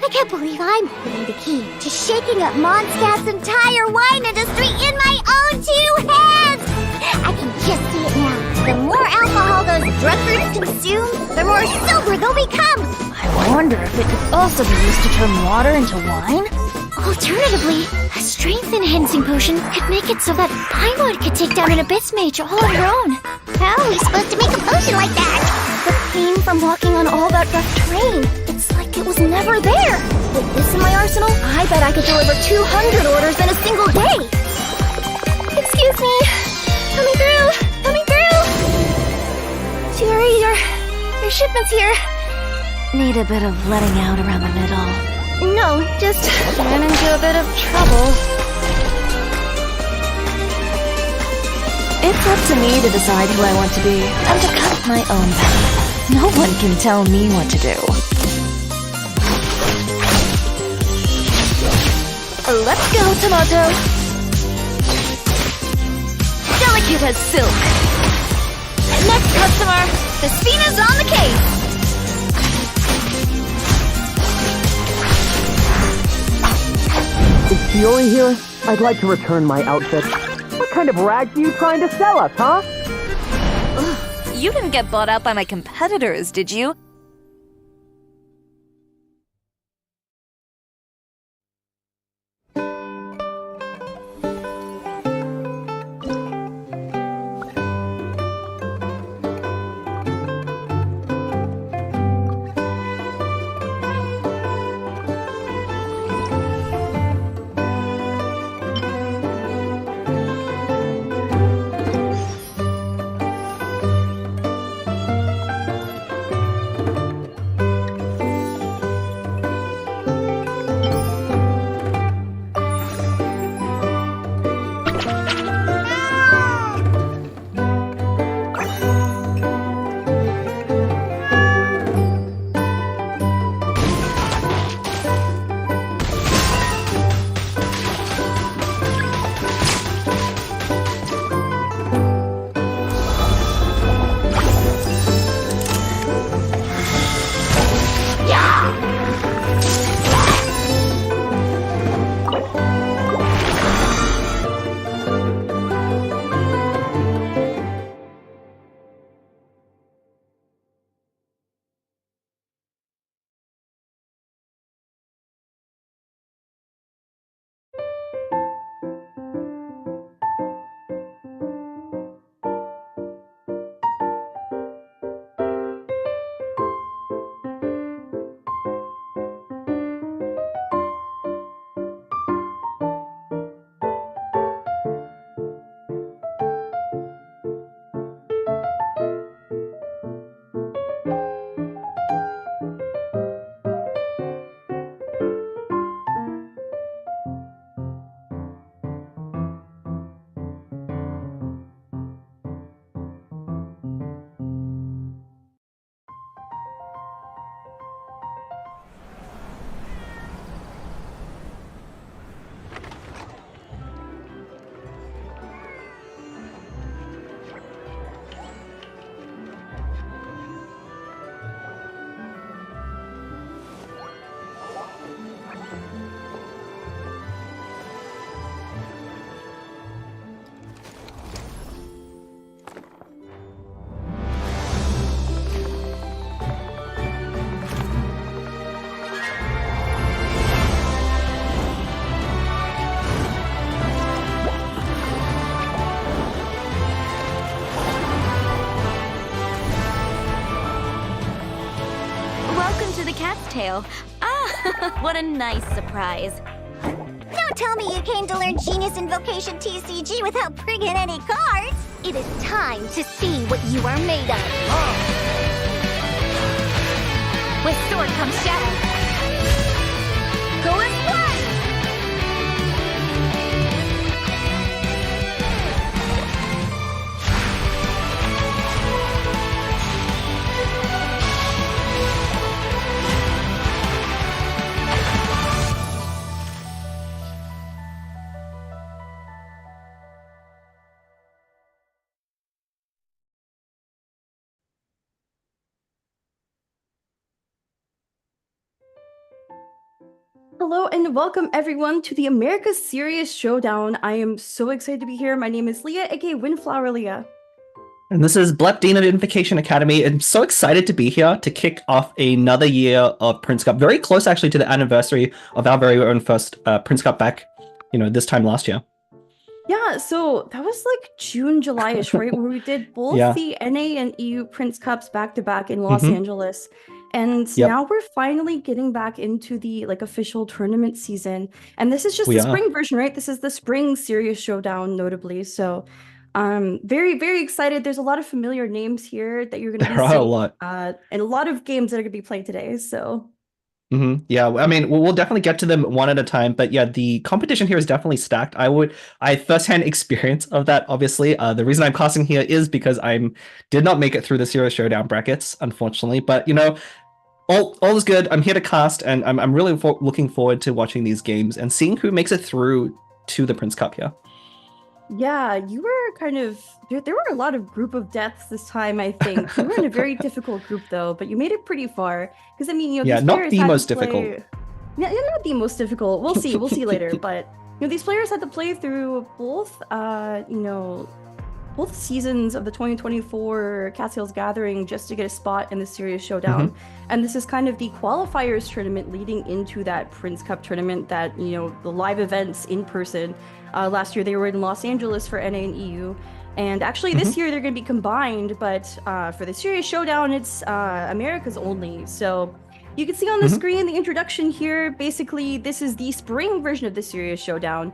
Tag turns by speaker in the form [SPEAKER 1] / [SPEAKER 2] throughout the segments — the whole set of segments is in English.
[SPEAKER 1] I can't believe I'm holding the key to shaking up Mondstadt's entire wine industry in my own two hands! I can just see it now. The more alcohol those drug groups consume, the more sober they'll become!
[SPEAKER 2] I wonder if it could also be used to turn water into wine?
[SPEAKER 1] Alternatively, a strength-enhancing potion could make it so that Paimon could take down an Abyss Mage all on her own. How are we supposed to make a potion like that? The pain from walking on all that rough terrain. It's like it was never there. With this in my arsenal, I bet I could deliver 200 orders in a single day. Excuse me. Coming through. Coming through. Jerry, your shipment's here.
[SPEAKER 2] Need a bit of letting out around the middle.
[SPEAKER 1] No, just
[SPEAKER 2] ran into a bit of trouble. It's up to me to decide who I want to be and to cut my own path. No one can tell me what to do. Let's go, tomato. Delicate as silk. Next customer. The Spina's on the case.
[SPEAKER 3] Is Fiore here? I'd like to return my outfit. What kind of rags are you trying to sell us, huh?
[SPEAKER 2] You didn't get bought out by my competitors, did you? To the cat's tail. Ah, what a nice surprise.
[SPEAKER 1] Don't tell me you came to learn Genius Invocation TCG without bringing any cards. It is time to see what you are made of. With sword comes shadow. Go as one!
[SPEAKER 4] Hello and welcome everyone to the America's Serious Showdown. I am so excited to be here. My name is Leah, aka Windflower Leah.
[SPEAKER 5] And this is Blep, Dean of Invocation Academy. I'm so excited to be here to kick off another year of Prince Cup. Very close, actually, to the anniversary of our very own first Prince Cup back, this time last year.
[SPEAKER 4] Yeah, so that was like June, July-ish, right? Where we did both the NA and EU Prince Cups back-to-back in Los Angeles. And now we're finally getting back into the official tournament season. And this is just the spring version, right? This is the spring Serious Showdown, notably. So very, very excited. There's a lot of familiar names here that you're going to be seeing. And a lot of games that are going to be played today. So
[SPEAKER 5] yeah, I mean, we'll definitely get to them one at a time, but yeah, the competition here is definitely stacked. I firsthand experience of that, obviously. The reason I'm casting here is because I did not make it through the Serious Showdown brackets, unfortunately, but All is good. I'm here to cast, and I'm really looking forward to watching these games and seeing who makes it through to the Prince Cup here.
[SPEAKER 4] Yeah, you were kind of there were a lot of group of deaths this time, I think. You were in a very difficult group though, but you made it pretty far. Because I mean,
[SPEAKER 5] yeah,
[SPEAKER 4] these
[SPEAKER 5] not
[SPEAKER 4] players
[SPEAKER 5] the
[SPEAKER 4] had
[SPEAKER 5] most
[SPEAKER 4] to play...
[SPEAKER 5] difficult.
[SPEAKER 4] Yeah, not the most difficult. We'll see. We'll see later. But these players had to play through both both seasons of the 2024 Castiel's Gathering just to get a spot in the Serious Showdown. And this is kind of the qualifiers tournament leading into that Prince Cup tournament that, the live events in person. Last year they were in Los Angeles for NA and EU. And actually this year they're going to be combined, but for the Serious Showdown, it's America's only. So you can see on the screen the introduction here. Basically, this is the spring version of the Serious Showdown.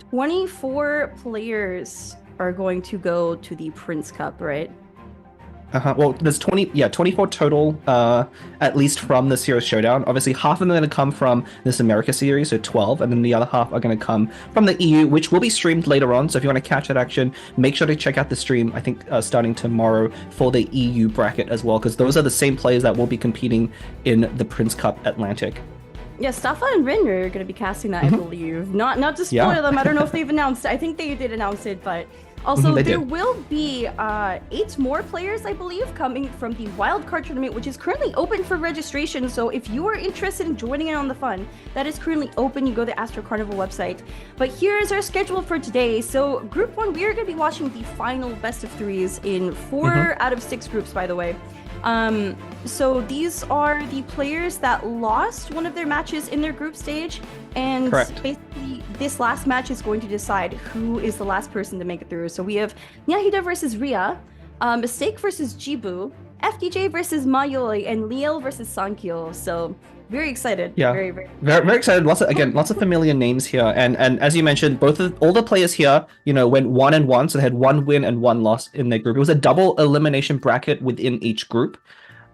[SPEAKER 4] 24 players are going to go to the Prince Cup, right?
[SPEAKER 5] Well, there's 24 total, at least from the Serious Showdown. Obviously, half of them are going to come from this America series, so 12, and then the other half are going to come from the EU, which will be streamed later on. So if you want to catch that action, make sure to check out the stream, I think, starting tomorrow for the EU bracket as well, because those are the same players that will be competing in the Prince Cup Atlantic.
[SPEAKER 4] Yeah, Staffa and Rin are going to be casting that, I believe. Not to spoil them. I don't know if they've announced it. I think they did announce it, but also there will be 8 more players, I believe, coming from the wildcard tournament, which is currently open for registration. So if you are interested in joining in on the fun, that is currently open. You go to the Astro Carnival website. But here is our schedule for today. So Group 1, we are going to be watching the final best of 3s in 4 out of 6 groups, by the way. So these are the players that lost one of their matches in their group stage, and basically this last match is going to decide who is the last person to make it through. So we have Nyahida versus Ria, Mistake versus Jibu, FDJ versus Mayoi, and Liel versus Sankyo. So very excited. Yeah,
[SPEAKER 5] very excited. Lots of familiar names here, and as you mentioned, all the players here, went 1-1, so they had 1 win and 1 loss in their group. It was a double elimination bracket within each group.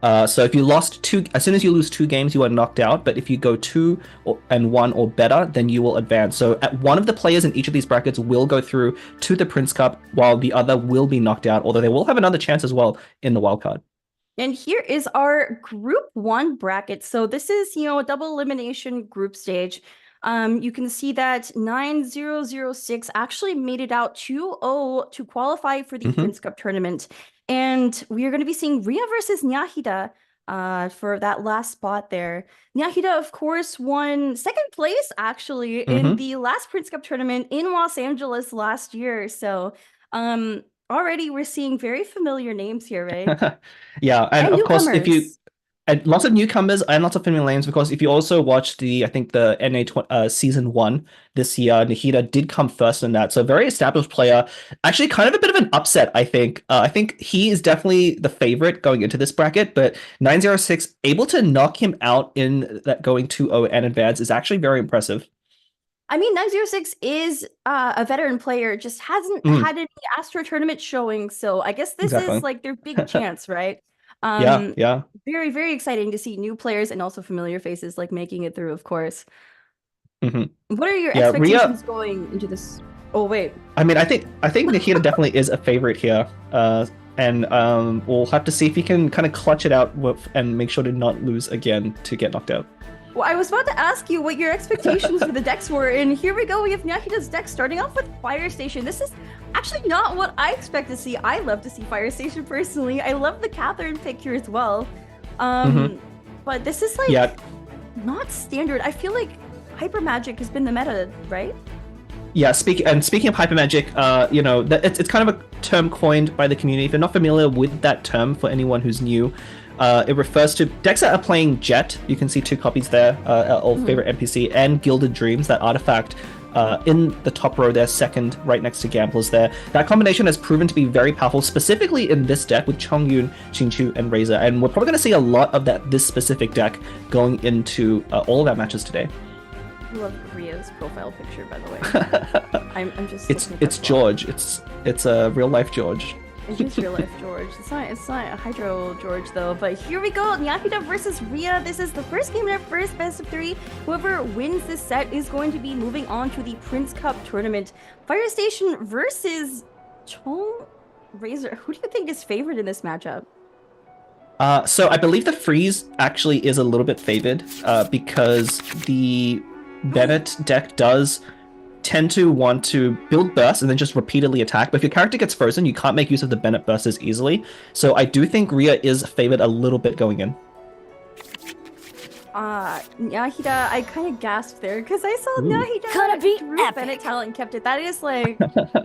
[SPEAKER 5] So if you lost 2, as soon as you lose 2 games, you are knocked out. But if you go 2-1 or better, then you will advance. So one of the players in each of these brackets will go through to the Prince Cup, while the other will be knocked out. Although they will have another chance as well in the wildcard.
[SPEAKER 4] And here is our Group 1 bracket. So this is, a double elimination group stage. You can see that 9006 actually made it out 2-0 to qualify for the Prince Cup tournament. And we are going to be seeing Ria versus Nyahida for that last spot there. Nyahida, of course, won 2nd place, actually, in the last Prince Cup tournament in Los Angeles last year. So, already we're seeing very familiar names here, right?
[SPEAKER 5] Yeah, and of course, and lots of newcomers and lots of familiar names, because if you also watch the NA season 1 this year, Nyahida did come first in that. So very established player. Actually, kind of a bit of an upset, I think. I think he is definitely the favorite going into this bracket, but 906 able to knock him out in that going 2-0 and advance is actually very impressive.
[SPEAKER 4] I mean, 906 is a veteran player, just hasn't had any Astro tournament showing, so I guess this is like their big chance, right? Yeah. Very, very exciting to see new players and also familiar faces like making it through, of course. What are your expectations going into this? Oh, wait.
[SPEAKER 5] I mean, I think Nyahida definitely is a favorite here. And we'll have to see if he can kind of clutch it out and make sure to not lose again to get knocked out.
[SPEAKER 4] Well, I was about to ask you what your expectations for the decks were, and here we go. We have Nyahida's deck starting off with Fire Station. This is actually not what I expect to see. I love to see Fire Station personally. I love the Catherine pick here as well. But this is like not standard. I feel like Hyper Magic has been the meta, right?
[SPEAKER 5] Yeah, speaking of Hyper Magic, it's kind of a term coined by the community. If you're not familiar with that term, for anyone who's new, it refers to decks that are playing Jet. You can see 2 copies there, our old favorite NPC, and Gilded Dreams, that artifact in the top row there, second, right next to Gamblers there. That combination has proven to be very powerful, specifically in this deck with Chongyun, Xingqiu, and Razor. And we're probably going to see a lot of this specific deck going into all of our matches today.
[SPEAKER 4] I love Ria's profile picture, by the way. I'm just.
[SPEAKER 5] It's George. It's a real life George.
[SPEAKER 4] It is real life George. It's not a Hydro George though. But here we go, Nyahida versus Ria. This is the first game in our first best of 3. Whoever wins this set is going to be moving on to the Prince Cup tournament. Fire Station versus Chong Razor. Who do you think is favored in this matchup?
[SPEAKER 5] So I believe the freeze actually is a little bit favored because the Bennett deck does tend to want to build bursts and then just repeatedly attack. But if your character gets frozen, you can't make use of the Bennett bursts as easily. So I do think Rhea is favored a little bit going in.
[SPEAKER 4] Nyahida, I kind of gasped there because I saw Nyahida
[SPEAKER 2] Gonna be
[SPEAKER 4] drew
[SPEAKER 2] epic.
[SPEAKER 4] Bennett talent and kept it. That is like,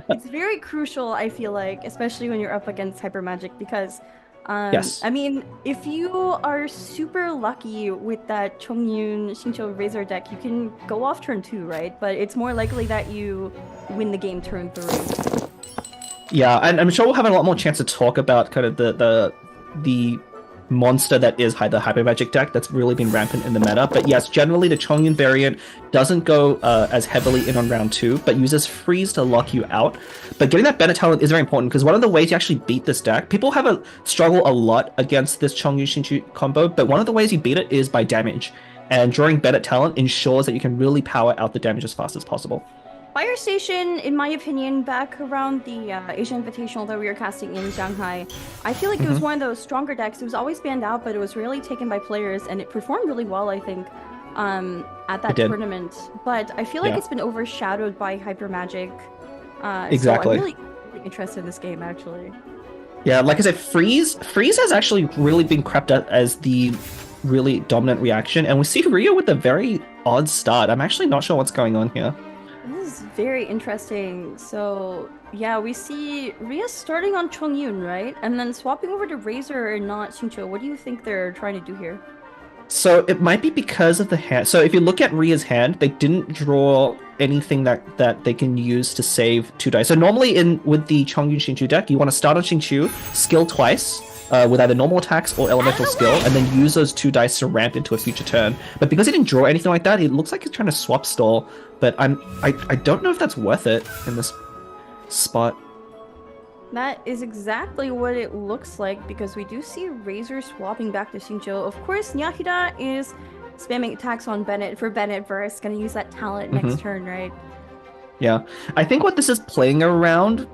[SPEAKER 4] it's very crucial, I feel like, especially when you're up against Hyper Magic because,
[SPEAKER 5] Yes.
[SPEAKER 4] I mean, if you are super lucky with that Chongyun Xingqiu Razor deck, you can go off turn 2, right? But it's more likely that you win the game turn 3.
[SPEAKER 5] Yeah, and I'm sure we'll have a lot more chance to talk about kind of the monster that is the Hyper Magic deck that's really been rampant in the meta. But yes, generally the Chongyun variant doesn't go as heavily in on round 2, but uses freeze to lock you out. But getting that Bennett talent is very important because one of the ways you actually beat this deck, people have a struggle a lot against this Chongyun Xingqiu combo, but one of the ways you beat it is by damage. And drawing Bennett talent ensures that you can really power out the damage as fast as possible.
[SPEAKER 4] Fire Station, in my opinion, back around the Asian Invitational that we were casting in Shanghai, I feel like it was one of those stronger decks. It was always banned out, but it was really taken by players, and it performed really well, I think, at that tournament. But I feel like it's been overshadowed by Hyper Magic.
[SPEAKER 5] Exactly.
[SPEAKER 4] So I'm really interested in this game, actually.
[SPEAKER 5] Yeah, like I said, Freeze has actually really been crept up as the really dominant reaction, and we see Rhea with a very odd start. I'm actually not sure what's going on here.
[SPEAKER 4] This is very interesting. So, yeah, we see Rhea starting on Chongyun, right? And then swapping over to Razor and not Xingqiu. What do you think they're trying to do here?
[SPEAKER 5] So it might be because of the hand. So if you look at Rhea's hand, they didn't draw anything that they can use to save 2 dice. So normally with the Chongyun Xingqiu deck, you want to start on Xingqiu, skill twice, with either normal attacks or elemental skill, and then use those 2 dice to ramp into a future turn. But because he didn't draw anything like that, it looks like he's trying to swap stall. But I don't know if that's worth it in this spot.
[SPEAKER 4] That is exactly what it looks like because we do see Razor swapping back to Xingqiu. Of course, Nyahida is spamming attacks on Bennett for Bennett verse, gonna use that talent next turn, right?
[SPEAKER 5] Yeah, I think what this is playing around,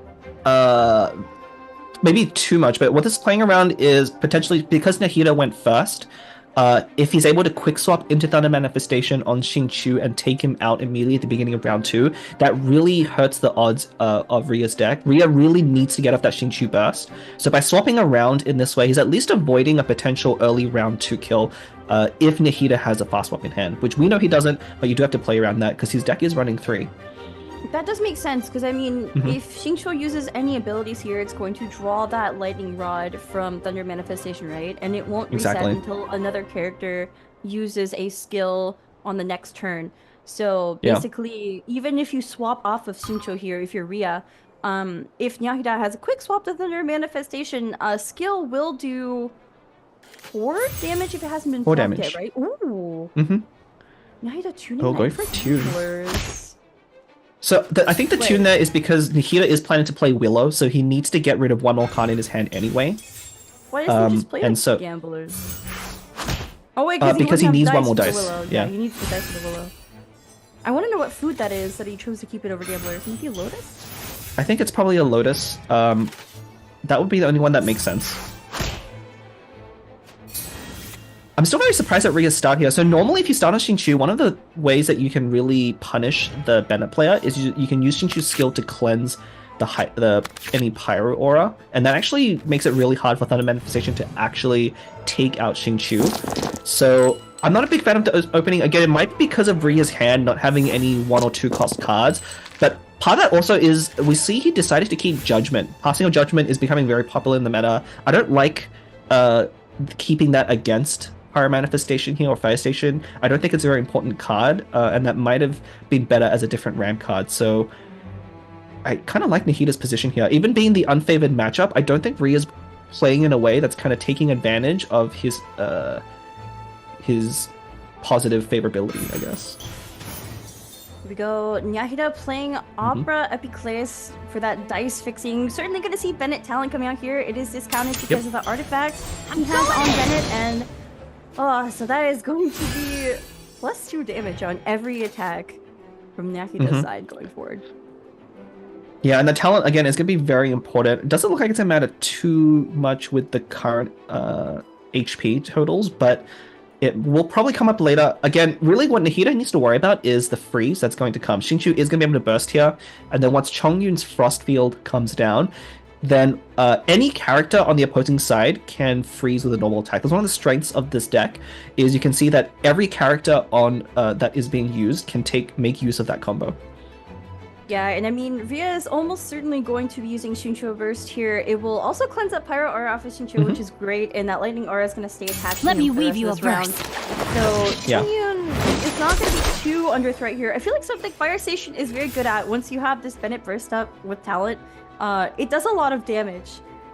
[SPEAKER 5] maybe too much, but what this is playing around is potentially because Nahida went first, if he's able to quick swap into Thunder Manifestation on Xingqiu and take him out immediately at the beginning of round 2, that really hurts the odds of Rhea's deck. Rhea really needs to get off that Xingqiu burst. So by swapping around in this way, he's at least avoiding a potential early round 2 kill if Nahida has a fast swap in hand, which we know he doesn't, but you do have to play around that because his deck is running 3.
[SPEAKER 4] That does make sense, because I mean, if Xingqiu uses any abilities here, it's going to draw that Lightning Rod from Thunder Manifestation, right? And it won't reset until another character uses a skill on the next turn. So basically, even if you swap off of Xingqiu here, if you're Rhea, if Nyahida has a quick swap to Thunder Manifestation, a skill will do 4 damage if it hasn't been
[SPEAKER 5] 4
[SPEAKER 4] blocked
[SPEAKER 5] damage.
[SPEAKER 4] yet, right? Ooh. Nyahida tuning
[SPEAKER 5] going for tune.
[SPEAKER 4] Gamblers.
[SPEAKER 5] So I think the tune there is because Nahida is planning to play Willow, so he needs to get rid of one more card in his hand anyway.
[SPEAKER 4] Why doesn't he just play like Gamblers? Oh wait, because
[SPEAKER 5] he needs one more
[SPEAKER 4] for the
[SPEAKER 5] dice.
[SPEAKER 4] Willow. Yeah, he needs the dice for the Willow. I want to know what food that is that he chose to keep it over Gamblers. Maybe Lotus?
[SPEAKER 5] I think it's probably a Lotus. That would be the only one that makes sense. I'm still very surprised at Rhea's start here. So normally if you start on Xingqiu, one of the ways that you can really punish the Bennett player is you can use Xingqiu's skill to cleanse any Pyro Aura, and that actually makes it really hard for Thunder Manifestation to actually take out Xingqiu. So I'm not a big fan of the opening. Again, it might be because of Rhea's hand not having any 1 or 2 cost cards, but part of that also is we see he decided to keep Judgment. Passing on Judgment is becoming very popular in the meta. I don't like keeping that against Pyro Manifestation here or Fire Station. I don't think it's a very important card, and that might have been better as a different ramp card. So I kind of like Nahida's position here. Even being the unfavored matchup, I don't think Rhea's playing in a way that's kind of taking advantage of his positive favorability, I guess.
[SPEAKER 4] Here we go. Nyahida playing Opera Epicleus for that dice fixing. Certainly going to see Bennett talent coming out here. It is discounted because of the artifact he has on Bennett, and so that is going to be +2 damage on every attack from Nyahida's side going forward.
[SPEAKER 5] Yeah, and the talent, again, is going to be very important. It doesn't look like it's going to matter too much with the current HP totals, but it will probably come up later. Again, really what Nahida needs to worry about is the freeze that's going to come. Xingqiu is going to be able to burst here, and then once Chongyun's Frost Field comes down, then any character on the opposing side can freeze with a normal attack. That's one of the strengths of this deck, is you can see that every character on that is being used can make use of that combo.
[SPEAKER 4] Yeah, and I mean, Rhea is almost certainly going to be using Xingqiu Burst here. It will also cleanse up Pyro Aura off of Xingqiu, which is great, and that Lightning Aura is going to stay attached.
[SPEAKER 1] Let
[SPEAKER 4] to him
[SPEAKER 1] me
[SPEAKER 4] for
[SPEAKER 1] weave you a
[SPEAKER 4] the rest of
[SPEAKER 1] verse.
[SPEAKER 4] this round. So Chongyun is not going to be too under threat here. I feel like something Fire Station is very good at once you have this Bennett Burst up with talent. It does a lot of damage.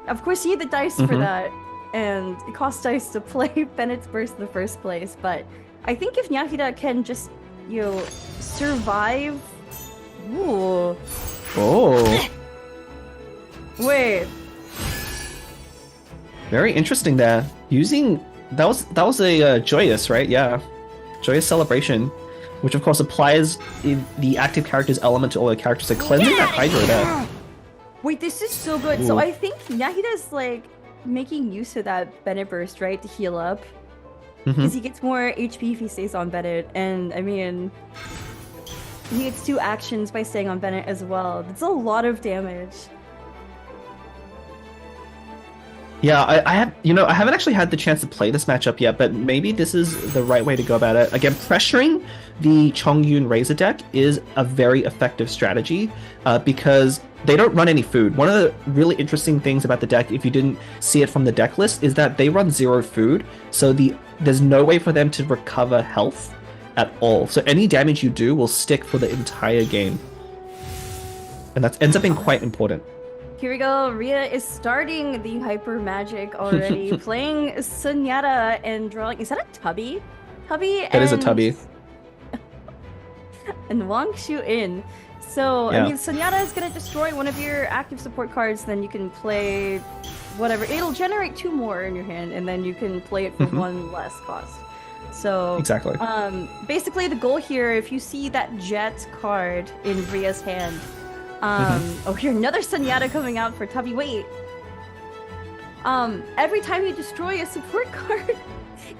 [SPEAKER 4] Of course, you need the dice for that, and it costs dice to play Bennett's Burst in the first place. But I think if Nahida can just, survive. Ooh.
[SPEAKER 5] Oh.
[SPEAKER 4] Wait.
[SPEAKER 5] Very interesting there. Using that was a joyous, right? Yeah. Joyous Celebration, which of course applies the active character's element to all the characters. So cleansing that Hydra there.
[SPEAKER 4] Wait, this is so good.
[SPEAKER 5] Ooh.
[SPEAKER 4] So I think Nahida's like making use of that Bennett Burst, right, to heal up. Because he gets more HP if he stays on Bennett. And I mean, he gets 2 actions by staying on Bennett as well. That's a lot of damage.
[SPEAKER 5] Yeah, I haven't actually had the chance to play this matchup yet, but maybe this is the right way to go about it. Again, pressuring the Chongyun Razor deck is a very effective strategy because they don't run any food. One of the really interesting things about the deck, if you didn't see it from the deck list, is that they run 0 food, so there's no way for them to recover health at all. So any damage you do will stick for the entire game. And that ends up being quite important.
[SPEAKER 4] Here we go. Rhea is starting the Hyper Magic already. Playing Sunyata and drawing... Is that a Tubby? Tubby
[SPEAKER 5] That is a Tubby.
[SPEAKER 4] And Wang Shu in. So,
[SPEAKER 5] Yeah.
[SPEAKER 4] I mean, Sunyata is going to destroy one of your active support cards, then you can play whatever. It'll generate 2 more in your hand, and then you can play it for 1 less cost. So,
[SPEAKER 5] Exactly.
[SPEAKER 4] Basically, the goal here, if you see that Jet card in Rhea's hand, oh, here, another Sunyata coming out for Tubby. Wait. Every time you destroy a support card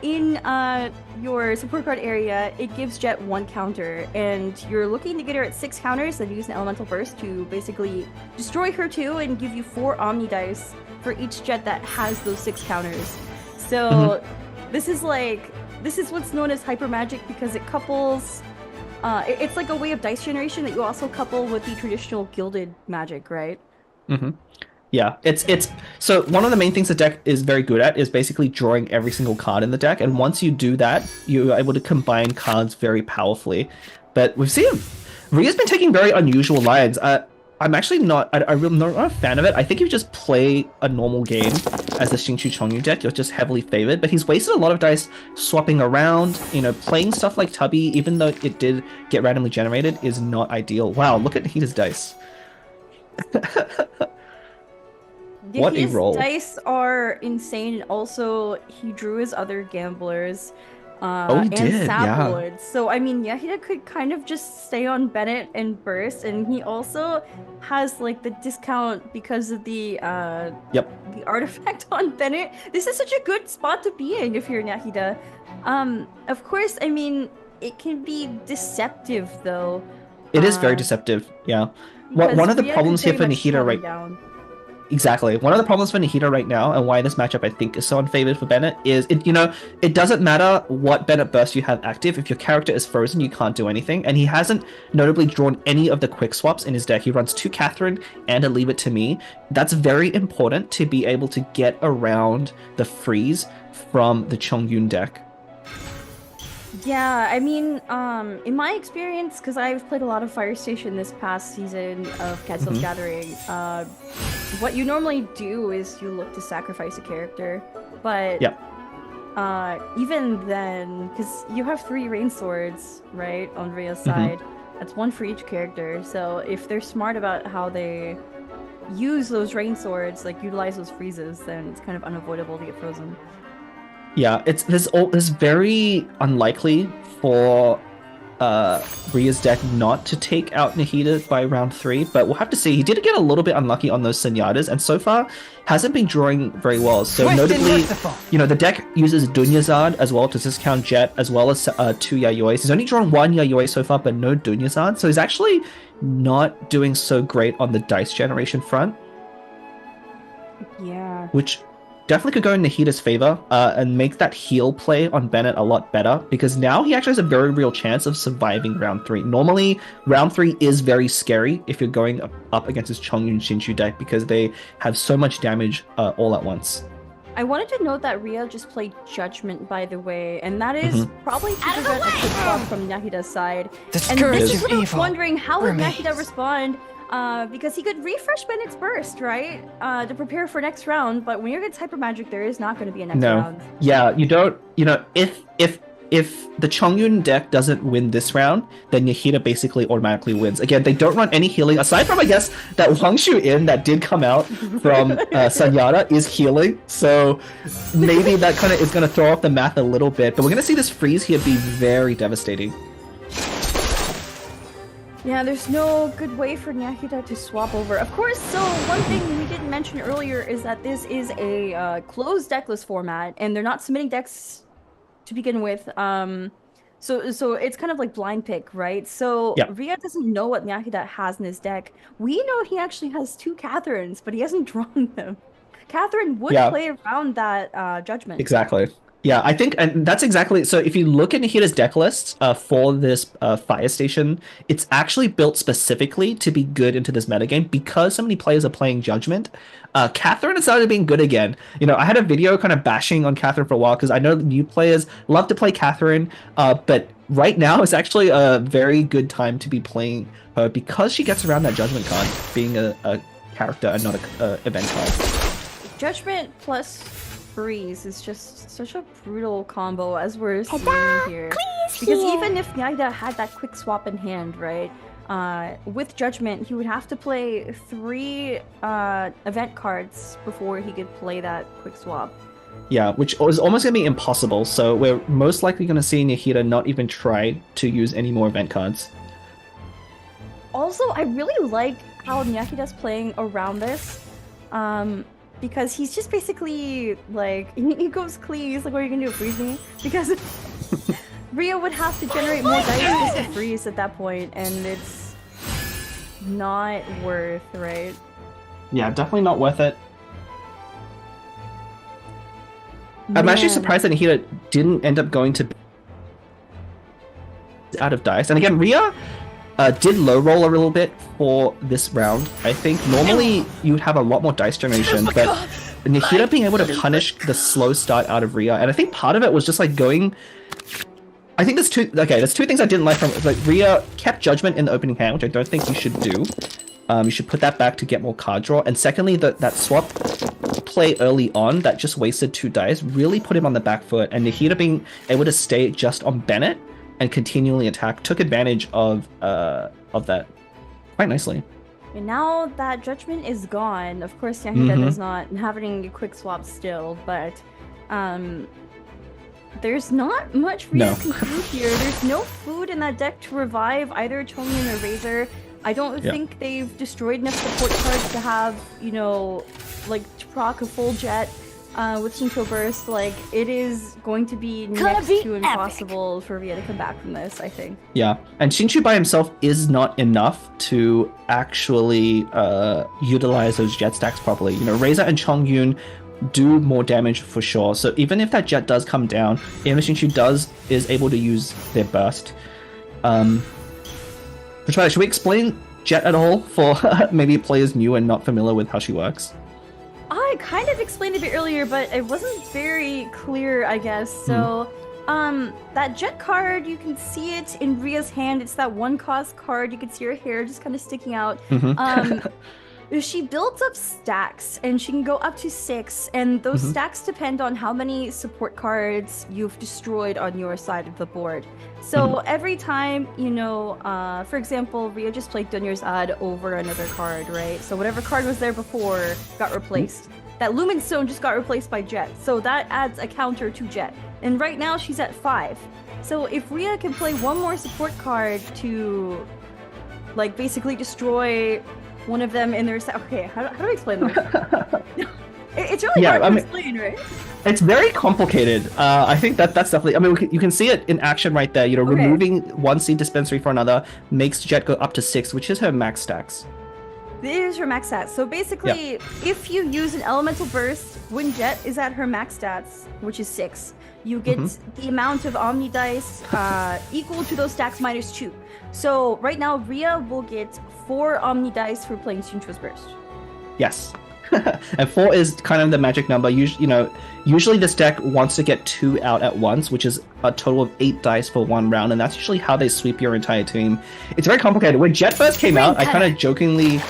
[SPEAKER 4] in your support card area, it gives Jet 1 counter, and you're looking to get her at 6 counters, then use an Elemental Burst to basically destroy her too, and give you 4 Omni dice for each Jet that has those 6 counters. So this is what's known as Hyper Magic because it couples. It's like a way of dice generation that you also couple with the traditional gilded magic, right?
[SPEAKER 5] Yeah, it's so one of the main things the deck is very good at is basically drawing every single card in the deck, and once you do that, you're able to combine cards very powerfully. But we've seen Rhea's been taking very unusual lines. I'm actually not a fan of it. I think if you just play a normal game as the Xingqiu Chongyun deck, you're just heavily favored. But he's wasted a lot of dice swapping around, playing stuff like Tubby, even though it did get randomly generated, is not ideal. Wow, look at Hita's dice. What a roll.
[SPEAKER 4] His dice are insane. Also, he drew his other gamblers.
[SPEAKER 5] He
[SPEAKER 4] and
[SPEAKER 5] did,
[SPEAKER 4] Sapwood.
[SPEAKER 5] yeah.
[SPEAKER 4] So, I mean, Yahida could kind of just stay on Bennett and Burst, and he also has, like, the discount because of the the artifact on Bennett. This is such a good spot to be in if you're Nahida. Of course, I mean, it can be deceptive, though.
[SPEAKER 5] It is very deceptive, yeah. One of the problems here for Nahida Exactly. One of the problems for Nahida right now, and why this matchup I think is so unfavored for Bennett, is it doesn't matter what Bennett burst you have active. If your character is frozen, you can't do anything. And he hasn't notably drawn any of the quick swaps in his deck. He runs 2 Catherine and a Leave It To Me. That's very important to be able to get around the freeze from the Chongyun deck.
[SPEAKER 4] Yeah, I mean, in my experience, because I've played a lot of Fire Station this past season of Catsel's Gathering, what you normally do is you look to sacrifice a character, but even then, because you have 3 Rain Swords, right, on Rhea's side, that's 1 for each character, so if they're smart about how they use those Rain Swords, like utilize those freezes, then it's kind of unavoidable to get frozen.
[SPEAKER 5] Yeah, it's very unlikely for Rhea's deck not to take out Nahida by round 3, but we'll have to see. He did get a little bit unlucky on those Senyadas, and so far hasn't been drawing very well. So notably, you know, the deck uses Dunyazad as well to discount Jet, as well as 2 Yayuis. He's only drawn 1 Yayoi so far, but no Dunyazad, so he's actually not doing so great on the dice generation front.
[SPEAKER 4] Yeah.
[SPEAKER 5] Which definitely could go in Nahida's favor and make that heal play on Bennett a lot better, because now he actually has a very real chance of surviving round 3. Normally, round 3 is very scary if you're going up against his Chongyun Shinchu deck, because they have so much damage all at once.
[SPEAKER 4] I wanted to note that Rhea just played Judgment, by the way, and that is probably to prevent a quick swap from Nahida's side. And this is what I was wondering, how would Nahida respond? Because he could refresh Bennett's Burst, right? To prepare for next round, but when you're against Hyper Magic, there is not going to be a next round.
[SPEAKER 5] Yeah, you don't, you know, if the Chongyun deck doesn't win this round, then Nahida basically automatically wins. Again, they don't run any healing, aside from, I guess, that Wangshu In that did come out from Sanyada is healing, so maybe that kind of is going to throw off the math a little bit, but we're going to see this freeze here be very devastating.
[SPEAKER 4] Yeah, there's no good way for Nahida to swap over. Of course, so one thing we didn't mention earlier is that this is a closed decklist format, and they're not submitting decks to begin with. So it's kind of like blind pick, right? So Rhea doesn't know what Nahida has in his deck. We know he actually has 2 Catherines, but he hasn't drawn them. Catherine would play around that Judgment.
[SPEAKER 5] Exactly. Yeah, I think, and that's exactly, so if you look at Nahida's deck list for this Fire Station, it's actually built specifically to be good into this metagame because so many players are playing Judgment. Catherine has started being good again. You know, I had a video kind of bashing on Catherine for a while because I know new players love to play Catherine, but right now is actually a very good time to be playing her because she gets around that Judgment card, being a character and not a event card.
[SPEAKER 4] Judgment plus Freeze is just such a brutal combo, as we're seeing here. Because even if Nahida had that quick swap in hand, right? With Judgment, he would have to play 3 event cards before he could play that quick swap.
[SPEAKER 5] Yeah, which is almost going to be impossible, so we're most likely going to see Nahida not even try to use any more event cards.
[SPEAKER 4] Also, I really like how Nyahida's playing around this. Because he's just basically like, he goes Cleese, like what are you gonna do, freeze me? Because Rhea would have to generate more dice just to freeze at that point, and it's not worth, right?
[SPEAKER 5] Yeah, definitely not worth it. I'm actually surprised that Nahida didn't end up going to out of dice. And again, Rhea did low roll a little bit for this round. I think normally you would have a lot more dice generation, but Nahida being able to punish the slow start out of Rhea, and I think part of it was just like going. I think there's two things I didn't like from it. Like Rhea kept Judgment in the opening hand, which I don't think you should do. You should put that back to get more card draw. And secondly, that swap play early on that just wasted 2 dice really put him on the back foot, and Nahida being able to stay just on Bennett and continually attack took advantage of that quite nicely.
[SPEAKER 4] And now that Judgment is gone, of course Nahida is not having a quick swap still, but there's not much Rhea can do here. There's no food in that deck to revive either Chongyun or Razor. I don't think they've destroyed enough support cards to have, you know, like to proc a full Jet. With Shinto Burst, like, it is going to be next to impossible for Rhea to come back from this, I think.
[SPEAKER 5] Yeah, and Shinchu by himself is not enough to actually utilize those Jet stacks properly. You know, Razor and Chongyun do more damage for sure, so even if that Jet does come down, even if Shinchu is able to use their Burst. Should we explain Jet at all for maybe players new and not familiar with how she works?
[SPEAKER 4] I kind of explained it a bit earlier, but it wasn't very clear, I guess. So, that Jet card, you can see it in Rhea's hand. It's that 1-cost card. You can see her hair just kind of sticking out. She builds up stacks, and she can go up to 6, and those stacks depend on how many support cards you've destroyed on your side of the board. So every time, you know, for example, Rhea just played Dunya's Ad over another card, right? So whatever card was there before got replaced. That Lumen Stone just got replaced by Jet, so that adds a counter to Jet. And right now she's at 5. So if Rhea can play one more support card to, like, basically destroy one of them in their set. Okay, how do I explain this? It's really hard to explain, right?
[SPEAKER 5] It's very complicated. I think that's definitely. I mean, you can see it in action right there. You know, removing one seed dispensary for another makes Jet go up to 6, which is her max stacks.
[SPEAKER 4] It is her max stats. So basically, if you use an elemental burst when Jet is at her max stats, which is 6, you get the amount of Omni dice equal to those stacks minus 2. So right now, Rhea will get 4 Omni dice for playing Suncho's burst.
[SPEAKER 5] Yes. And 4 is kind of the magic number. Usually this deck wants to get 2 out at once, which is a total of 8 dice for 1 round, and that's usually how they sweep your entire team. It's very complicated. When Jet first came out, I kind of jokingly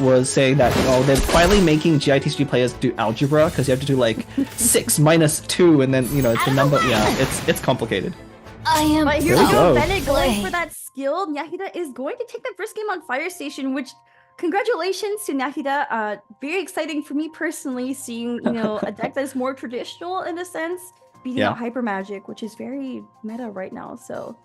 [SPEAKER 5] was saying that, they're finally making GITCG players do algebra, because you have to do like 6 minus 2, and then, it's a number. Yeah, it's complicated.
[SPEAKER 2] I am.
[SPEAKER 4] But here we go. Bennett going for that skill. Nyahida is going to take that first game on Fire Station, which... Congratulations to Nyahida. Very exciting for me personally, seeing a deck that is more traditional in a sense, beating out Hyper Magic, which is very meta right now. So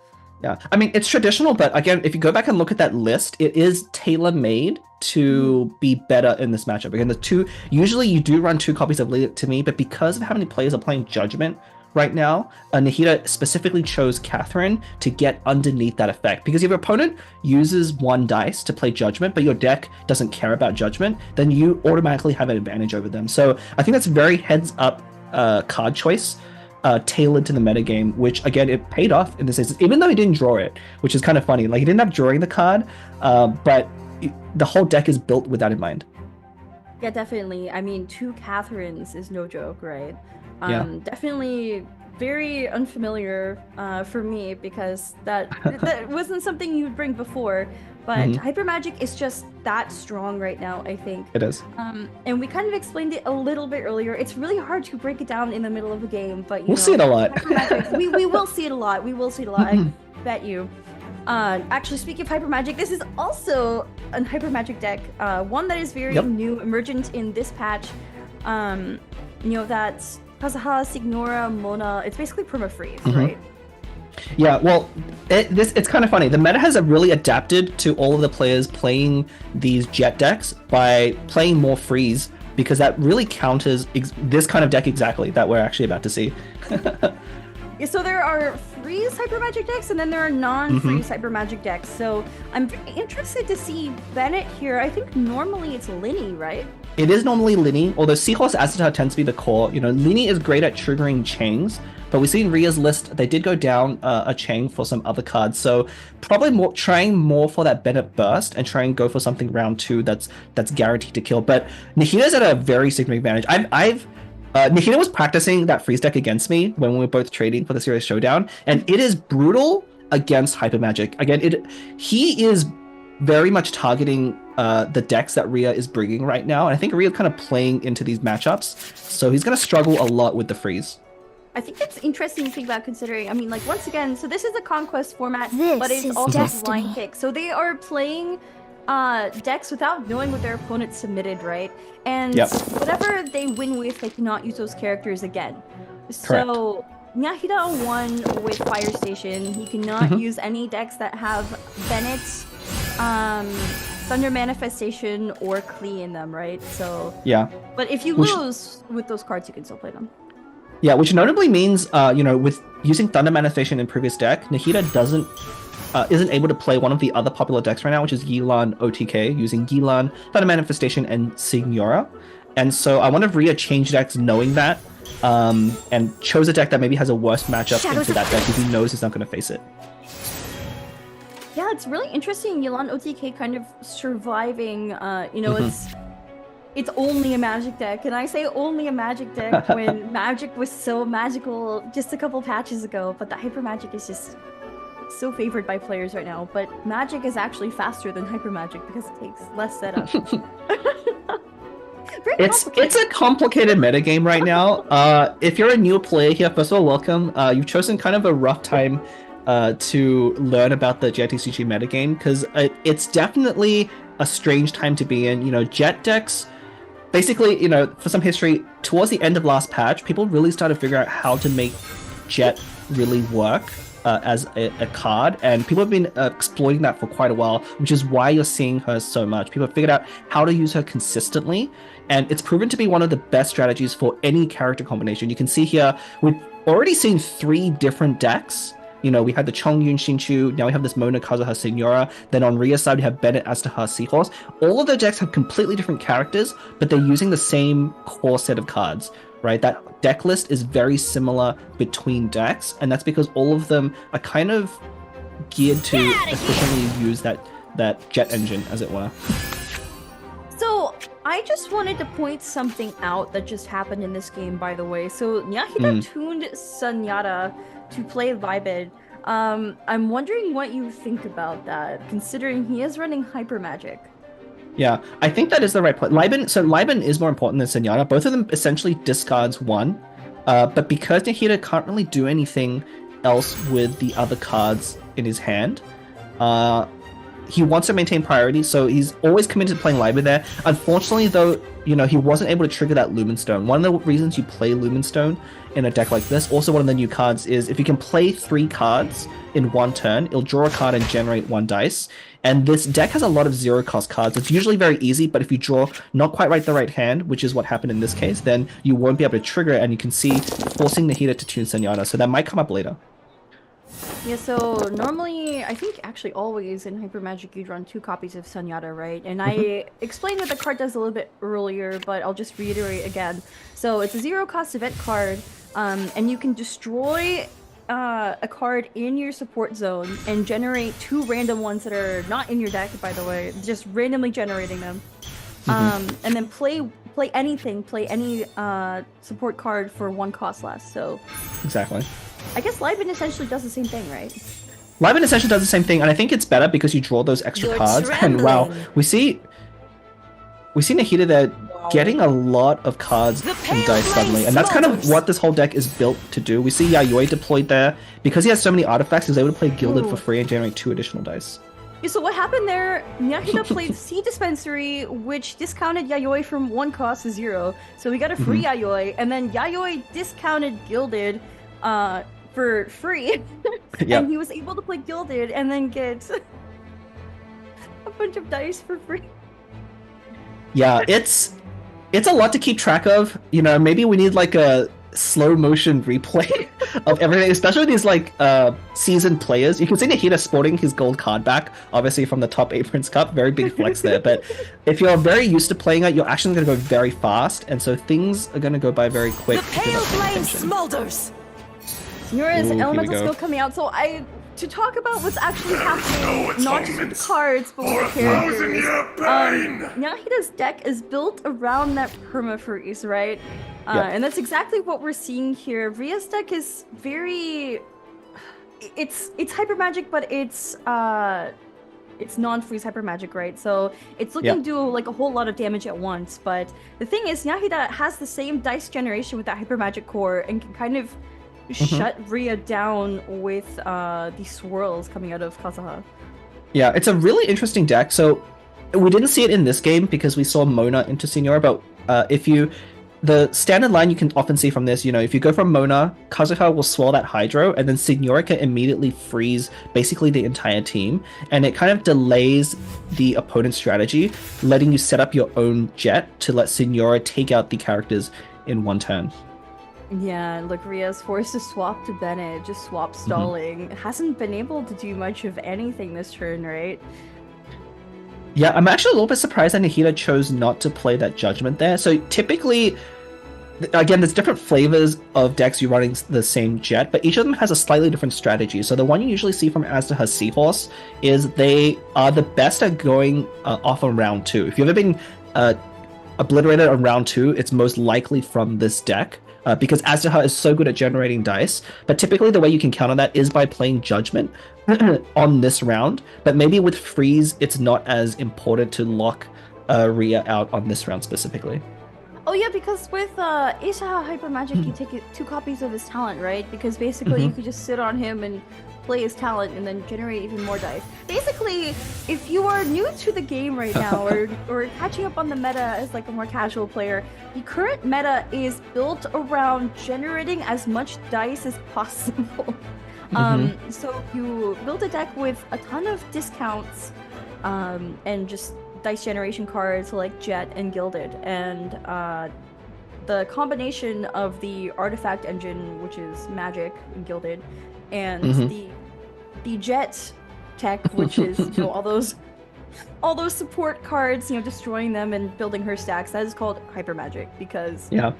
[SPEAKER 5] yeah, I mean it's traditional, but again, if you go back and look at that list, it is tailor-made to be better in this matchup. Again, usually you do run 2 copies of Lead It to Me, but because of how many players are playing Judgment right now, Nyahida specifically chose Catherine to get underneath that effect. Because if your opponent uses 1 dice to play Judgment, but your deck doesn't care about Judgment, then you automatically have an advantage over them. So I think that's a very heads-up card choice, tailored to the metagame, which again, it paid off in this instance, even though he didn't draw it, which is kind of funny. Like, he didn't have drawing the card, but the whole deck is built with that in mind.
[SPEAKER 4] Yeah, definitely. I mean, 2 Catherines is no joke, right? Definitely very unfamiliar for me, because that wasn't something you'd bring before, but Hyper Magic is just that strong right now, I think.
[SPEAKER 5] It is.
[SPEAKER 4] And we kind of explained it a little bit earlier. It's really hard to break it down in the middle of a game, but
[SPEAKER 5] we'll see it a lot.
[SPEAKER 4] Hyper Magic, we will see it a lot. We will see it a lot. I bet you. Actually, speaking of Hyper Magic, this is also a Hyper Magic deck. One that is very new, emergent in this patch. That's Kazuha, Signora, Mona. It's basically perma-freeze, right?
[SPEAKER 5] Yeah, well, it's kind of funny. The meta has really adapted to all of the players playing these Jet decks by playing more freeze, because that really counters this kind of deck exactly that we're actually about to see.
[SPEAKER 4] Yeah, so there are freeze Hyper Magic decks, and then there are non-freeze Hyper Magic decks. So I'm very interested to see Bennett here. I think normally it's Linny, right?
[SPEAKER 5] It is normally Linny, although Seahorse Azita tends to be the core. Linny is great at triggering chains, but we see in Rhea's list, they did go down a chain for some other cards. So probably trying more for that Bennett burst and try and go for something round 2 that's guaranteed to kill. But Nahida's at a very significant advantage. Nahida was practicing that freeze deck against me when we were both trading for the series Showdown, and it is brutal against Hyper Magic. Again, he is very much targeting the decks that Rhea is bringing right now, and I think Rhea's kind of playing into these matchups, so he's going to struggle a lot with the freeze.
[SPEAKER 4] I think it's interesting to think about, considering, I mean, like, once again, so this is a Conquest format, but it's
[SPEAKER 1] is
[SPEAKER 4] also
[SPEAKER 1] destiny.
[SPEAKER 4] blind pick. So they are playing decks without knowing what their opponent submitted, right? And whatever they win with, they cannot use those characters again. So Nyahida won with Fire Station. He cannot use any decks that have Bennett, Thunder Manifestation, or Klee in them, right? So but if you lose with those cards, you can still play them.
[SPEAKER 5] Yeah, which notably means, with using Thunder Manifestation in previous deck, Nahida isn't able to play one of the other popular decks right now, which is Yilan OTK, using Yilan, Thunder Manifestation, and Signora. And so I wonder if Rhea changed decks knowing that, and chose a deck that maybe has a worse matchup into that deck because he knows he's not going to face it.
[SPEAKER 4] Yeah, it's really interesting. Yilan OTK kind of surviving, it's only a Magic deck, and I say only a Magic deck when Magic was so magical just a couple patches ago, but the Hyper Magic is just so favored by players right now. But Magic is actually faster than Hyper Magic because it takes less setup.
[SPEAKER 5] It's a complicated metagame right now. If you're a new player here, first of all, welcome. You've chosen kind of a rough time to learn about the JTCG metagame, because it's definitely a strange time to be in. Jet decks, basically, for some history, towards the end of last patch, people really started figuring out how to make Jet really work as a card, and people have been exploiting that for quite a while, which is why you're seeing her so much. People have figured out how to use her consistently, and it's proven to be one of the best strategies for any character combination. You can see here, we've already seen 3 different decks. You know, we had the Chongyun Xingqiu, now we have this Mona Kazuha Senora, then on Ria's side we have Bennett as to her Seahorse. All of the decks have completely different characters, but they're using the same core set of cards, right? That deck list is very similar between decks, and that's because all of them are kind of geared to efficiently use that jet engine, as it were.
[SPEAKER 4] So, I just wanted to point something out that just happened in this game, by the way. So, Nyahida tuned Sunyata to play Libid. I'm wondering what you think about that, considering he is running Hyper Magic.
[SPEAKER 5] Yeah, I think that is the right play. Libin is more important than Zenyatta. Both of them essentially discards 1, but because Nyahida can't really do anything else with the other cards in his hand, he wants to maintain priority, so he's always committed to playing Libin there. Unfortunately, though, you know, he wasn't able to trigger that Lumenstone. One of the reasons you play Lumenstone in a deck like this, also one of the new cards, is if you can play 3 cards in one turn, it'll draw a card and generate 1 dice. And this deck has a lot of 0-cost cards. It's usually very easy, but if you draw not quite the right hand, which is what happened in this case, then you won't be able to trigger it, and you can see forcing Nahida to tune Zenyatta. So that might come up later.
[SPEAKER 4] Yeah, so normally, I think actually always in Hyper Magic you'd run 2 copies of Sunyata, right? And I explained what the card does a little bit earlier, but I'll just reiterate again. So it's a 0-cost event card, and you can destroy a card in your support zone and generate 2 random ones that are not in your deck, by the way, just randomly generating them. And then play any support card for 1 cost less. So
[SPEAKER 5] exactly.
[SPEAKER 4] I guess Libin essentially does the same thing, right?
[SPEAKER 5] Libin essentially does the same thing, and I think it's better because you draw those extra cards. And wow, we see Nahida there getting a lot of cards and dice suddenly, and that's kind of what this whole deck is built to do. We see Yayoi deployed there. Because he has so many artifacts, he's able to play Gilded for free and generate 2 additional dice.
[SPEAKER 4] Yeah, so what happened there, Nyahida played Sea Dispensary, which discounted Yayoi from 1 cost to 0. So we got a free Yayoi, and then Yayoi discounted Gilded for free. And he was able to play Gilded and then get a bunch of dice for free.
[SPEAKER 5] Yeah, it's a lot to keep track of. You know, maybe we need like a slow motion replay of everything, especially these like seasoned players. You can see Nahida sporting his gold card back, obviously from the top 8 Prince Cup. Very big flex there. But if you're very used to playing it, your action's going to go very fast, and so things are going to go by very quick.
[SPEAKER 2] The pale flame smolders.
[SPEAKER 4] Senyora's elemental skill coming out. So to talk about what's actually happening, not just with the cards, but with the characters. Nahida's deck is built around that permafreeze, right? And that's exactly what we're seeing here. Ria's deck is very... It's hyper magic, but it's non-freeze hyper magic, right? So it's looking to do like a whole lot of damage at once. But the thing is, Nahida has the same dice generation with that hyper magic core and can kind of shut Ria down with the swirls coming out of Kazuha.
[SPEAKER 5] Yeah, it's a really interesting deck. So we didn't see it in this game because we saw Mona into Senora, but the standard line you can often see from this, you know, if you go from Mona, Kazuha will swirl that Hydro, and then Senora can immediately freeze basically the entire team, and it kind of delays the opponent's strategy, letting you set up your own jet to let Senora take out the characters in 1 turn.
[SPEAKER 4] Yeah, look, Ria's forced to swap to Bennett, just swap stalling. Hasn't been able to do much of anything this turn, right?
[SPEAKER 5] Yeah, I'm actually a little bit surprised that Nahida chose not to play that Judgment there. So typically, again, there's different flavors of decks you're running the same jet, but each of them has a slightly different strategy. So the one you usually see from As to her Seahorse is they are the best at going off on round 2. If you've ever been obliterated on round 2, it's most likely from this deck. Because Aztaha is so good at generating dice, but typically the way you can counter that is by playing Judgment on this round, but maybe with Freeze, it's not as important to lock Ria out on this round specifically.
[SPEAKER 4] Oh yeah, because with Isaha Hyper Magic, you take 2 copies of his talent, right? Because basically you could just sit on him and play his talent and then generate even more dice. Basically, if you are new to the game right now or catching up on the meta as like a more casual player, the current meta is built around generating as much dice as possible. So you build a deck with a ton of discounts and just dice generation cards like Jet and Gilded, and the combination of the artifact engine, which is Magic and Gilded, and the Jet tech, which is all those support cards, destroying them and building her stacks. That is called Hyper Magic because you're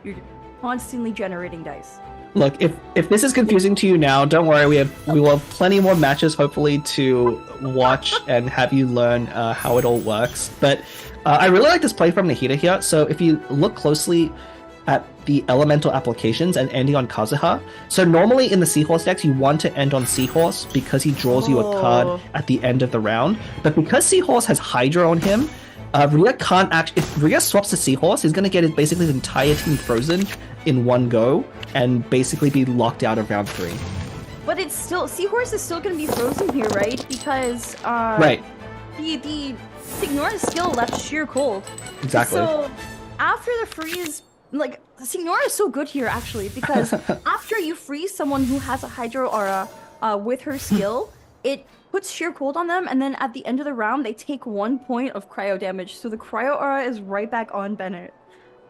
[SPEAKER 4] constantly generating dice.
[SPEAKER 5] Look, if this is confusing to you now, don't worry. We will have plenty more matches, hopefully, to watch and have you learn how it all works. But I really like this play from Nahida here. So if you look closely at the elemental applications and ending on Kazuha, so normally in the Seahorse decks, you want to end on Seahorse because he draws you a card at the end of the round. But because Seahorse has Hydra on him, Rhea can't actually. If Rhea swaps to Seahorse, he's going to get basically his entire team frozen in one go and basically be locked out of round 3.
[SPEAKER 4] But it's still Seahorse is still going to be frozen here, right? Because the Signora is still left sheer cold.
[SPEAKER 5] Exactly.
[SPEAKER 4] So after the freeze, like Signora is so good here actually because after you freeze someone who has a Hydro Aura with her skill, it puts sheer cold on them, and then at the end of the round they take 1 point of cryo damage. So the cryo aura is right back on Bennett.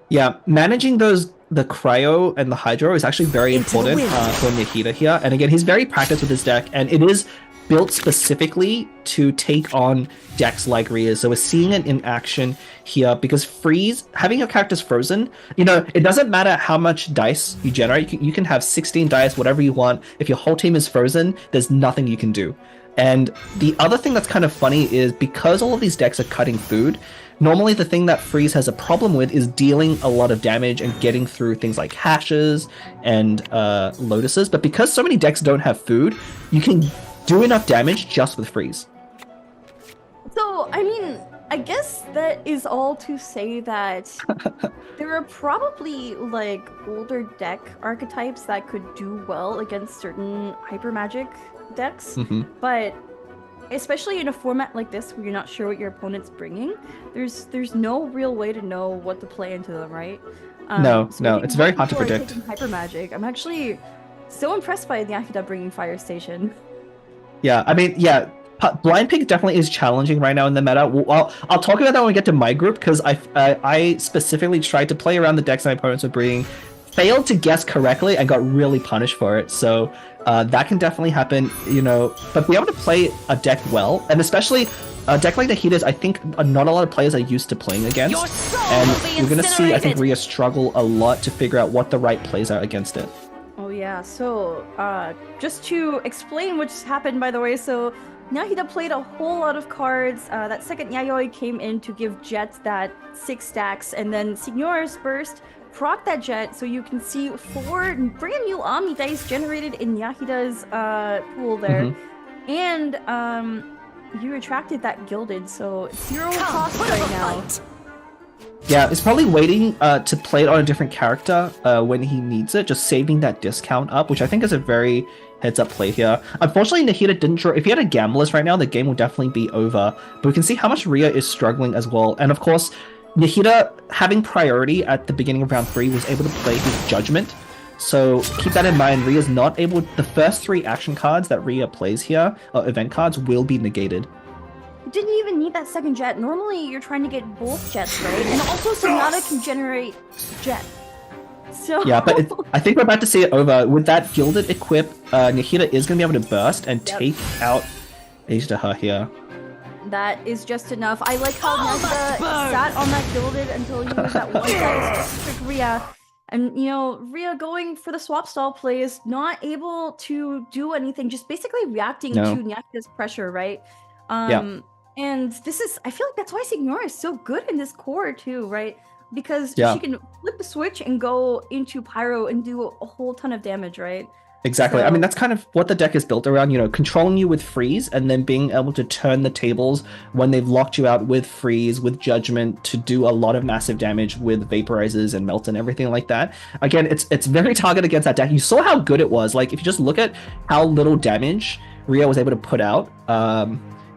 [SPEAKER 5] Yeah, managing the cryo and the hydro is actually very important for Nahida here. And again, he's very practiced with his deck, and it is built specifically to take on decks like Rhea's. So we're seeing it in action here because having your characters frozen, it doesn't matter how much dice you generate. You can have 16 dice, whatever you want. If your whole team is frozen, there's nothing you can do. And the other thing that's kind of funny is because all of these decks are cutting food, normally the thing that Freeze has a problem with is dealing a lot of damage and getting through things like hashes and lotuses. But because so many decks don't have food, you can do enough damage just with Freeze.
[SPEAKER 4] So, I mean, I guess that is all to say that there are probably like older deck archetypes that could do well against certain hyper magic decks, but especially in a format like this where you're not sure what your opponent's bringing, there's no real way to know what to play into them, right?
[SPEAKER 5] No, it's very hard to predict.
[SPEAKER 4] Hyper magic. I'm actually so impressed by Nahida bringing Fire Station.
[SPEAKER 5] Yeah, I mean, Blind Pig definitely is challenging right now in the meta. I'll talk about that when we get to my group, because I specifically tried to play around the decks my opponents were bringing, failed to guess correctly, and got really punished for it. So that can definitely happen, but be able to play a deck well, and especially a deck like Nahida's, I think not a lot of players are used to playing against. And we're going to see, I think, Rhea struggle a lot to figure out what the right plays are against it.
[SPEAKER 4] Oh yeah, so just to explain what's happened, by the way, so Nahida played a whole lot of cards. That second Yayoi came in to give Jet that 6 stacks, and then Signora's Burst proc that Jet, so you can see 4 brand new Omni dice generated in Yahida's pool there. And you retracted that Gilded, so it's 0 cost right now.
[SPEAKER 5] Yeah, it's probably waiting to play it on a different character when he needs it, just saving that discount up, which I think is a very heads-up play here. Unfortunately, Nahida didn't draw. If he had a Gamblers right now, the game would definitely be over. But we can see how much Rhea is struggling as well. And of course, Nahida, having priority at the beginning of round 3, was able to play his Judgment. So keep that in mind. Rhea's not able... The first 3 action cards that Rhea plays here, event cards, will be negated.
[SPEAKER 4] You didn't even need that second Jet. Normally, you're trying to get both Jets, right? And also, Sonata can generate Jet. So... Yeah,
[SPEAKER 5] but I think we're about to see it over. With that Gilded equip, Nahida is going to be able to burst and take out Aizdaha here.
[SPEAKER 4] That is just enough. I like how Nahida sat on that Gilded until he was at 1 dice to trick Rhea. And, Rhea going for the swap stall play is not able to do anything, just basically reacting to Nyahida's pressure, right? And this is, I feel like that's why Signora is so good in this core too, right? Because she can flip the switch and go into Pyro and do a whole ton of damage, right?
[SPEAKER 5] Exactly. I mean, that's kind of what the deck is built around, you know, controlling you with freeze and then being able to turn the tables when they've locked you out with freeze, with judgment to do a lot of massive damage with vaporizers and melt and everything like that. Again, it's very targeted against that deck. You saw how good it was. Like, if you just look at how little damage Ria was able to put out,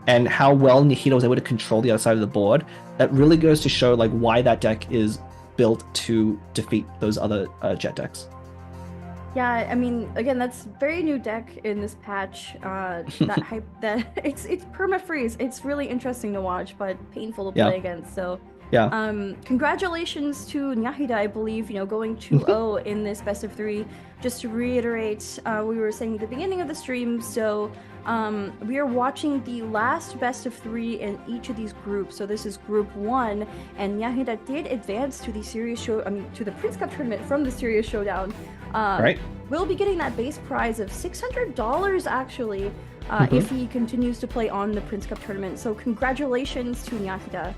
[SPEAKER 5] and how well Nihito was able to control the other side of the board, that really goes to show like why that deck is built to defeat those other jet decks.
[SPEAKER 4] Yeah, I mean, again, that's very new deck in this patch. That hype, that it's perma freeze. It's really interesting to watch, but painful to play against. So yeah. Congratulations to Nyahida, I believe, you know, going 2-0 in this best of 3. Just to reiterate, we were saying at the beginning of the stream, so we are watching the last best of 3 in each of these groups. So this is group 1, and Nyahida did advance to the to the Prince Cup tournament from the Serious Showdown. Right. We'll be getting that base prize of $600 actually, if he continues to play on the Prince Cup tournament. So congratulations to Nyahida.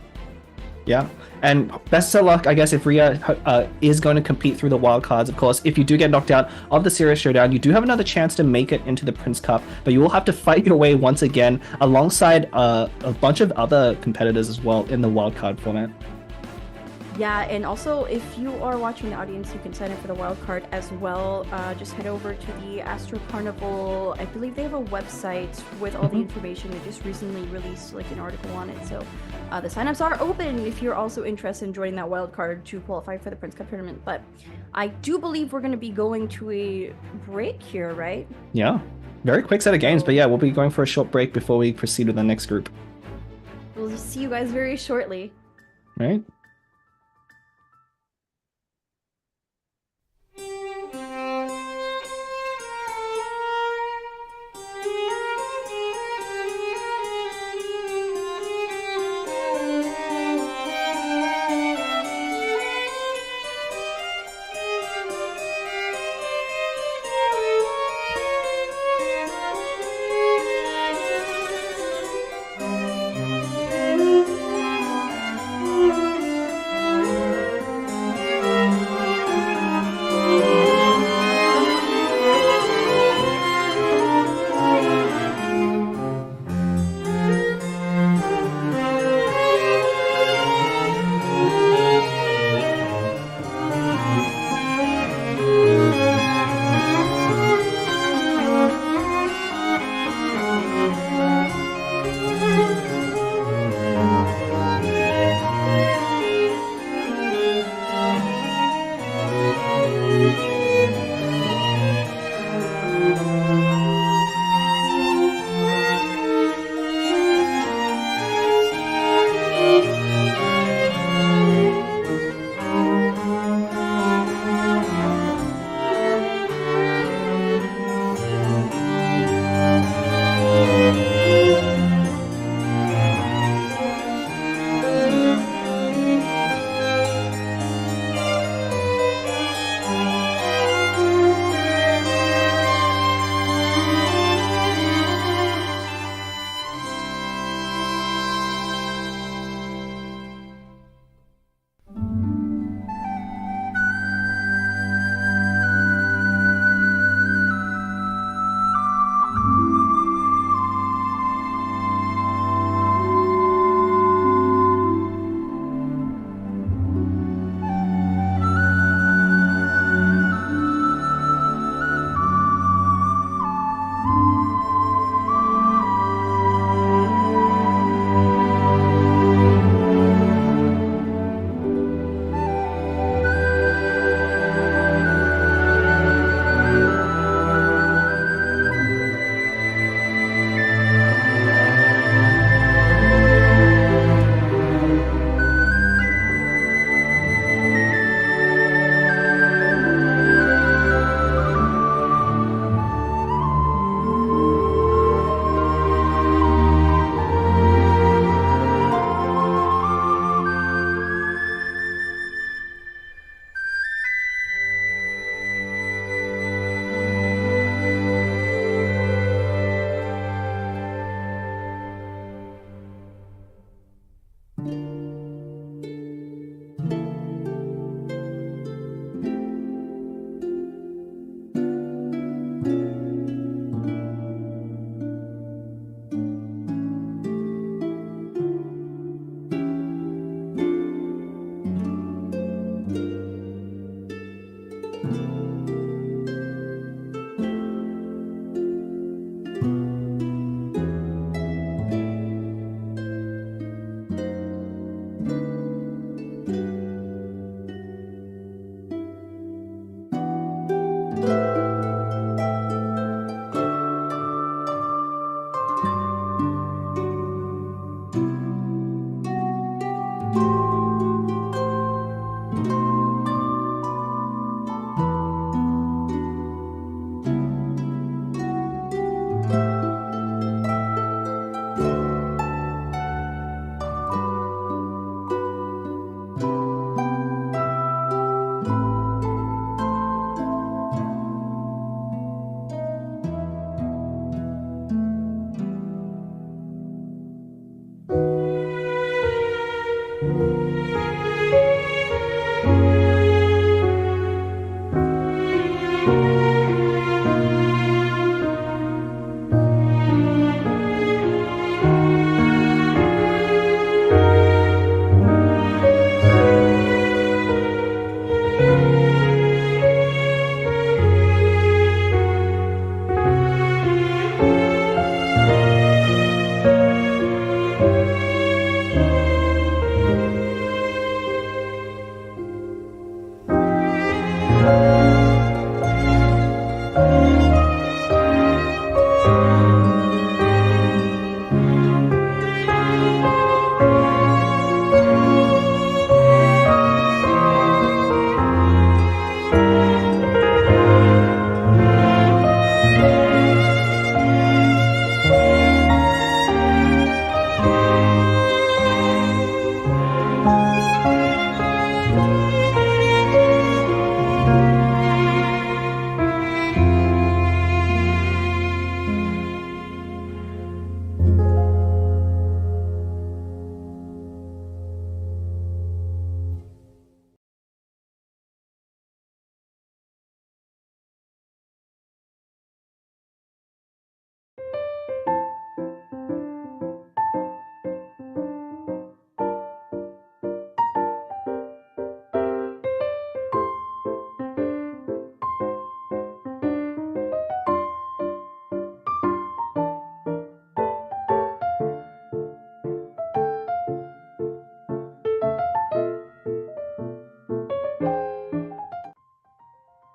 [SPEAKER 5] Yeah, and best of luck, I guess, if Ria is going to compete through the wild cards. Of course, if you do get knocked out of the Serious Showdown, you do have another chance to make it into the Prince Cup, but you will have to fight your way once again alongside a bunch of other competitors as well in the wild card format.
[SPEAKER 4] Yeah, and also if you are watching the audience, you can sign up for the wildcard as well. Just head over to the Astro Carnival. I believe they have a website with all the information. They just recently released like an article on it. So the signups are open if you're also interested in joining that wildcard to qualify for the Prince Cup tournament. But I do believe we're going to be going to a break here, right?
[SPEAKER 5] Yeah, very quick set of games, but yeah, we'll be going for a short break before we proceed with the next group.
[SPEAKER 4] We'll see you guys very shortly.
[SPEAKER 5] Right.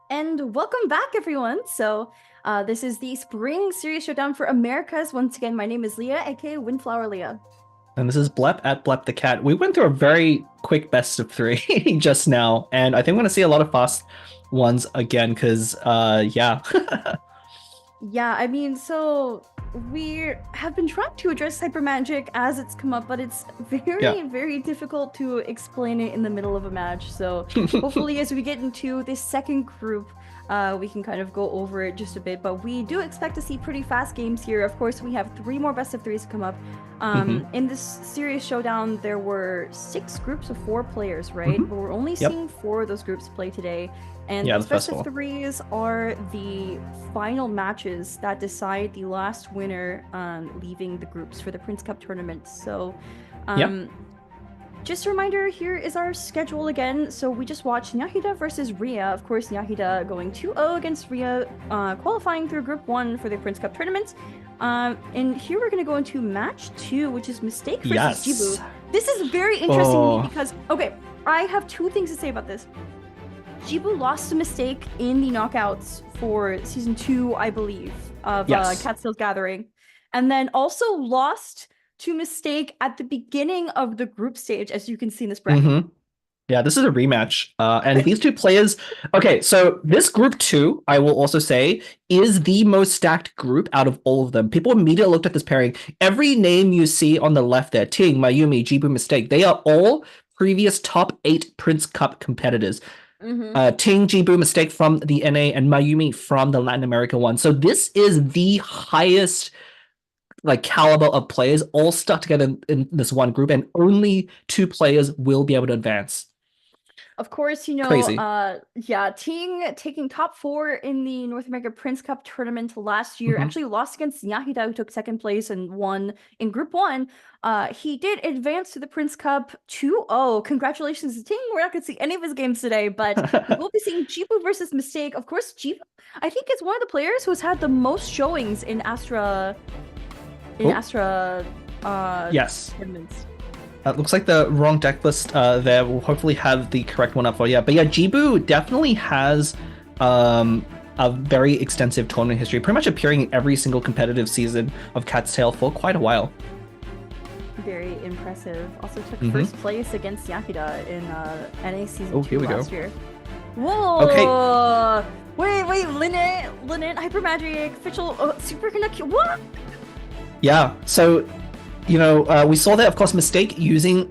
[SPEAKER 4] And welcome back, everyone. So this is the Spring Series Showdown for Americas. Once again, my name is Leah, aka Windflower Leah.
[SPEAKER 5] And this is Blep at Blep the Cat. We went through a very quick best of 3 just now, and I think we're going to see a lot of fast ones again, because, yeah.
[SPEAKER 4] Yeah, I mean, so we have been trying to address Hyper Magic as it's come up, but it's very difficult to explain it in the middle of a match. So hopefully as we get into this second group, we can kind of go over it just a bit. But we do expect to see pretty fast games here. Of course, we have 3 more best of 3s come up. In this series showdown, there were 6 groups of 4 players, right? But we're only seeing 4 of those groups play today. And the best of 3s are the final matches that decide the last winner leaving the groups for the Prince Cup tournament. So just a reminder, here is our schedule again. So we just watched Nyahida versus Ria. Of course, Nyahida going 2-0 against Ria, qualifying through Group 1 for the Prince Cup tournament. And here we're going to go into match 2, which is Mistake versus Jibu. This is very interesting to me because, okay, I have 2 things to say about this. Jibu lost a Mistake in the knockouts for season 2, I believe, of Catskill's Gathering, and then also lost to Mistake at the beginning of the group stage, as you can see in this bracket.
[SPEAKER 5] Yeah, this is a rematch. And these 2 players... Okay, so this group 2, I will also say, is the most stacked group out of all of them. People immediately looked at this pairing. Every name you see on the left there, Ting, Mayumi, Jibu, Mistake, they are all previous top 8 Prince Cup competitors. Ting, Jibu, Mistake from the NA, and Mayumi from the Latin America one. So this is the highest caliber of players all stuck together in this one group, and only 2 players will be able to advance.
[SPEAKER 4] Of course, you know,
[SPEAKER 5] Crazy.
[SPEAKER 4] Ting taking top 4 in the North America Prince Cup tournament last year, actually lost against Nyahida, who took 2nd place and won in Group 1. He did advance to the Prince Cup 2-0. Congratulations to Ting. We're not going to see any of his games today, but we'll be seeing Jibu versus Mistake. Of course, Jibu, I think, is one of the players who's had the most showings in Astra. Yes. Tournaments.
[SPEAKER 5] Looks like the wrong deck list there. We'll hopefully have the correct one up for you. But yeah, Jibu definitely has a very extensive tournament history, pretty much appearing in every single competitive season of Cat's Tail for quite a while.
[SPEAKER 4] very impressive. Also took first place against Yakida in NA Season 2 last year. Whoa!
[SPEAKER 5] Okay.
[SPEAKER 4] Wait, Lynette, Hyper Magic, official, Superconduct, what?
[SPEAKER 5] Yeah, so, you know, we saw that, of course, Mistake using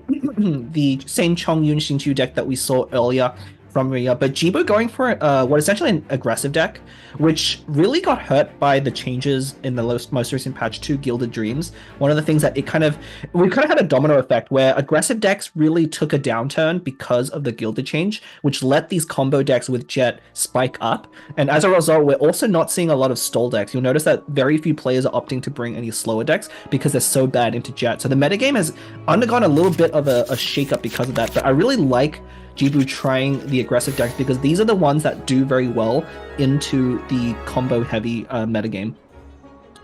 [SPEAKER 5] the same Chongyun Xingqiu deck that we saw earlier from Rhea, but Jibo going for what is essentially an aggressive deck, which really got hurt by the changes in the most recent patch to Gilded Dreams. One of the things that we kind of had a domino effect where aggressive decks really took a downturn because of the Gilded change, which let these combo decks with Jet spike up. And as a result, we're also not seeing a lot of stall decks. You'll notice that very few players are opting to bring any slower decks because they're so bad into Jet. So the metagame has undergone a little bit of a shake-up because of that, but I really like Jibu trying the aggressive decks because these are the ones that do very well into the combo heavy metagame.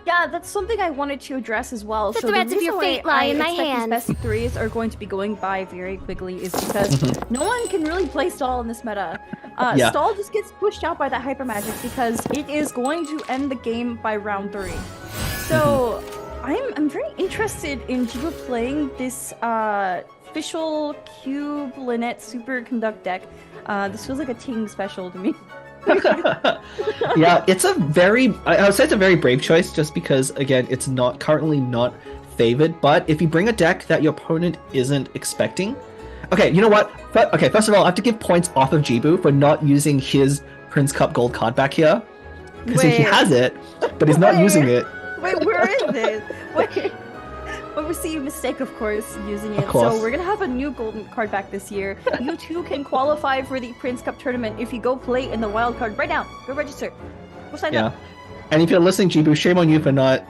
[SPEAKER 4] Yeah, that's something I wanted to address as well.
[SPEAKER 1] The threads of your fate lie in my hands.
[SPEAKER 4] Best of threes are going to be going by very quickly is because no one can really play stall in this meta. Stall just gets pushed out by that hyper magic because it is going to end the game by round 3. So I'm very interested in Jibu playing this official Cube Lynette Superconduct deck. This feels like a Ting special to me.
[SPEAKER 5] Yeah, it's a very, I would say it's a very brave choice just because, again, it's currently not favored, but if you bring a deck that your opponent isn't expecting... Okay, you know what? Okay, first of all, I have to give points off of Jibu for not using his Prince Cup Gold card back here. Because he has it, but he's not using it.
[SPEAKER 4] Wait, where is it? Wait. But we see Mistake, of course, using it. So we're gonna have a new golden card back this year. You too can qualify for the Prince Cup tournament if you go play in the wild card right now. Go register. Go sign up.
[SPEAKER 5] And if you're listening, Jibu, shame on you for not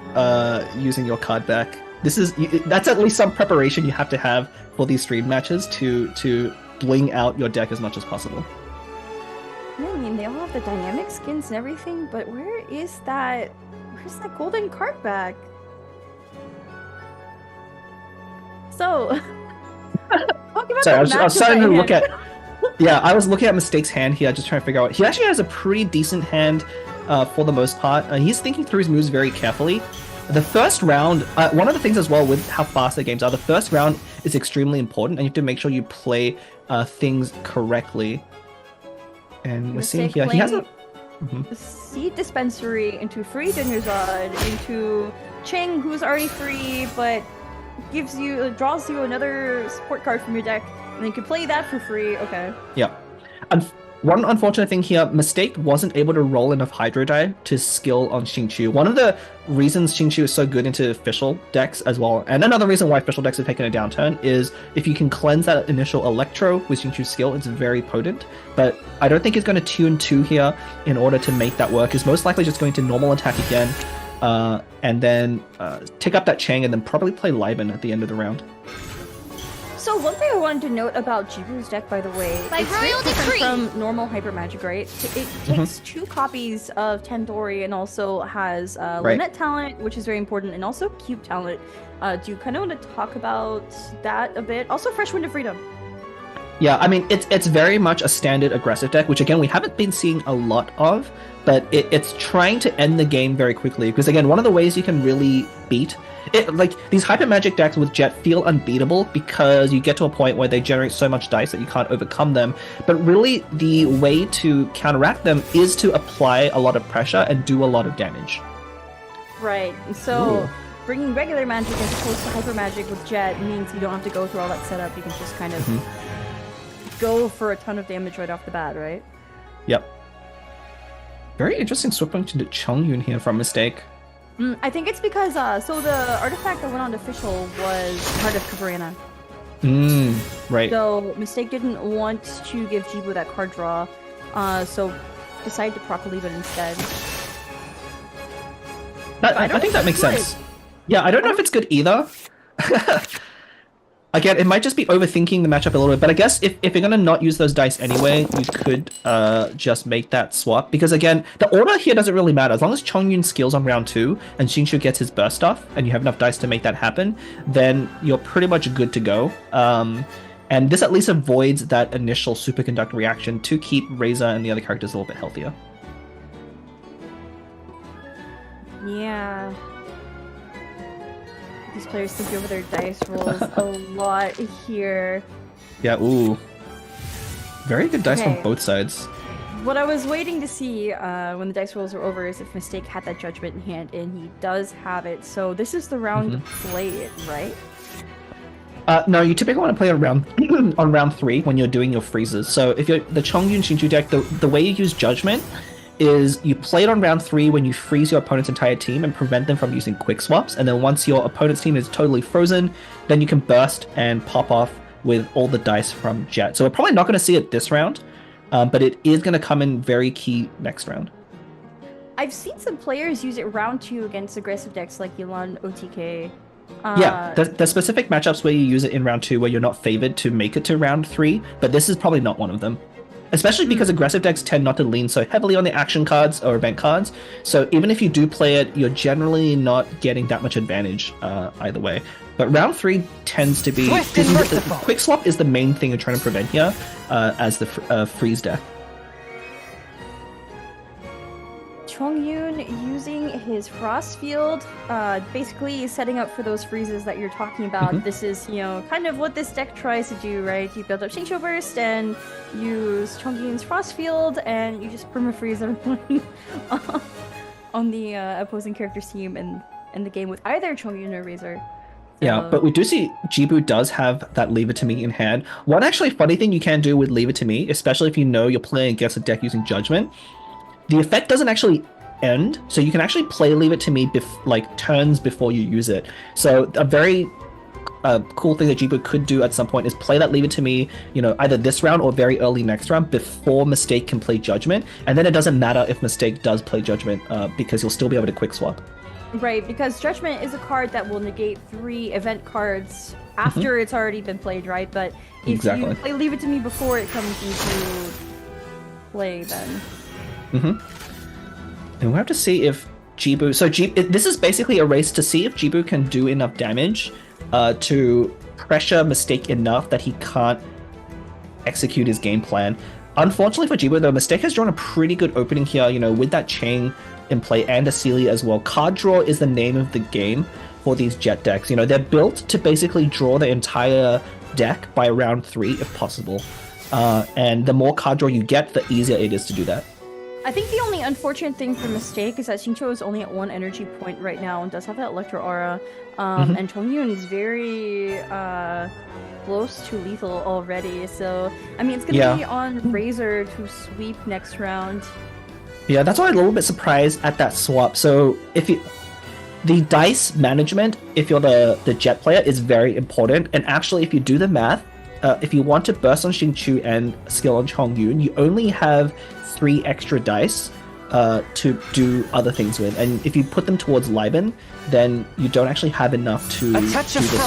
[SPEAKER 5] using your card back. That's at least some preparation you have to have for these stream matches to bling out your deck as much as possible.
[SPEAKER 4] Yeah, I mean, they all have the dynamic skins and everything, but where's that golden card back? So,
[SPEAKER 5] sorry, I was starting to look at. Yeah, I was looking at Mistake's hand here, just trying to figure out. He actually has a pretty decent hand for the most part. He's thinking through his moves very carefully. The first round, one of the things as well with how fast the games are, the first round is extremely important, and you have to make sure you play things correctly. And we're seeing here, he has a
[SPEAKER 4] Seed Dispensary into free Dinnerzod, into Cheng, who's already free, but draws you another support card from your deck, and then you can play that for free. Okay.
[SPEAKER 5] Yeah. One unfortunate thing here, Mistake wasn't able to roll enough Hydro Die to skill on Xingqiu. One of the reasons Xingqiu is so good into official decks as well, and another reason why official decks have taken a downturn, is if you can cleanse that initial Electro with Xingqiu's skill, it's very potent. But I don't think he's going to tune 2 here in order to make that work. He's most likely just going to normal attack again, and then take up that Chang, and then probably play Liben at the end of the round.
[SPEAKER 4] So one thing I wanted to note about Jibu's deck, by the way, it's very different from normal Hyper Magic, right? It takes 2 copies of Tandoori and also has Lynette talent, which is very important, and also Cube talent. Do you kind of want to talk about that a bit? Also Fresh Wind of Freedom.
[SPEAKER 5] Yeah, I mean, it's very much a standard aggressive deck, which again, we haven't been seeing a lot of, but it's trying to end the game very quickly. Because again, one of the ways you can really beat it, like these hyper magic decks with Jet feel unbeatable because you get to a point where they generate so much dice that you can't overcome them. But really, the way to counteract them is to apply a lot of pressure and do a lot of damage.
[SPEAKER 4] Right. So bringing regular magic as opposed to hyper magic with Jet means you don't have to go through all that setup. You can just kind of go for a ton of damage right off the bat, right? Yep.
[SPEAKER 5] Very interesting switching to Chongyun here from Mistake.
[SPEAKER 4] I think it's because, so the artifact that went on to official was part of Cabrera.
[SPEAKER 5] Right.
[SPEAKER 4] So Mistake didn't want to give Jibu that card draw, so decided to proc leave it instead.
[SPEAKER 5] I think that makes sense. Yeah, I don't know if it's good either. Again, it might just be overthinking the matchup a little bit, but I guess if you're going to not use those dice anyway, you could just make that swap. Because again, the order here doesn't really matter. As long as Chongyun skills on round 2 and Xingqiu gets his burst off, and you have enough dice to make that happen, then you're pretty much good to go. And this at least avoids that initial superconduct reaction to keep Razor and the other characters a little bit healthier.
[SPEAKER 4] Yeah. these players think over their dice rolls a lot here.
[SPEAKER 5] Yeah, ooh. Very good dice
[SPEAKER 4] Okay.
[SPEAKER 5] from both sides.
[SPEAKER 4] What I was waiting to see when the dice rolls were over is if Mistake had that judgment in hand, and he does have it. So this is the round to play it, right?
[SPEAKER 5] No, you typically want to play on round 3 when you're doing your freezes. So if you're the Chongyun Shinchu deck, the way you use Judgment is you play it on round 3 when you freeze your opponent's entire team and prevent them from using quick swaps, and then once your opponent's team is totally frozen, then you can burst and pop off with all the dice from Jet. So we're probably not going to see it this round, but it is going to come in very key next round.
[SPEAKER 4] I've seen some players use it round 2 against aggressive decks like Yelan, OTK.
[SPEAKER 5] Yeah, there's specific matchups where you use it in round 2 where you're not favored to make it to round 3, but this is probably not one of them. Especially because aggressive decks tend not to lean so heavily on the action cards or event cards, so even if you do play it, you're generally not getting that much advantage either way. But round 3 tends to be... Quick swap is the main thing you're trying to prevent here as the freeze deck.
[SPEAKER 4] Chongyun using his Frost Field, basically setting up for those freezes that you're talking about. This is, kind of what this deck tries to do, right? You build up Xingqiu Burst and use Chongyun's Frost Field, and you just perma-freeze everyone on the opposing character's team in the game with either Chongyun or Razor.
[SPEAKER 5] Yeah, but we do see Jibu does have that Leave It To Me in hand. One actually funny thing you can do with Leave It To Me, especially if you know you're playing against a deck using Judgment, the effect doesn't actually end, so you can actually play Leave It To Me turns before you use it. So a very cool thing that Jibu could do at some point is play that Leave It To Me, either this round or very early next round before Mistake can play Judgment, and then it doesn't matter if Mistake does play Judgment because you'll still be able to quick swap.
[SPEAKER 4] Right, because Judgment is a card that will negate 3 event cards after it's already been played, right? But if you play Leave It To Me before it comes into play, then...
[SPEAKER 5] And we'll have to see if Jibu... So this is basically a race to see if Jibu can do enough damage to pressure Mistake enough that he can't execute his game plan. Unfortunately for Jibu, though, Mistake has drawn a pretty good opening here, with that Chang in play and a Sealy as well. Card draw is the name of the game for these Jet decks. They're built to basically draw the entire deck by round 3 if possible. And the more card draw you get, the easier it is to do that.
[SPEAKER 4] I think the only unfortunate thing for Mistake is that Xingqiu is only at 1 energy point right now and does have that Electro Aura. And Chongyun is very close to lethal already. So, it's going to be on Razor to sweep next round.
[SPEAKER 5] Yeah, that's why I'm a little bit surprised at that swap. So, the dice management, if you're the Jet player, is very important. And actually, if you do the math, if you want to burst on Xingqiu and skill on Chongyun, you only have 3 extra dice to do other things with, and if you put them towards Liban, then you don't actually have enough to do the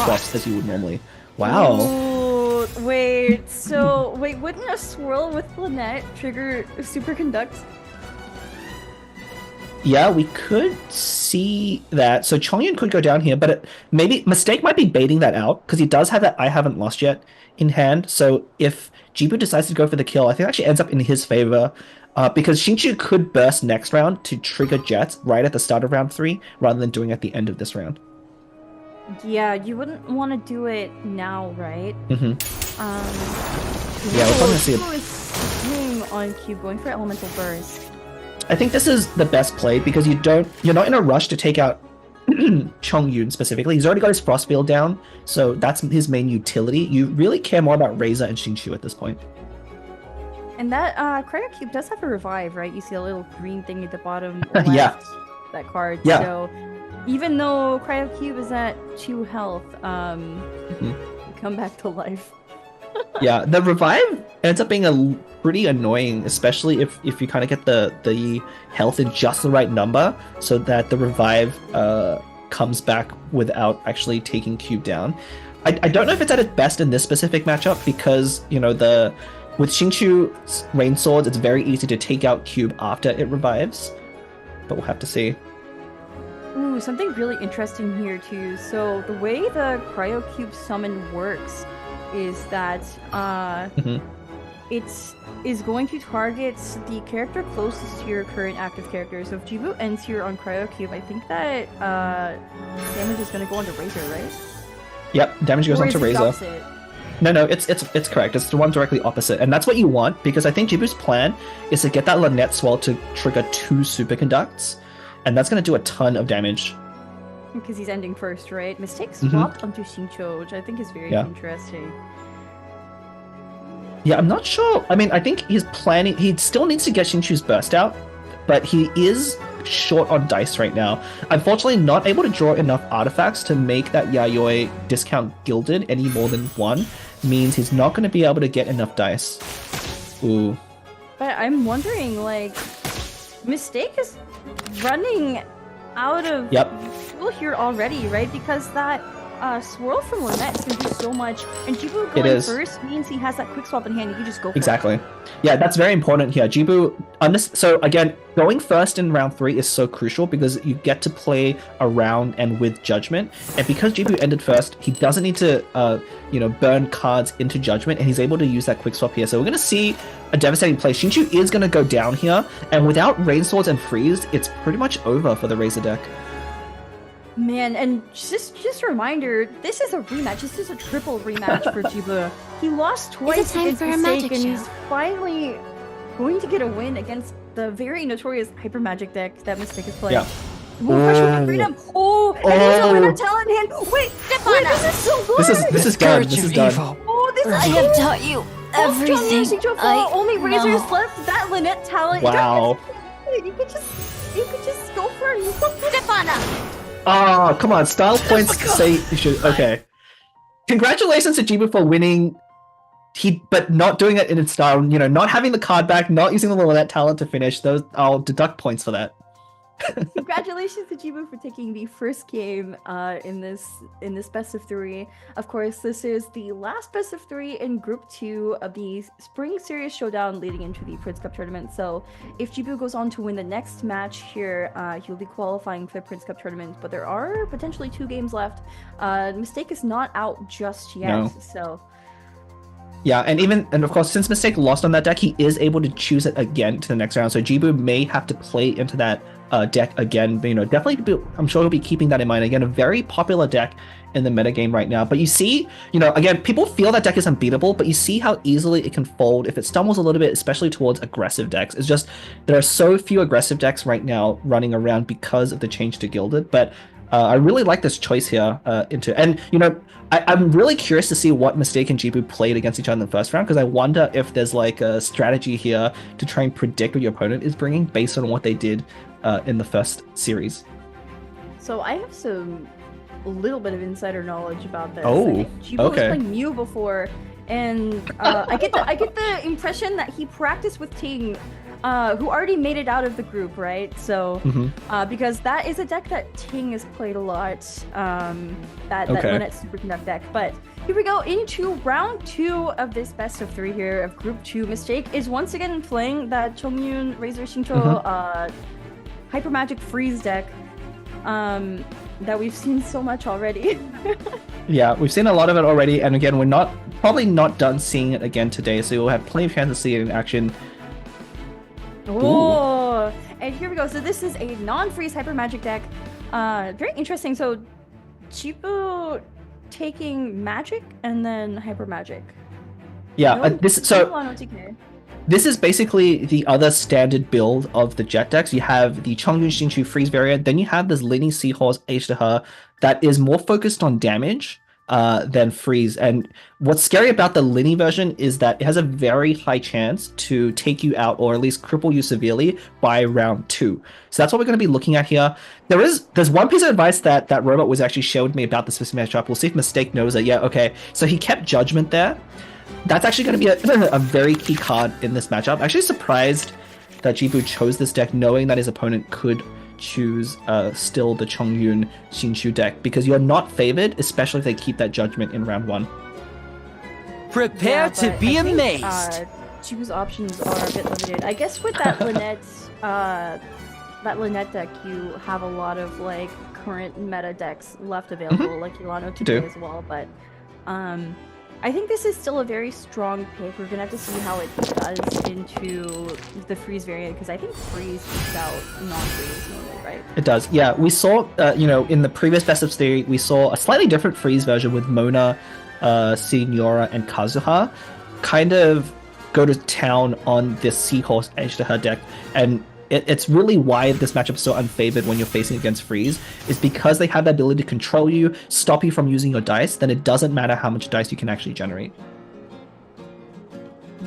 [SPEAKER 5] swaps as you would normally. Wow.
[SPEAKER 4] Ooh, wait, wouldn't a swirl with Lynette trigger Superconduct?
[SPEAKER 5] Yeah, we could see that. So Chongyun could go down here, but maybe Mistake might be baiting that out because he does have that I Haven't Lost Yet in hand. So if Jibu decides to go for the kill, I think it actually ends up in his favor because Xingqiu could burst next round to trigger Jets right at the start of round 3 rather than doing it at the end of this round.
[SPEAKER 4] Yeah, you wouldn't want to do it now, right?
[SPEAKER 5] Yeah, we're probably gonna see
[SPEAKER 4] it. Swing on Cube, going for Elemental Burst.
[SPEAKER 5] I think this is the best play because you're not in a rush to take out Chongyun specifically. He's already got his Frost Field down, so that's his main utility. You really care more about Razor and Xingqiu at this point.
[SPEAKER 4] And that Cryo Cube does have a revive, right? You see a little green thing at the bottom left, that card.
[SPEAKER 5] Yeah.
[SPEAKER 4] So even though Cryo Cube is at 2 health, come back to life.
[SPEAKER 5] Yeah, the revive ends up being pretty annoying, especially if you kind of get the health in just the right number, so that the revive comes back without actually taking Cube down. I don't know if it's at its best in this specific matchup because with Xingqiu's Rain Swords, it's very easy to take out Cube after it revives, but we'll have to see.
[SPEAKER 4] Ooh, something really interesting here too. So the way the Cryo Cube summon works is that it is going to target the character closest to your current active character. So if Jibu ends here on Cryo Cube, I think that damage is going to go onto Razor, right?
[SPEAKER 5] Yep, damage goes onto Razor. No, it's correct. It's the one directly opposite, and that's what you want because I think Jibu's plan is to get that Lynette Swell to trigger 2 superconducts, and that's going to do a ton of damage.
[SPEAKER 4] Because he's ending first, right? Mistake swapped onto Xingqiu, which I think is very interesting.
[SPEAKER 5] Yeah, I'm not sure. I mean, I think he's planning... He still needs to get Xingqiu's burst out, but he is short on dice right now. Unfortunately, not able to draw enough artifacts to make that Yayoi discount gilded any more than 1 means he's not going to be able to get enough dice. Ooh.
[SPEAKER 4] But I'm wondering, like, Mistake is running out of fuel here already, right? Because that swirl from Lynette is going to do so much, and Jibu going first means he has that quick swap in hand. You can just go for
[SPEAKER 5] it. Yeah, that's very important here. Jibu, so again, going first in round 3 is so crucial because you get to play around and with judgment, and because Jibu ended first, he doesn't need to burn cards into judgment, and he's able to use that quick swap here. So we're going to see a devastating play. Xingqiu is going to go down here, and without Rain Swords and Freeze, it's pretty much over for the Razor deck.
[SPEAKER 4] Man, and just a reminder, this is a rematch. This is a triple rematch for Jibu. He lost twice against Mistake, and he's finally going to get a win against the very notorious Hyper Magic deck that Mistake is playing.
[SPEAKER 5] Yeah.
[SPEAKER 4] Freedom. And there's a winner talent hand. Wait, this is so good.
[SPEAKER 5] This is done. This is done.
[SPEAKER 2] I have taught you everything.
[SPEAKER 4] Only Razor's left. That Lynette talent.
[SPEAKER 5] Wow.
[SPEAKER 4] You could just go for it. Stefana.
[SPEAKER 5] Oh, come on. Style points say you should. Okay. Congratulations to Jibu for winning. But not doing it in its style. Not having the card back, not using the Lynette talent to finish. Those, I'll deduct points for that.
[SPEAKER 4] Congratulations to Jibu for taking the first game in this best of 3. Of course, this is the last best of 3 in Group 2 of the Spring Series Showdown leading into the Prince Cup tournament. So if Jibu goes on to win the next match here, he'll be qualifying for the Prince Cup tournament. But there are potentially 2 games left. Mistake is not out just yet. So.
[SPEAKER 5] Yeah, and of course, since Mistake lost on that deck, he is able to choose it again to the next round. So Jibu may have to play into that deck again. But, definitely, I'm sure he'll be keeping that in mind. Again, a very popular deck in the metagame right now. But you see, again, people feel that deck is unbeatable, but you see how easily it can fold if it stumbles a little bit, especially towards aggressive decks. It's just, there are so few aggressive decks right now running around because of the change to Gilded. But I really like this choice here I'm really curious to see what Mistake and Jibu played against each other in the first round, because I wonder if there's like a strategy here to try and predict what your opponent is bringing based on what they did in the first series.
[SPEAKER 4] So I have a little bit of insider knowledge about this. Jibu was playing Mew before, and I get the impression that he practiced with Ting, who already made it out of the group, right? So, because that is a deck that Ting has played a lot, that Lynette Superconduct deck. But here we go into round 2 of this best of 3 here of Group 2. Mistake is once again playing that Chongyun Razor Xingqiu Hyper Magic Freeze deck that we've seen so much already.
[SPEAKER 5] Yeah, we've seen a lot of it already, and again, we're probably not done seeing it again today, so you'll have plenty of chance to see it in action.
[SPEAKER 4] Oh, and here we go. So this is a non-freeze Hyper Magic deck. Very interesting. So Jibu taking Magic and then Hyper Magic.
[SPEAKER 5] Yeah, this is basically the other standard build of the Jet decks. You have the Chongyun Xingqiu Freeze variant, then you have this Lini Seahorse H to Her that is more focused on damage than freeze. And what's scary about the Lini version is that it has a very high chance to take you out or at least cripple you severely by round 2. So that's what we're going to be looking at here. There's one piece of advice that Robot was actually showed me about this specific matchup. We'll see if Mistake knows it. Yeah, okay. So he kept Judgment there. That's actually going to be a very key card in this matchup. I'm actually surprised that Jibu chose this deck knowing that his opponent could choose still the Chongyun Xingqiu deck, because you're not favored, especially if they keep that Judgment in round 1.
[SPEAKER 6] Prepare to be amazed!
[SPEAKER 4] Jibu's options are a bit limited. I guess with that Lynette deck, you have a lot of like current meta decks left available, like Ilano today as well, but I think this is still a very strong pick. We're gonna have to see how it does into the freeze variant, because I think freeze beats out non-freeze normally, right?
[SPEAKER 5] It does, yeah. We saw, in the previous Best of 3, we saw a slightly different freeze version with Mona, Signora, and Kazuha kind of go to town on this Seahorse edge to her deck, and it's really why this matchup is so unfavored when you're facing against freeze, is because they have the ability to control you, stop you from using your dice, then it doesn't matter how much dice you can actually generate.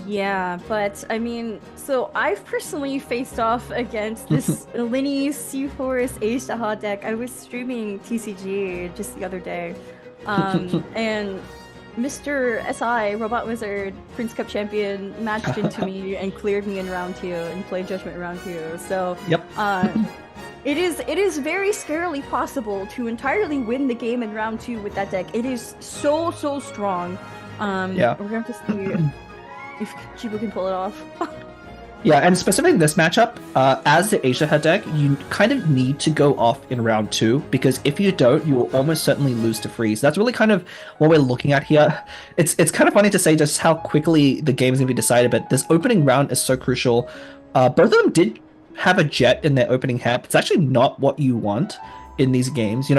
[SPEAKER 4] Yeah, but I mean, so I've personally faced off against this Linny Seahorse Aishtaha deck. I was streaming TCG just the other day, and Mr. SI, Robot Wizard, Prince Cup champion, matched into me and cleared me in round 2 and played Judgment round 2. So
[SPEAKER 5] yep.
[SPEAKER 4] It is very scarily possible to entirely win the game in round 2 with that deck. It is so strong.
[SPEAKER 5] Yeah.
[SPEAKER 4] We're gonna have to see if Chibu can pull it off.
[SPEAKER 5] Yeah, and specifically in this matchup, as the Asia head deck, you kind of need to go off in round 2, because if you don't, you will almost certainly lose to freeze. That's really kind of what we're looking at here. It's kind of funny to say just how quickly the game is going to be decided, but this opening round is so crucial. Both of them did have a jet in their opening hand. It's actually not what you want in these games.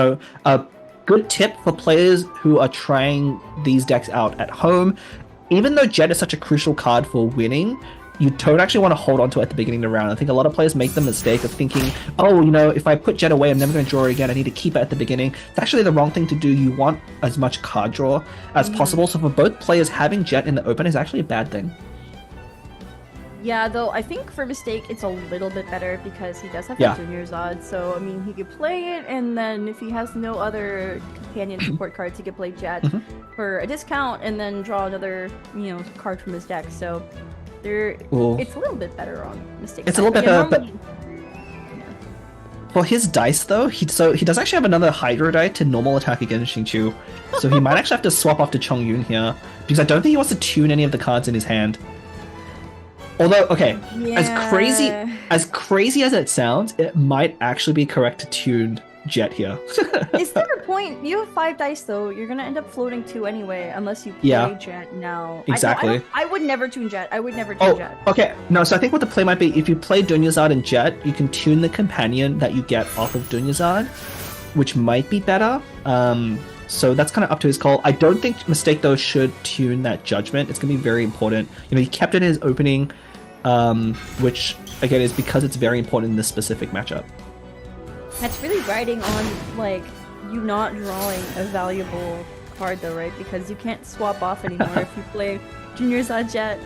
[SPEAKER 5] A good tip for players who are trying these decks out at home, even though jet is such a crucial card for winning, you don't actually want to hold on to it at the beginning of the round. I think a lot of players make the mistake of thinking, oh, if I put jet away, I'm never going to draw it again. I need to keep it at the beginning. It's actually the wrong thing to do. You want as much card draw as possible. So for both players, having jet in the open is actually a bad thing.
[SPEAKER 4] Yeah, though I think for Mistake, it's a little bit better because he does have Junior Zod. So, I mean, he could play it, and then if he has no other companion support cards, he could play jet for a discount and then draw another, card from his deck. So it's a little bit better on Mistake.
[SPEAKER 5] It's a little bit better, but for his dice though, he does actually have another Hydro die to normal attack against Xingqiu, so he might actually have to swap off to Chongyun here, because I don't think he wants to tune any of the cards in his hand. Although, okay, as crazy as it sounds, it might actually be correct to tune jet here.
[SPEAKER 4] Is there a point? You have 5 dice though. You're gonna end up floating 2 anyway, unless you play jet now.
[SPEAKER 5] Exactly.
[SPEAKER 4] I would never tune jet. I would never tune jet.
[SPEAKER 5] Okay. No, so I think what the play might be, if you play Dunyazad and jet, you can tune the companion that you get off of Dunyazad, which might be better. So that's kind of up to his call. I don't think Mistake though should tune that Judgment. It's gonna be very important. He kept it in his opening, which again is because it's very important in this specific matchup.
[SPEAKER 4] That's really riding on, like, you not drawing a valuable card, though, right? Because you can't swap off anymore if you play Junior Zod Jet.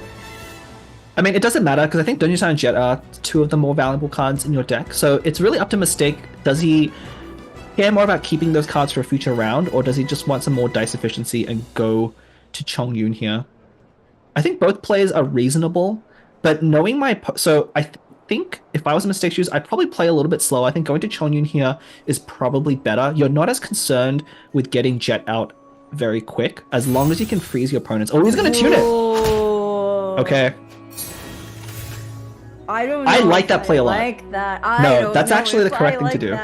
[SPEAKER 5] I mean, it doesn't matter, because I think Dunyazad and Jet are 2 of the more valuable cards in your deck. So it's really up to Mistake. Does he care more about keeping those cards for a future round, or does he just want some more dice efficiency and go to Chongyun here? I think both plays are reasonable, but knowing my... So I think if I was in Mistake's shoes, I'd probably play a little bit slow. I think going to Chongyun here is probably better. You're not as concerned with getting jet out very quick, as long as you can freeze your opponents. Oh, he's going to tune it! Okay.
[SPEAKER 4] I don't know.
[SPEAKER 5] I like that play a lot.
[SPEAKER 4] Like that.
[SPEAKER 5] No, that's actually the correct thing to do.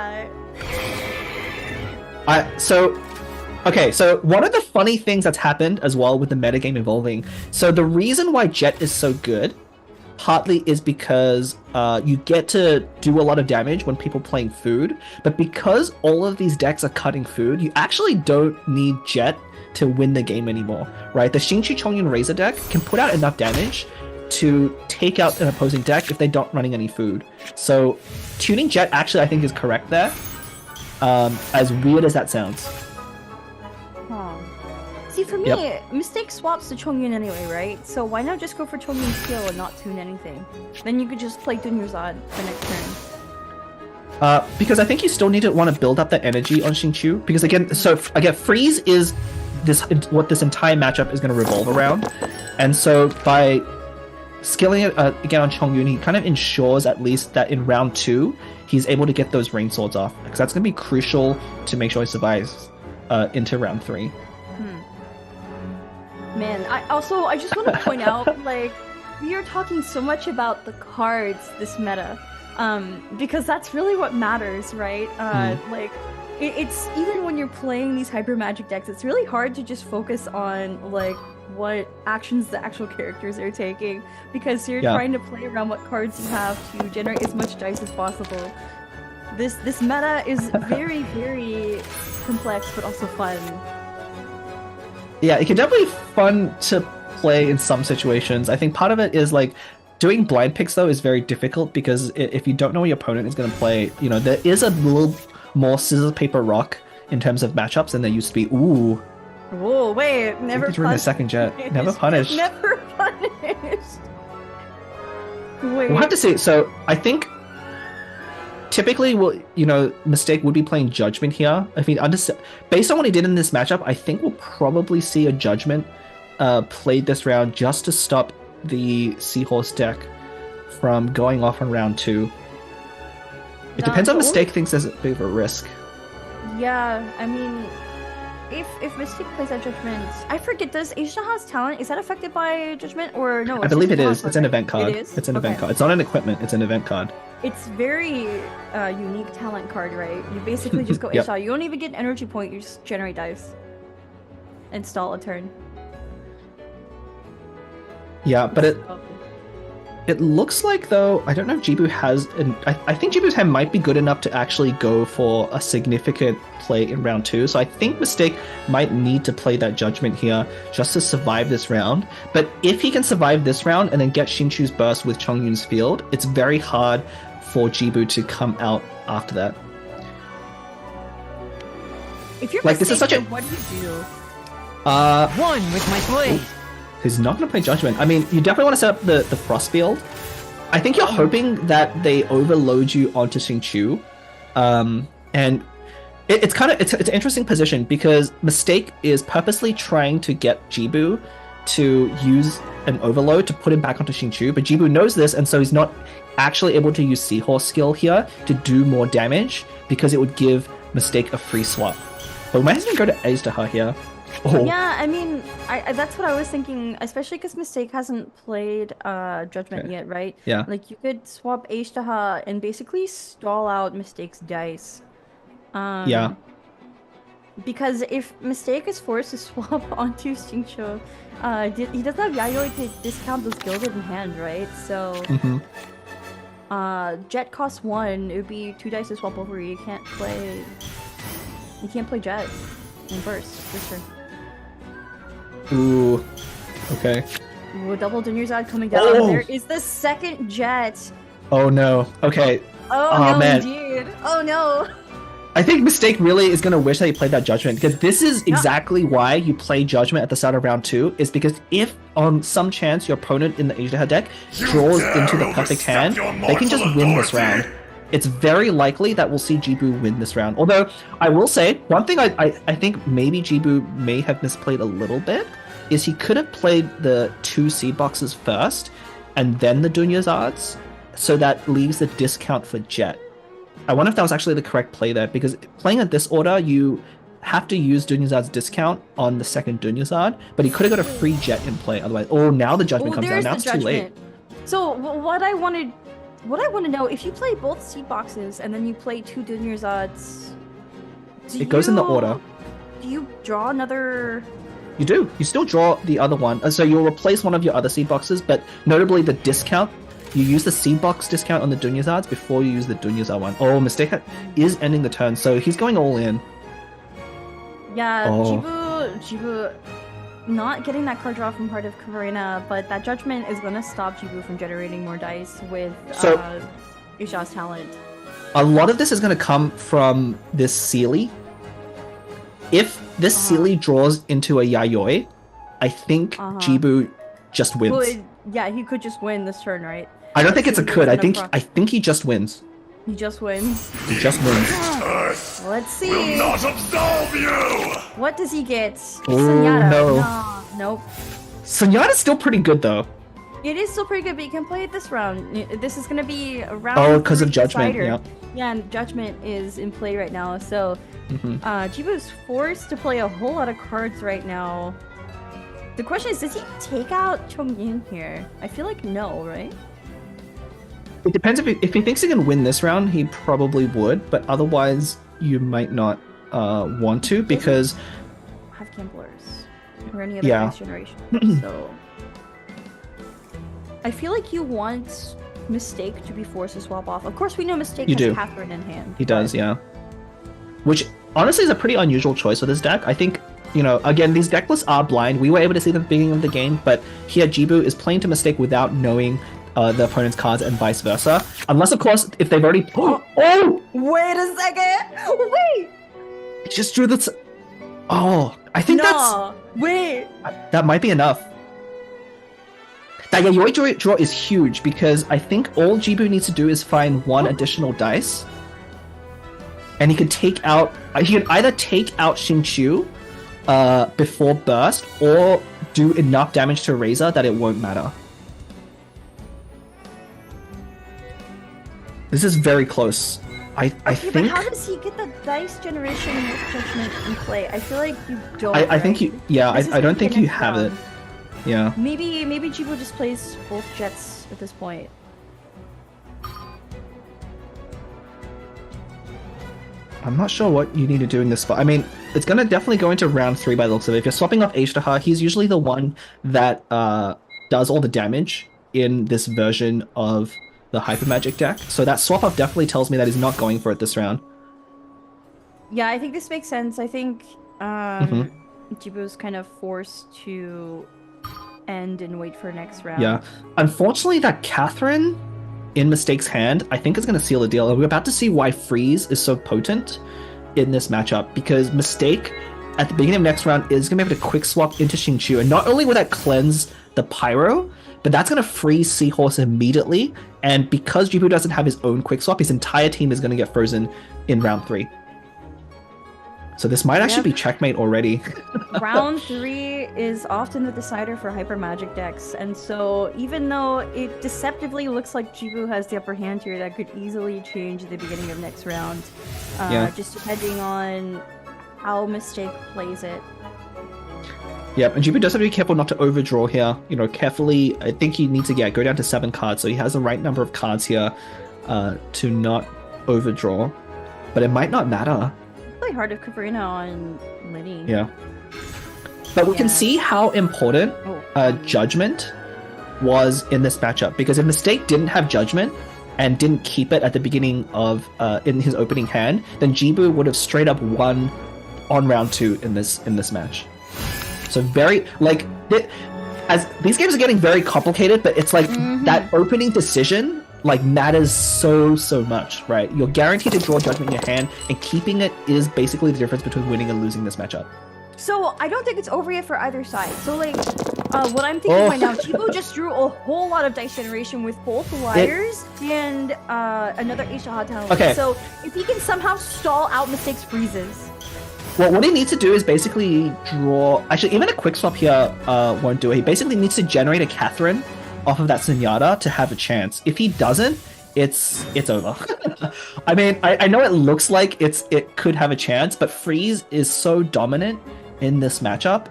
[SPEAKER 5] So one of the funny things that's happened as well with the metagame evolving, so the reason why jet is so good partly is because you get to do a lot of damage when people playing food, but because all of these decks are cutting food, you actually don't need jet to win the game anymore, right? The Xingqiu Chongyun Razor deck can put out enough damage to take out an opposing deck if they're not running any food. So tuning jet actually I think is correct there, as weird as that sounds.
[SPEAKER 4] See, for me, Mistake swaps to Chongyun anyway, right? So why not just go for Chongyun's skill and not tune anything? Then you could just play Dunyazad the next turn.
[SPEAKER 5] Because I think you still need to want to build up the energy on Xingqiu, because again, freeze is what this entire matchup is going to revolve around, and so by skilling it again on Chongyun, he kind of ensures at least that in round 2 he's able to get those rain swords off, because that's going to be crucial to make sure he survives into round 3.
[SPEAKER 4] Man, I just want to point out, like, we are talking so much about the cards this meta, because that's really what matters, right? Like, it's even when you're playing these hyper magic decks, it's really hard to just focus on, like, what actions the actual characters are taking, because you're trying to play around what cards you have to generate as much dice as possible. This meta is very, very complex, but also fun.
[SPEAKER 5] Yeah, it can definitely be fun to play in some situations. I think part of it is like doing blind picks though is very difficult because if you don't know what your opponent is going to play, you know, there is a little more scissors paper rock in terms of matchups than there used to be. Ooh.
[SPEAKER 4] Whoa, wait, never punished.
[SPEAKER 5] During the second jet. Never punished.
[SPEAKER 4] Never punished. Wait.
[SPEAKER 5] We'll have to see. So I think typically, Mistake would be playing Judgment here. I mean, based on what he did in this matchup, I think we'll probably see a Judgment played this round just to stop the Seahorse deck from going off on round 2. It depends on Mistake thinks there's a bit of a risk.
[SPEAKER 4] Yeah, I mean, if Mystic plays that Judgment, I forget, does Aisha's talent, is that affected by Judgment or no?
[SPEAKER 5] I believe it is. It's an event card. It is? It's an event card. It's not an equipment, it's an event card.
[SPEAKER 4] It's very unique talent card, right? You basically just go Aisha. You don't even get an energy point, you just generate dice. And stall a turn.
[SPEAKER 5] Yeah, but it looks like, though, I don't know if Jibu has... I think Jibu's hand might be good enough to actually go for a significant play in round 2. So I think Mistake might need to play that Judgment here just to survive this round. But if he can survive this round and then get Xingqiu's burst with Chongyun's field, it's very hard for Jibu to come out after that.
[SPEAKER 4] If you're
[SPEAKER 5] like, this is such a...
[SPEAKER 4] What do you do?
[SPEAKER 6] One with my blade.
[SPEAKER 5] He's not going to play Judgment. I mean, you definitely want to set up the Frost field. I think you're hoping that they overload you onto Xingqiu. And it's an interesting position because Mistake is purposely trying to get Jibu to use an overload to put him back onto Xingqiu, but Jibu knows this, and so he's not actually able to use Seahorse skill here to do more damage because it would give Mistake a free swap. But we might as well go to Aztaha here. Oh.
[SPEAKER 4] Yeah, I mean, that's what I was thinking, especially because Mistake hasn't played Judgment yet, right?
[SPEAKER 5] Yeah.
[SPEAKER 4] Like, you could swap Aishtaha and basically stall out Mistake's dice.
[SPEAKER 5] Yeah.
[SPEAKER 4] Because if Mistake is forced to swap onto Xingqiu, he doesn't have Yayoi to discount those gilded in hand, right? So, Jet costs 1, it would be 2 dice to swap over. You can't play Jet in burst this turn.
[SPEAKER 5] Ooh, okay.
[SPEAKER 4] Ooh, double Dunyarzad coming down. There is the second Jet.
[SPEAKER 5] Oh no. Okay.
[SPEAKER 4] Oh no,
[SPEAKER 5] man.
[SPEAKER 4] indeed. Oh no.
[SPEAKER 5] I think Mistake really is going to wish that he played that Judgment, because this is exactly why you play Judgment at the start of round 2, is because if on some chance your opponent in the Aishtaha deck draws into the perfect hand, they can just win this round. It's very likely that we'll see Jibu win this round. Although, I will say, one thing I think maybe Jibu may have misplayed a little bit is he could have played the 2 seed boxes first and then the Dunyarzad's, so that leaves the discount for Jet. I wonder if that was actually the correct play there, because playing at this order, you have to use Dunyarzad's discount on the second Dunyarzad, but he could have got a free Jet in play otherwise. Oh, now the Judgment comes down. Now it's too late.
[SPEAKER 4] So what I want to know, if you play both seed boxes and then you play 2 Dunyarzad's,
[SPEAKER 5] it goes in the order.
[SPEAKER 4] Do you draw another?
[SPEAKER 5] You do. You still draw the other one. So you'll replace one of your other seed boxes, but notably the discount, you use the seed box discount on the Dunyarzad's before you use the Dunyarzad one. Oh, Mistake is ending the turn, so he's going all in.
[SPEAKER 4] Yeah, Jibu not getting that card draw from Heart of Kavarina, but that Judgment is going to stop Jibu from generating more dice with Isha's talent.
[SPEAKER 5] A lot of this is going to come from this Sealy. If this Sealy draws into a Yayoi, I think Jibu just wins.
[SPEAKER 4] Well, he could just win this turn, right?
[SPEAKER 5] I don't think it's a could. I think he just wins.
[SPEAKER 4] He just wins.
[SPEAKER 5] He just wins.
[SPEAKER 4] Let's see.
[SPEAKER 7] Will not absolve you.
[SPEAKER 4] What does he get?
[SPEAKER 5] Oh,
[SPEAKER 4] Sunyata.
[SPEAKER 5] no.
[SPEAKER 4] Nope.
[SPEAKER 5] Sunyata's still pretty good, though.
[SPEAKER 4] It is still pretty good, but you can play it this round. This is going to be a round.
[SPEAKER 5] Oh, because of Judgment, yeah.
[SPEAKER 4] Yeah, and Judgment is in play right now, so Jibu's forced to play a whole lot of cards right now. The question is, does he take out Chongyun here? I feel like no, right?
[SPEAKER 5] It depends if he thinks he can win this round, he probably would, but otherwise you might not want to, because
[SPEAKER 4] have gamblers. or any other next generation. So I feel like you want Mistake to be forced to swap off. Of course, we know Mistake has Catherine in hand.
[SPEAKER 5] He does, yeah. Which honestly is a pretty unusual choice for this deck. I think, you know, again, these deck lists are blind. We were able to see them at the beginning of the game, but here Jibu is playing to Mistake without knowing the opponent's cards and vice versa. Unless, of course, if they've already... Oh!
[SPEAKER 4] Wait a second! Wait!
[SPEAKER 5] He just drew this... Oh, I think that's...
[SPEAKER 4] Wait!
[SPEAKER 5] That might be enough. That Yayoi draw is huge because I think all Jibu needs to do is find one additional dice. And he can take out... He can either take out Xingqiu before burst or do enough damage to Razor that it won't matter. This is very close. I think...
[SPEAKER 4] But how does he get the dice generation judgment in play? I feel like you don't.
[SPEAKER 5] I think you... Yeah, I don't think you have it. Yeah.
[SPEAKER 4] Maybe Jibu just plays both Jets at this point.
[SPEAKER 5] I'm not sure what you need to do in this spot. I mean, it's going to definitely go into round 3 by the looks of it. If you're swapping off H-Tahar, he's usually the one that does all the damage in this version of the Hyper Magic deck. So that swap off definitely tells me that he's not going for it this round.
[SPEAKER 4] Yeah, I think this makes sense. I think Jibu's kind of forced to end and wait for next round.
[SPEAKER 5] Yeah. Unfortunately, that Catherine in Mistake's hand, I think is going to seal the deal. And we're about to see why Freeze is so potent in this matchup, because Mistake at the beginning of next round is going to be able to quick swap into Xingqiu, and not only will that cleanse the Pyro, but that's going to freeze Seahorse immediately, and because Jibu doesn't have his own quick swap, his entire team is going to get frozen in round 3. So this might actually be checkmate already.
[SPEAKER 4] Round 3 is often the decider for Hyper Magic decks, and so even though it deceptively looks like Jibu has the upper hand here, that could easily change at the beginning of next round. Just depending on how Mistake plays it.
[SPEAKER 5] Yep, and Jibu does have to be careful not to overdraw here. You know, carefully, I think he needs to go down to 7 cards, so he has the right number of cards here to not overdraw. But it might not matter.
[SPEAKER 4] Really hard of Kavarina on Liddy.
[SPEAKER 5] Yeah. But we can see how important Judgment was in this matchup, because if Mistake didn't have Judgment and didn't keep it at the beginning of in his opening hand, then Jibu would have straight up won on round 2 in this match. So very as these games are getting very complicated, but it's like that opening decision matters so much, right? You're guaranteed to draw Judgment in your hand, and keeping it is basically the difference between winning and losing this matchup.
[SPEAKER 4] So I don't think it's over yet for either side. So what I'm thinking right now, Jibu just drew a whole lot of dice generation with both Liars and another H-Tahar talent.
[SPEAKER 5] Okay.
[SPEAKER 4] So if he can somehow stall out Mistake's freezes.
[SPEAKER 5] Well, what he needs to do is basically draw... Actually, even a quick swap here won't do it. He basically needs to generate a Catherine off of that Zenyatta to have a chance. If he doesn't, it's over. I mean, I know it looks like it could have a chance, but Freeze is so dominant in this matchup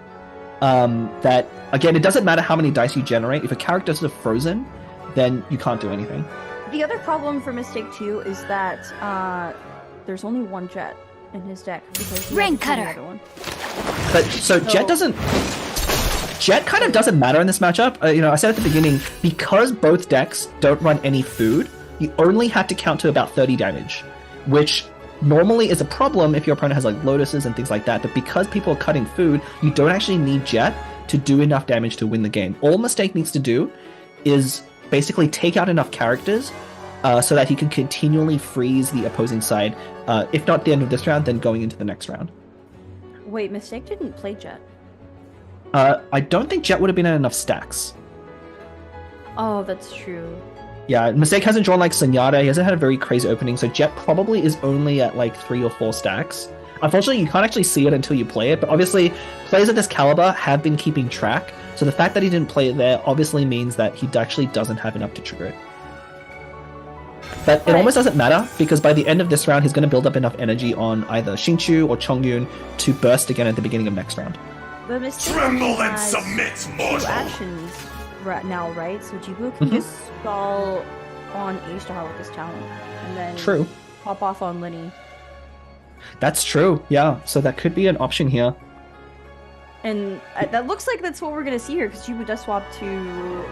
[SPEAKER 5] that, again, it doesn't matter how many dice you generate. If a character's frozen, then you can't do anything.
[SPEAKER 4] The other problem for Mistake too is that there's only one Jet in his deck because
[SPEAKER 1] Ring Cutter.
[SPEAKER 5] But so Jet kind of doesn't matter in this matchup. I said at the beginning, because both decks don't run any food, you only have to count to about 30 damage, which normally is a problem if your opponent has Lotuses and things like that. But because people are cutting food, you don't actually need Jet to do enough damage to win the game. All Mistake needs to do is basically take out enough characters so that he can continually freeze the opposing side. If not at the end of this round, then going into the next round.
[SPEAKER 4] Wait, Mistake didn't play Jet.
[SPEAKER 5] I don't think Jet would have been in enough stacks.
[SPEAKER 4] Oh, that's true.
[SPEAKER 5] Yeah, Mistake hasn't drawn Zenyatta. He hasn't had a very crazy opening, so Jet probably is only at 3 or 4 stacks. Unfortunately, you can't actually see it until you play it, but obviously, players of this caliber have been keeping track, so the fact that he didn't play it there obviously means that he actually doesn't have enough to trigger it. But it almost doesn't matter, because by the end of this round, he's going to build up enough energy on either Xingqiu or Chongyun to burst again at the beginning of next round.
[SPEAKER 4] But Mistake
[SPEAKER 7] Tremble and submit, mortal!
[SPEAKER 4] 2 actions right now, right? So Jibu can just stall on H-Tahar with his talent, and then pop off on Linny.
[SPEAKER 5] That's true, yeah. So that could be an option here.
[SPEAKER 4] And that looks like that's what we're gonna see here, because Jibu does swap to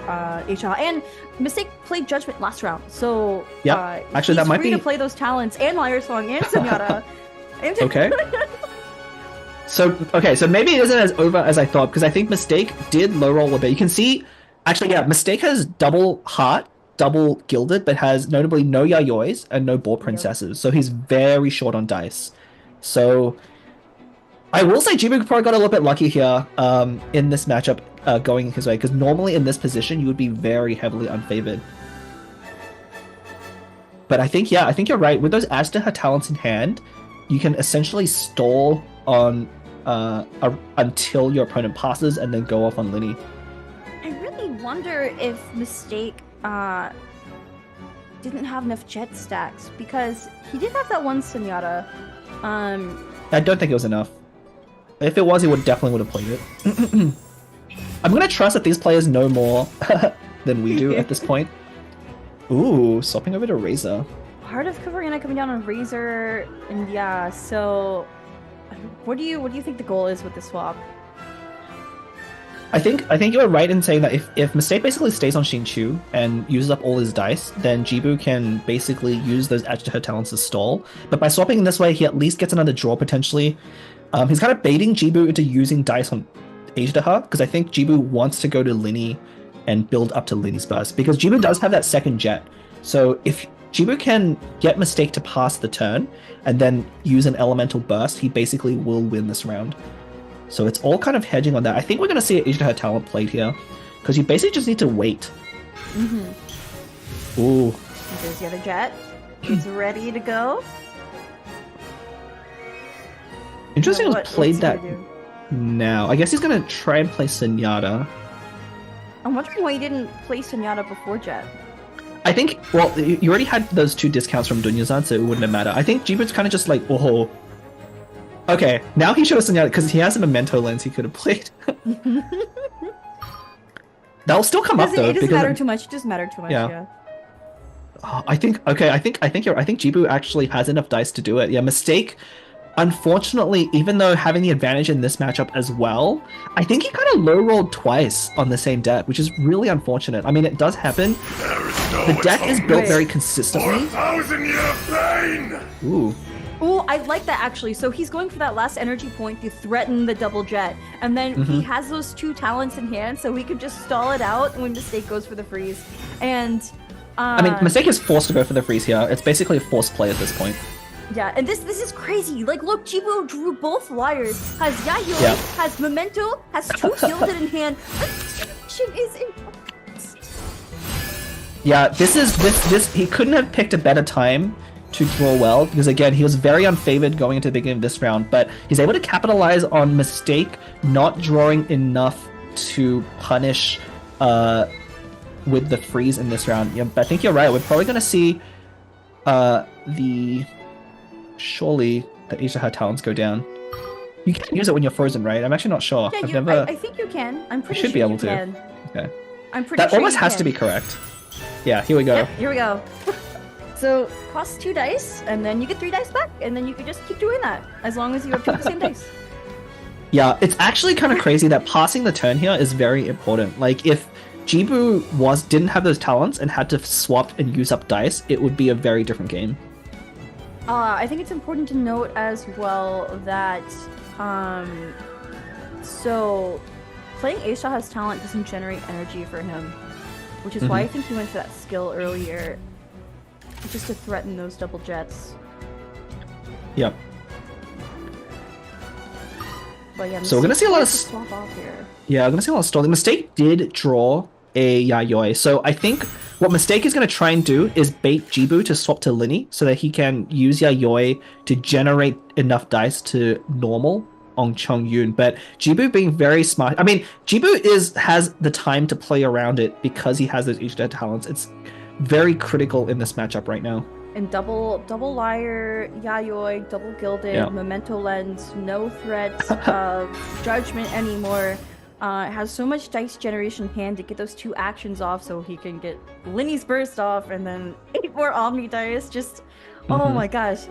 [SPEAKER 4] Aisha, and Mistake played Judgment last round, so
[SPEAKER 5] actually that might be
[SPEAKER 4] to play those talents and Liar Song and Zenyatta.
[SPEAKER 5] Okay. So maybe it isn't as over as I thought, because I think Mistake did low roll a bit. You can see, actually, yeah, Mistake has double heart, double gilded, but has notably no Yayois and no ball princesses, so he's very short on dice. So I will say Jibu probably got a little bit lucky here in this matchup going his way, because normally in this position you would be very heavily unfavored. But I think you're right. With those Adds to Her talents in hand, you can essentially stall on until your opponent passes and then go off on Linny.
[SPEAKER 4] I really wonder if Mistake didn't have enough jet stacks, because he did have that one Zenyatta.
[SPEAKER 5] I don't think it was enough. If it was, he definitely would have played it. I'm gonna trust that these players know more than we do at this point. Ooh, swapping over to Razor.
[SPEAKER 4] Heart of Kavarina coming down on Razor, and yeah, so what do you think the goal is with the swap?
[SPEAKER 5] I think you were right in saying that if Mistake basically stays on Xingqiu and uses up all his dice, then Jibu can basically use those Edge to Her talents to stall. But by swapping in this way, he at least gets another draw potentially. He's kind of baiting Jibu into using dice on Age to Her, because I think Jibu wants to go to Linny and build up to Linny's burst, because Jibu does have that second jet. So if Jibu can get Mistake to pass the turn and then use an elemental burst, he basically will win this round. So it's all kind of hedging on that. I think we're going to see Age to Her talent played here, because you basically just need to wait. Ooh.
[SPEAKER 4] There's the other jet. He's ready to go.
[SPEAKER 5] Interesting, he played that now. I guess he's going to try and play Zenyatta.
[SPEAKER 4] I'm wondering why he didn't play Zenyatta before Jet.
[SPEAKER 5] I think, well, you already had those 2 discounts from Dunyazan, so it wouldn't have mattered. I think Jibu's kind of just like, oh. Okay, now he should have Zenyatta, because he has a Memento Lens he could have played. That'll still come up, though.
[SPEAKER 4] It doesn't matter too much. It doesn't matter too much, yeah.
[SPEAKER 5] Oh, I think Jibu actually has enough dice to do it. Yeah, Mistake. Unfortunately, even though having the advantage in this matchup as well, I think he kind of low-rolled twice on the same deck, which is really unfortunate. I mean, it does happen. The deck is built very consistently.
[SPEAKER 7] 1,000-year pain!
[SPEAKER 5] Ooh.
[SPEAKER 4] Ooh, I like that, actually. So he's going for that last energy point to threaten the double jet. And then he has those 2 talents in hand, so he could just stall it out when Mistake goes for the freeze. And
[SPEAKER 5] I mean, Mistake is forced to go for the freeze here. It's basically a forced play at this point.
[SPEAKER 4] Yeah, and this is crazy. Like, look, Jibu drew both Liars, has Yayoi, has Memento, has 2 gilded in hand. The distribution is in.
[SPEAKER 5] Yeah, this he couldn't have picked a better time to draw well, because again, he was very unfavored going into the beginning of this round, but he's able to capitalize on Mistake not drawing enough to punish with the freeze in this round. Yeah, but I think you're right. We're probably going to see surely the Age to Her talents go down. You can use it when you're frozen, right? I'm actually not sure.
[SPEAKER 4] Yeah, I think you can. I'm pretty sure
[SPEAKER 5] you should be able to.
[SPEAKER 4] Can.
[SPEAKER 5] Okay.
[SPEAKER 4] I'm pretty
[SPEAKER 5] that
[SPEAKER 4] sure
[SPEAKER 5] almost
[SPEAKER 4] you
[SPEAKER 5] has
[SPEAKER 4] can.
[SPEAKER 5] to be correct. Yeah, here we go.
[SPEAKER 4] Yep, here we go. So, cost 2 dice, and then you get 3 dice back, and then you can just keep doing that, as long as you have 2 of the same dice.
[SPEAKER 5] Yeah, it's actually kind of crazy that passing the turn here is very important. Like, if Jibu didn't have those talents and had to swap and use up dice, it would be a very different game.
[SPEAKER 4] I think it's important to note as well that, so playing Aisha's talent doesn't generate energy for him, which is why I think he went for that skill earlier, just to threaten those double jets.
[SPEAKER 5] Yep.
[SPEAKER 4] But yeah,
[SPEAKER 5] so we're gonna see a lot of
[SPEAKER 4] swap off here.
[SPEAKER 5] Yeah, we're gonna see a lot of stalling. Mistake did draw a Yayoi, so I think what Mistake is going to try and do is bait Jibu to swap to Linny so that he can use Yayoi to generate enough dice to normal on Chongyun. But Jibu being very smart. I mean, Jibu has the time to play around it because he has those H-Dead talents. It's very critical in this matchup right now.
[SPEAKER 4] And double Liar, Yayoi, double Gilded, Memento Lens, no threats of Judgment anymore. Has so much dice generation in hand to get those 2 actions off, so he can get Linny's burst off, and then 8 more Omni dice. Just, oh my gosh!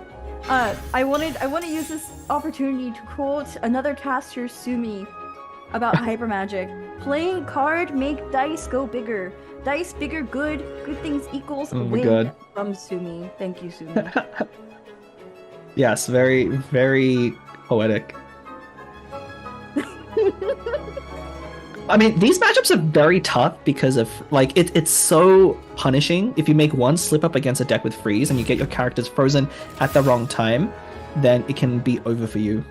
[SPEAKER 4] I want to use this opportunity to quote another caster, Sumi, about Hyper Magic. Playing card make dice go bigger. Dice bigger good. Good things equals win.
[SPEAKER 5] God.
[SPEAKER 4] From Sumi. Thank you, Sumi.
[SPEAKER 5] Yes, very, very poetic. I mean, these matchups are very tough because of, like, it's so punishing. If you make one slip up against a deck with freeze and you get your characters frozen at the wrong time, then it can be over for you.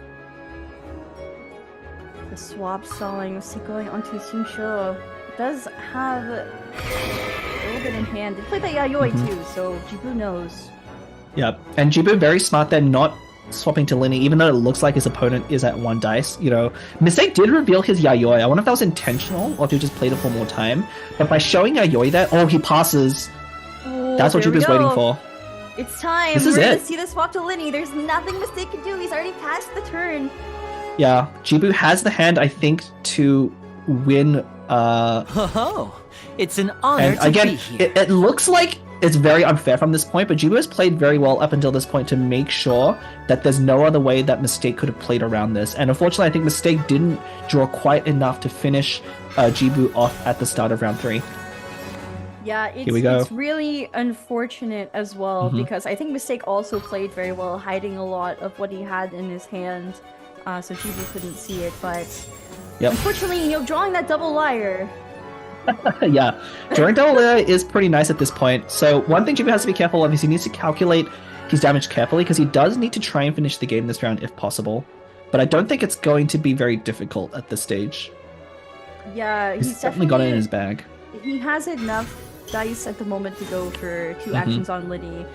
[SPEAKER 4] The swap stalling going onto Xingqiu does have a little bit in hand. They played that Yayoi too, so Jibu knows.
[SPEAKER 5] Yep, and Jibu very smart. They're not swapping to Linny, even though it looks like his opponent is at 1 dice. You know, Mistake did reveal his Yayoi. I wonder if that was intentional or if he just played it for more time. But by showing Yayoi there, oh, he passes.
[SPEAKER 4] Ooh,
[SPEAKER 5] that's what Jibu's waiting for.
[SPEAKER 4] It's time.
[SPEAKER 5] This is
[SPEAKER 4] We're
[SPEAKER 5] it.
[SPEAKER 4] gonna see the swap to Linny. There's nothing Mistake can do. He's already passed the turn.
[SPEAKER 5] Yeah, Jibu has the hand, I think, to win.
[SPEAKER 6] Oh, it's an honor
[SPEAKER 5] And
[SPEAKER 6] to
[SPEAKER 5] again,
[SPEAKER 6] be here.
[SPEAKER 5] it looks like it's very unfair from this point, but Jibu has played very well up until this point to make sure that there's no other way that Mistake could have played around this. And unfortunately, I think Mistake didn't draw quite enough to finish Jibu off at the start of round 3.
[SPEAKER 4] Yeah,
[SPEAKER 5] Here we go.
[SPEAKER 4] it's really unfortunate as well because I think Mistake also played very well, hiding a lot of what he had in his hand, so Jibu couldn't see it. But unfortunately, you know, drawing that double liar.
[SPEAKER 5] Yeah, drawing double layer is pretty nice at this point. So one thing Jibu has to be careful of is he needs to calculate his damage carefully because he does need to try and finish the game this round if possible. But I don't think it's going to be very difficult at this stage.
[SPEAKER 4] Yeah,
[SPEAKER 5] He's definitely got it in his bag.
[SPEAKER 4] He has enough dice at the moment to go for 2 actions on Liddy.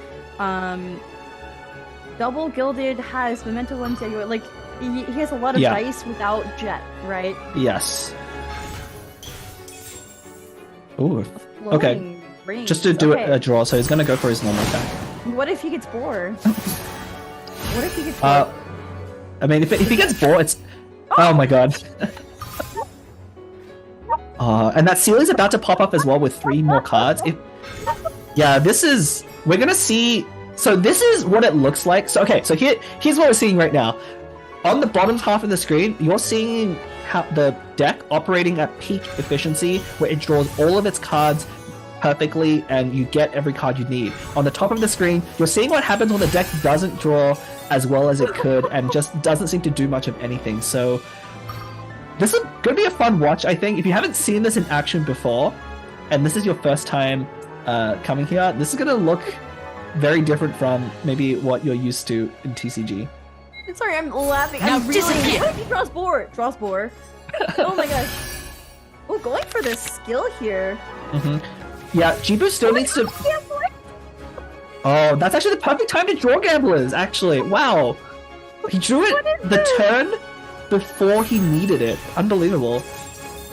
[SPEAKER 4] Double Gilded has Memento 1 Yayoi. Like, he has a lot of dice without Jet, right?
[SPEAKER 5] Yes. Ooh. Okay.
[SPEAKER 4] Rings.
[SPEAKER 5] Just to do a draw, so he's gonna go for his normal attack.
[SPEAKER 4] What if he gets bored? What if he gets bored?
[SPEAKER 5] I mean, if he gets bored, it's... Oh my god. And that seal is about to pop up as well with 3 more cards. Yeah, this is... We're gonna see... So this is what it looks like. So okay, so here's what we're seeing right now. On the bottom half of the screen, you're seeing how the deck operating at peak efficiency, where it draws all of its cards perfectly and you get every card you need. On the top of the screen, you're seeing what happens when the deck doesn't draw as well as it could and just doesn't seem to do much of anything. So this is going to be a fun watch, I think. If you haven't seen this in action before, and this is your first time coming here, this is going to look very different from maybe what you're used to in TCG.
[SPEAKER 4] Sorry, I'm laughing.
[SPEAKER 6] Now
[SPEAKER 4] I'm really...
[SPEAKER 6] disappear.
[SPEAKER 4] What if he draws boar? Draws boar. Oh my gosh. Oh, going for the skill here.
[SPEAKER 5] Yeah, Jibu still needs to... Oh, that's actually the perfect time to draw Gamblers, actually. Wow. He drew it the turn before he needed it. Unbelievable.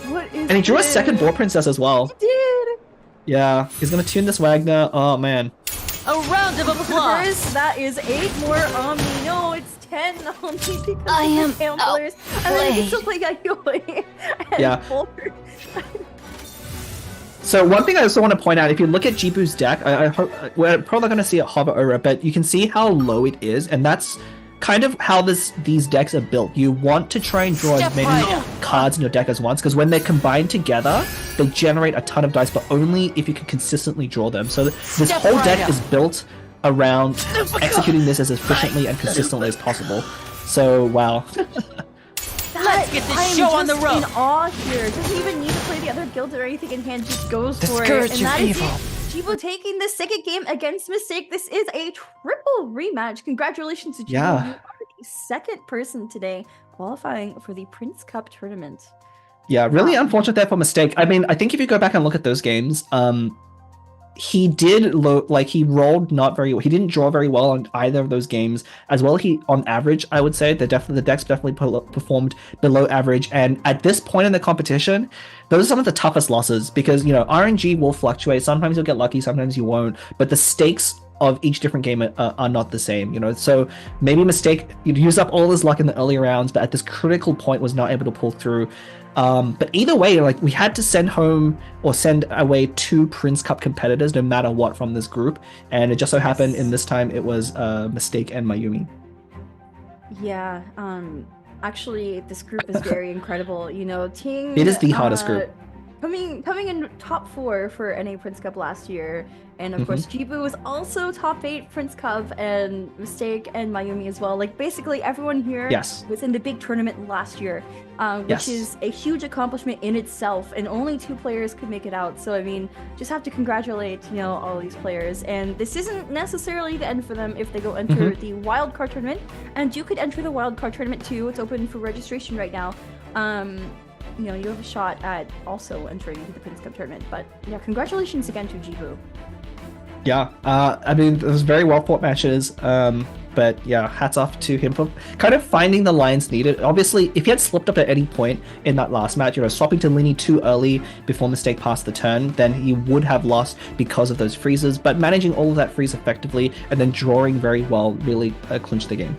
[SPEAKER 4] What is
[SPEAKER 5] And he drew a
[SPEAKER 4] this?
[SPEAKER 5] second Boar Princess as well.
[SPEAKER 4] He did.
[SPEAKER 5] Yeah, he's gonna tune this Wagner. Oh, man.
[SPEAKER 6] A round of applause.
[SPEAKER 4] That is 8 more on me. No, it's 10 on me because
[SPEAKER 2] I
[SPEAKER 4] of
[SPEAKER 2] am
[SPEAKER 4] the Gamblers. And then he can still play Yayoi. And
[SPEAKER 5] Yeah.
[SPEAKER 4] Boar.
[SPEAKER 5] So one thing I also want to point out, if you look at Jibu's deck, I hope we're probably going to see it hover over it, but you can see how low it is, and that's kind of how these decks are built. You want to try and draw as many cards in your deck as once, because when they're combined together, they generate a ton of dice, but only if you can consistently draw them. So this whole deck is built around executing this as efficiently and consistently as possible. So, wow.
[SPEAKER 6] Let's get this show on the road.
[SPEAKER 4] In awe here. Doesn't even need to play the other guilds or anything in hand. Just goes for it.
[SPEAKER 6] Discourage
[SPEAKER 4] And
[SPEAKER 6] your
[SPEAKER 4] that is
[SPEAKER 6] evil.
[SPEAKER 4] it. Jibu taking the second game against Mistake. This is a triple rematch. Congratulations to Jibu.
[SPEAKER 5] Yeah.
[SPEAKER 4] You are the second person today qualifying for the Prince Cup tournament.
[SPEAKER 5] Yeah, really unfortunate there for Mistake. I mean, I think if you go back and look at those games, he rolled not very well. He didn't draw very well on either of those games. As well, he on average, I would say the decks definitely performed below average. And at this point in the competition, those are some of the toughest losses because, you know, RNG will fluctuate. Sometimes you'll get lucky, sometimes you won't. But the stakes of each different game are not the same, you know. So maybe Mistake, you'd use up all his luck in the early rounds, but at this critical point was not able to pull through. But either way, like, we had to send away 2 Prince Cup competitors no matter what from this group, and it just so happened in this time it was Mistake and Mayumi.
[SPEAKER 4] Yeah, Actually, this group is very incredible. You know, Ting.
[SPEAKER 5] It is the hardest group.
[SPEAKER 4] Coming in top 4 for NA Prince Cup last year, and of course Jibu was also top 8 Prince Cup, and Mistake and Mayumi as well. Like basically everyone here was in the big tournament last year, which is a huge accomplishment in itself. And only 2 players could make it out. So I mean, just have to congratulate all these players. And this isn't necessarily the end for them if they go enter the wildcard tournament. And you could enter the wildcard tournament too. It's open for registration right now. You have a shot at also entering into the Prince Cup tournament. But yeah, congratulations again to Jibu.
[SPEAKER 5] Yeah, I mean, it was very well fought matches. But yeah, hats off to him for kind of finding the lines needed. Obviously, if he had slipped up at any point in that last match, swapping to Lini too early before Mistake passed the turn, then he would have lost because of those freezes. But managing all of that freeze effectively and then drawing very well really clinched the game.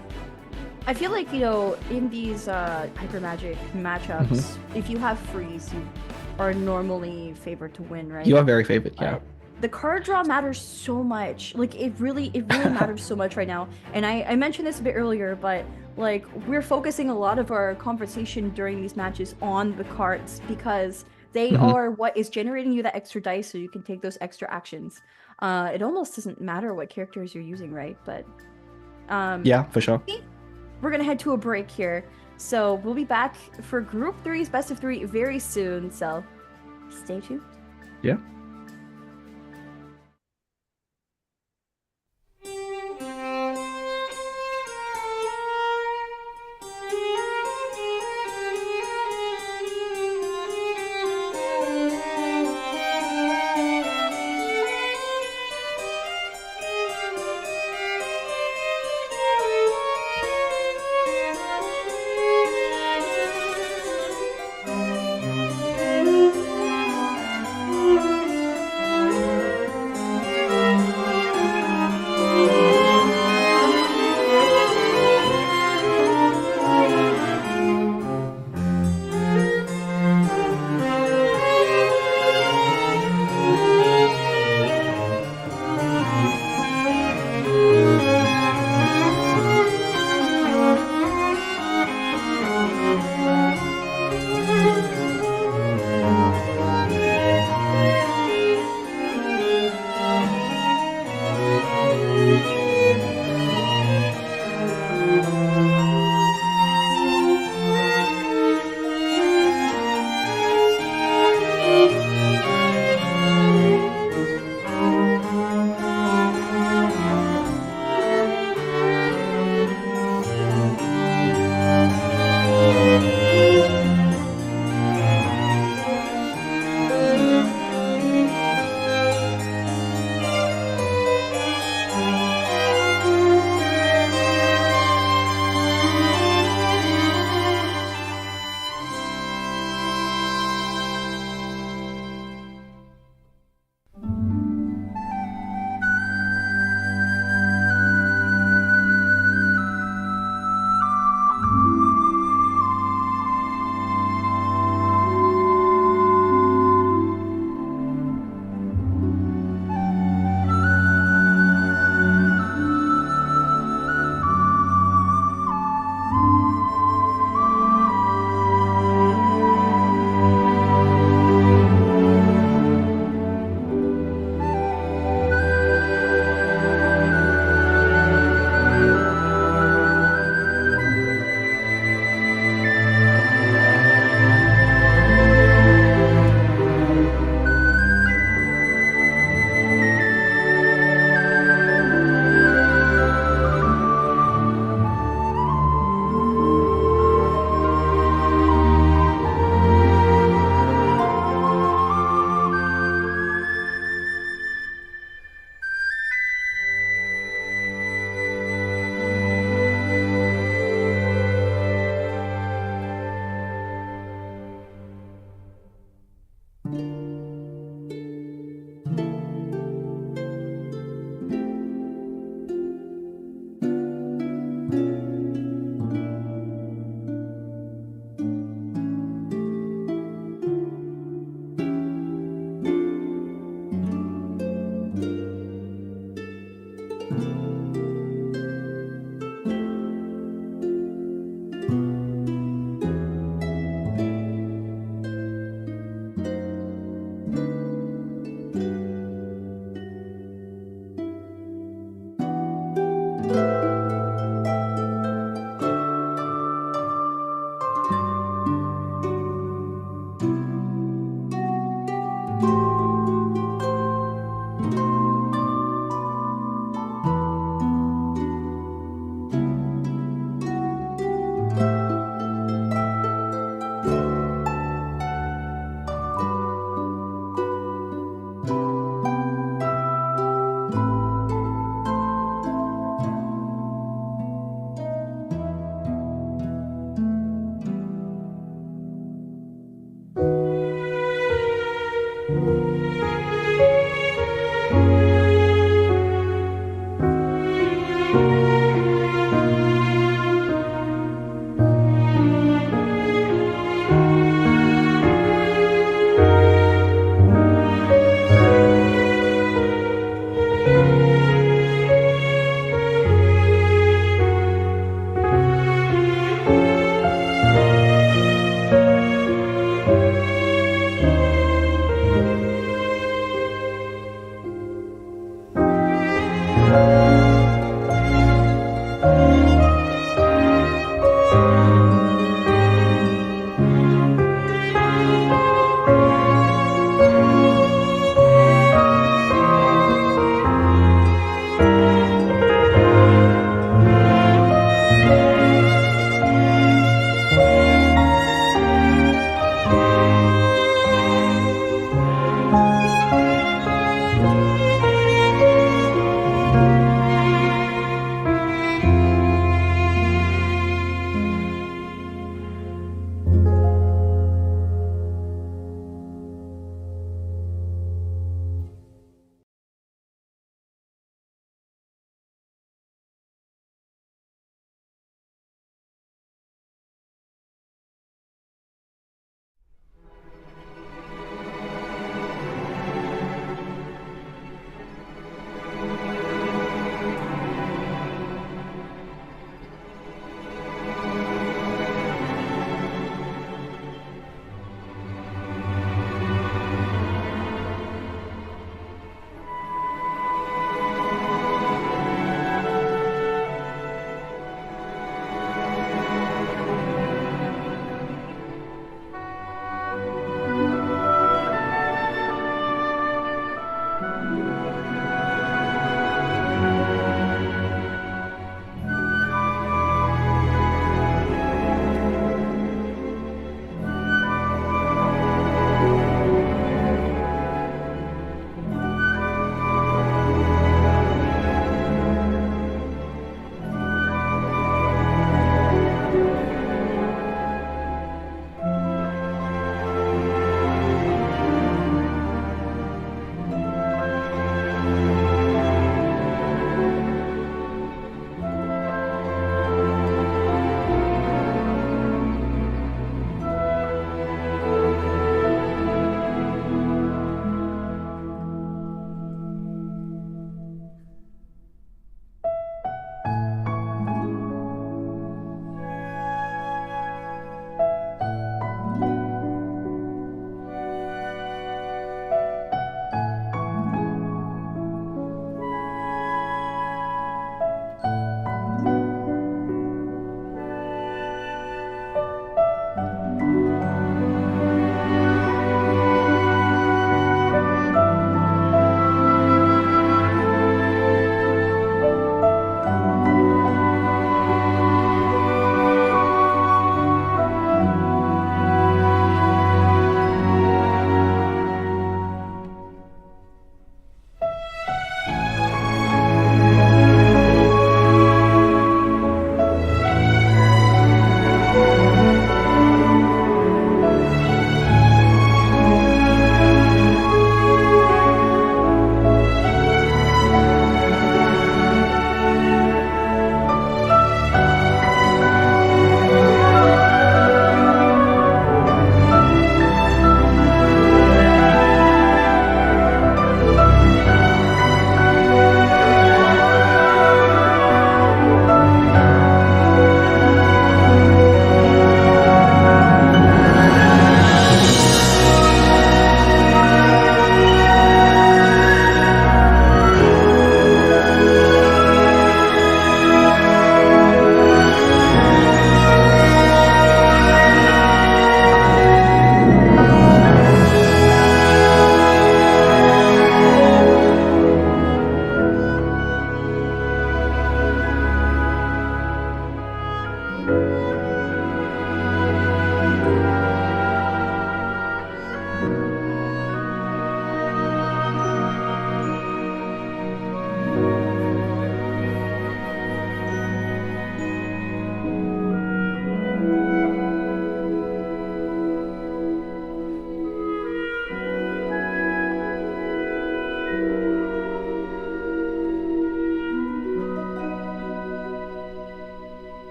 [SPEAKER 4] I feel like, in these Hyper Magic matchups, if you have freeze, you are normally favored to win, right?
[SPEAKER 5] You are very favored, yeah.
[SPEAKER 4] The card draw matters so much. Like, it really matters so much right now. And I mentioned this a bit earlier, but, like, we're focusing a lot of our conversation during these matches on the cards because they are what is generating you that extra dice so you can take those extra actions. It almost doesn't matter what characters you're using, right? But,
[SPEAKER 5] yeah, for sure.
[SPEAKER 4] We're going to head to a break here. So we'll be back for Group 3's Best of 3 very soon. So stay tuned.
[SPEAKER 5] Yeah.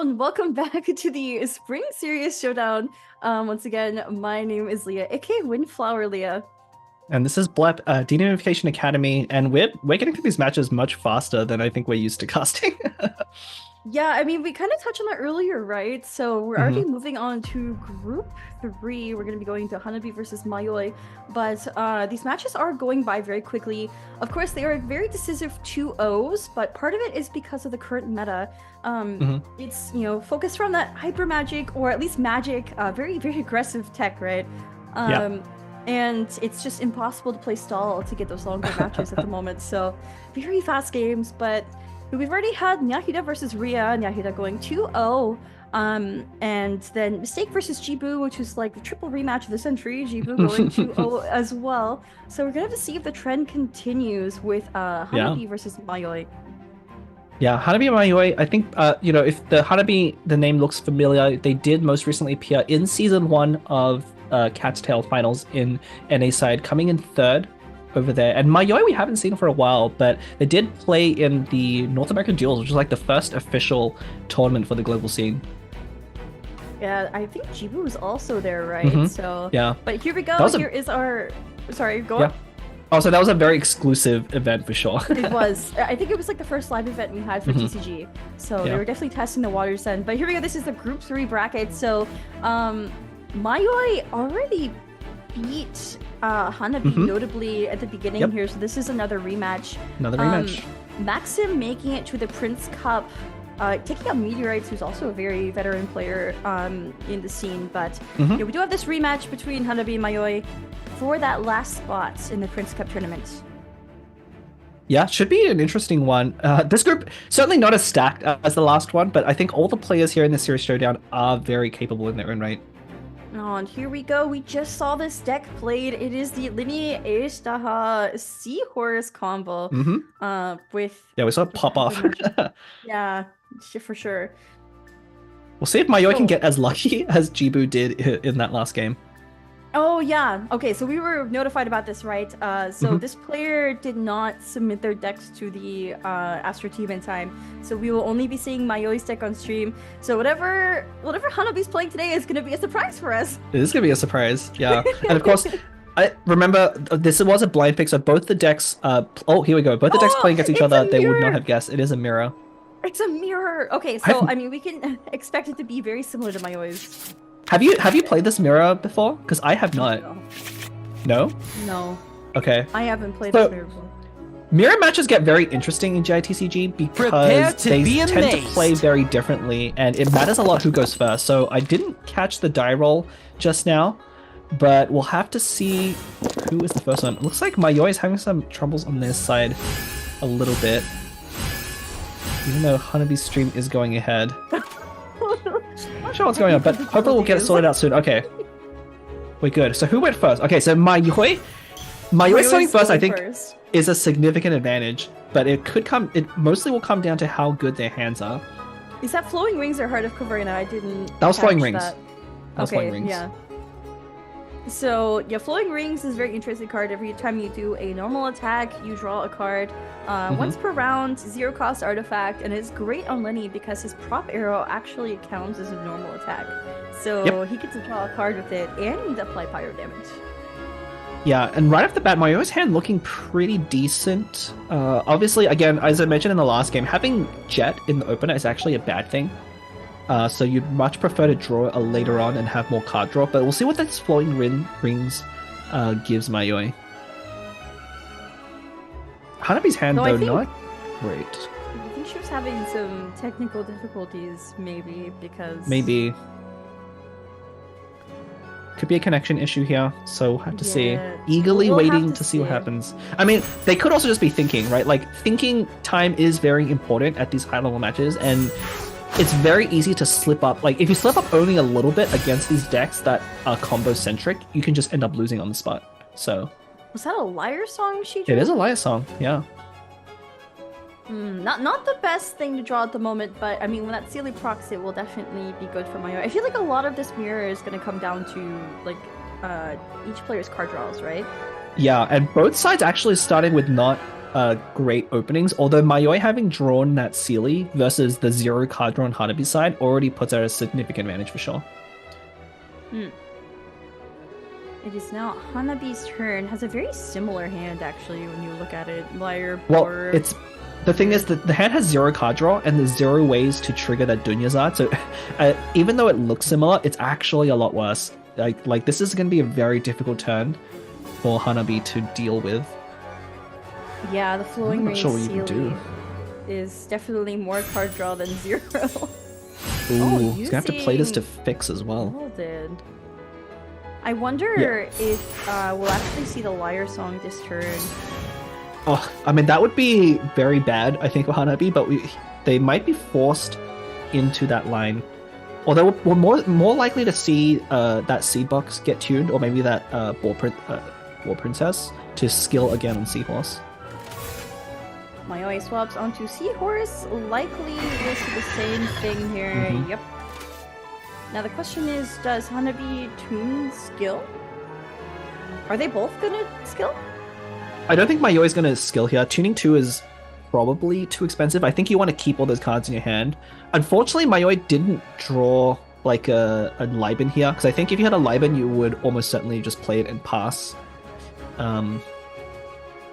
[SPEAKER 4] everyone, welcome back to the Spring Series Showdown. Once again, my name is Leah, aka Windflower Leah.
[SPEAKER 5] And this is Blep, Denification Academy, and we're getting through these matches much faster than I think we're used to casting.
[SPEAKER 4] Yeah, I mean, we kind of touched on that earlier, right? So we're already moving on to Group 3. We're going to be going to Hanabi versus Mayoi, but these matches are going by very quickly. Of course, they are very decisive 2-0s, but part of it is because of the current meta. It's, you know, focused around that hyper magic, or at least magic, very, very aggressive tech, right? And it's just impossible to play stall to get those longer matches at the moment. So very fast games, but we've already had Nyahida versus Ria, Nyahida going 2-0. And then Mistake versus Jibu, which is like the triple rematch of the century, Jibu going 2-0 as well. So we're going to have to see if the trend continues with Hanabi versus Mayoi.
[SPEAKER 5] Yeah, Hanabi and Mayoi, I think, you know, if the Hanabi, the name looks familiar, they did most recently appear in Season 1 of Cat's Tail Finals in NA side, coming in 3rd over there. And Mayoi we haven't seen for a while, but they did play in the North American Duels, which is like the first official tournament for the global scene.
[SPEAKER 4] Yeah, I think Jibu was also there, right? So
[SPEAKER 5] yeah.
[SPEAKER 4] But here we go. Here is our... Sorry, go on.
[SPEAKER 5] Oh, so that was a very exclusive event for sure.
[SPEAKER 4] It was. I think it was like the first live event we had for TCG. So they were definitely testing the waters then. But here we go. This is the Group 3 bracket. So Mayoi already beat Hanabi notably at the beginning here. So this is another rematch. Maxim making it to the Prince Cup. Taking out Meteorites, who's also a very veteran player in the scene. But yeah, we do have this rematch between Hanabi and Mayoi for that last spot in the Prince Cup tournament.
[SPEAKER 5] Yeah, should be an interesting one. This group, certainly not as stacked as the last one, but I think all the players here in the Series Showdown are very capable in their own right.
[SPEAKER 4] Oh, and here we go. We just saw this deck played. It is the Linny Eshtaha Seahorse combo. With...
[SPEAKER 5] Yeah, we saw it pop off.
[SPEAKER 4] Yeah, for sure.
[SPEAKER 5] We'll see if Mayoi can get as lucky as Jibu did in that last game.
[SPEAKER 4] Oh, yeah. Okay, so we were notified about this, right? So this player did not submit their decks to the Astro team in time. So we will only be seeing Mayoi's deck on stream. So whatever Hanabi's playing today is going to be a surprise for us.
[SPEAKER 5] It is going to be a surprise, yeah. And of course, I remember this was a blind pick, so both the decks... oh, here we go. Both the decks playing against each other, they would not have guessed. It is a mirror.
[SPEAKER 4] It's a mirror. Okay, so I mean, we can expect it to be very similar to Mayoi's.
[SPEAKER 5] Have you played this mirror before? Because I have not. No?
[SPEAKER 4] No.
[SPEAKER 5] Okay.
[SPEAKER 4] I haven't played this mirror before.
[SPEAKER 5] Mirror matches get very interesting in GITCG because they tend to play very differently, and it matters a lot who goes first. So I didn't catch the die roll just now, but we'll have to see who is the first one. It looks like Mayoi is having some troubles on this side a little bit, even though Hanabi's stream is going ahead. Not sure what's going on, but hopefully we'll get it sorted out soon. Okay. We're good. So who went first? Okay, so Mayoi starting first, I think, is a significant advantage, but it mostly will come down to how good their hands are.
[SPEAKER 4] Is that Flowing Rings or Heart of Caverna? I didn't
[SPEAKER 5] That was Flowing Rings.
[SPEAKER 4] That was
[SPEAKER 5] Flowing Rings.
[SPEAKER 4] Yeah. So, yeah, Flowing Rings is a very interesting card. Every time you do a normal attack, you draw a card. Once per round, 0-cost artifact, and it's great on Lenny because his prop arrow actually counts as a normal attack. So he gets to draw a card with it and apply pyro damage.
[SPEAKER 5] Yeah, and right off the bat, Mayoi's hand looking pretty decent. Obviously, again, as I mentioned in the last game, having Jet in the opener is actually a bad thing. So you'd much prefer to draw it later on and have more card draw, but we'll see what this Flowing Rings gives Mayoi. Hanabi's hand, though, not great.
[SPEAKER 4] I think she was having some technical difficulties, maybe, because...
[SPEAKER 5] Maybe. Could be a connection issue here, so we'll have to see. Eagerly waiting to see what happens. I mean, they could also just be thinking, right? Like, thinking time is very important at these high-level matches, and it's very easy to slip up. Like, if you slip up only a little bit against these decks that are combo-centric, you can just end up losing on the spot. So...
[SPEAKER 4] Was that a Liar song she drew?
[SPEAKER 5] It is a Liar song, yeah.
[SPEAKER 4] Not the best thing to draw at the moment, but I mean, when that Sealy procs, it will definitely be good for Mayoi. I feel like a lot of this mirror is going to come down to, like, each player's card draws, right?
[SPEAKER 5] Yeah, and both sides actually starting with not great openings, although Mayoi having drawn that Sealy versus the 0 card draw on Hanabi's side already puts her at a significant advantage for sure.
[SPEAKER 4] It is now Hanabi's turn. Has a very similar hand, actually, when you look at it. Liar,
[SPEAKER 5] Well,
[SPEAKER 4] Boar.
[SPEAKER 5] the thing is that the hand has 0 card draw and there's 0 ways to trigger that Dunyazad. So even though it looks similar, it's actually a lot worse. Like this is going to be a very difficult turn for Hanabi to deal with.
[SPEAKER 4] Yeah, the flowing
[SPEAKER 5] I'm not
[SPEAKER 4] rain
[SPEAKER 5] sure what you can
[SPEAKER 4] Sealy
[SPEAKER 5] do.
[SPEAKER 4] is definitely more card draw than 0.
[SPEAKER 5] Ooh, he's gonna have to play this to
[SPEAKER 4] using
[SPEAKER 5] fix as well.
[SPEAKER 4] Molded. I wonder if we'll actually see the Liar Song this turn.
[SPEAKER 5] Oh, I mean that would be very bad, I think, for Hanabi, but they might be forced into that line. Although we're more likely to see that Seed Box get tuned, or maybe that War Princess to skill again on Seahorse.
[SPEAKER 4] Mayoi swaps onto Seahorse. Likely we'll see the same thing here.
[SPEAKER 5] Mhm.
[SPEAKER 4] Yep. Now the question is, does Hanabi tune skill? Are they both gonna skill?
[SPEAKER 5] I don't think Mayoi is going to skill here. Tuning 2 is probably too expensive. I think you want to keep all those cards in your hand. Unfortunately, Mayoi didn't draw like a Liben here, because I think if you had a Liben, you would almost certainly just play it and pass.
[SPEAKER 4] I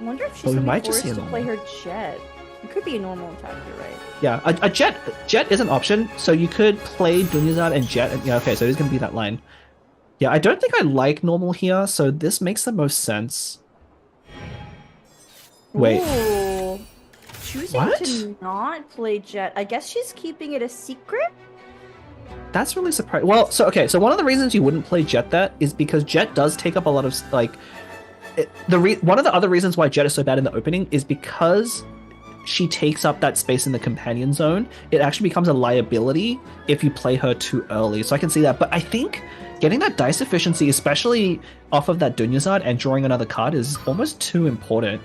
[SPEAKER 4] wonder if she's
[SPEAKER 5] we
[SPEAKER 4] gonna
[SPEAKER 5] might
[SPEAKER 4] be
[SPEAKER 5] just
[SPEAKER 4] forced
[SPEAKER 5] see
[SPEAKER 4] to
[SPEAKER 5] a
[SPEAKER 4] play her Jet. It could be a normal attack, you're right.
[SPEAKER 5] Yeah, a Jet is an option, so you could play Dunyazad and Jet. And, yeah, okay, so it is going to be that line. Yeah, I don't think I like normal here, so this makes the most sense. Wait.
[SPEAKER 4] Ooh. Choosing
[SPEAKER 5] What?
[SPEAKER 4] to not play Jet. I guess she's keeping it a secret?
[SPEAKER 5] That's really surprising. Well, so one of the reasons you wouldn't play Jet that is because Jet does take up a lot of like. One of the other reasons why Jet is so bad in the opening is because she takes up that space in the companion zone. It actually becomes a liability if you play her too early. So I can see that, but I think getting that dice efficiency, especially off of that Dunyazad and drawing another card, is almost too important.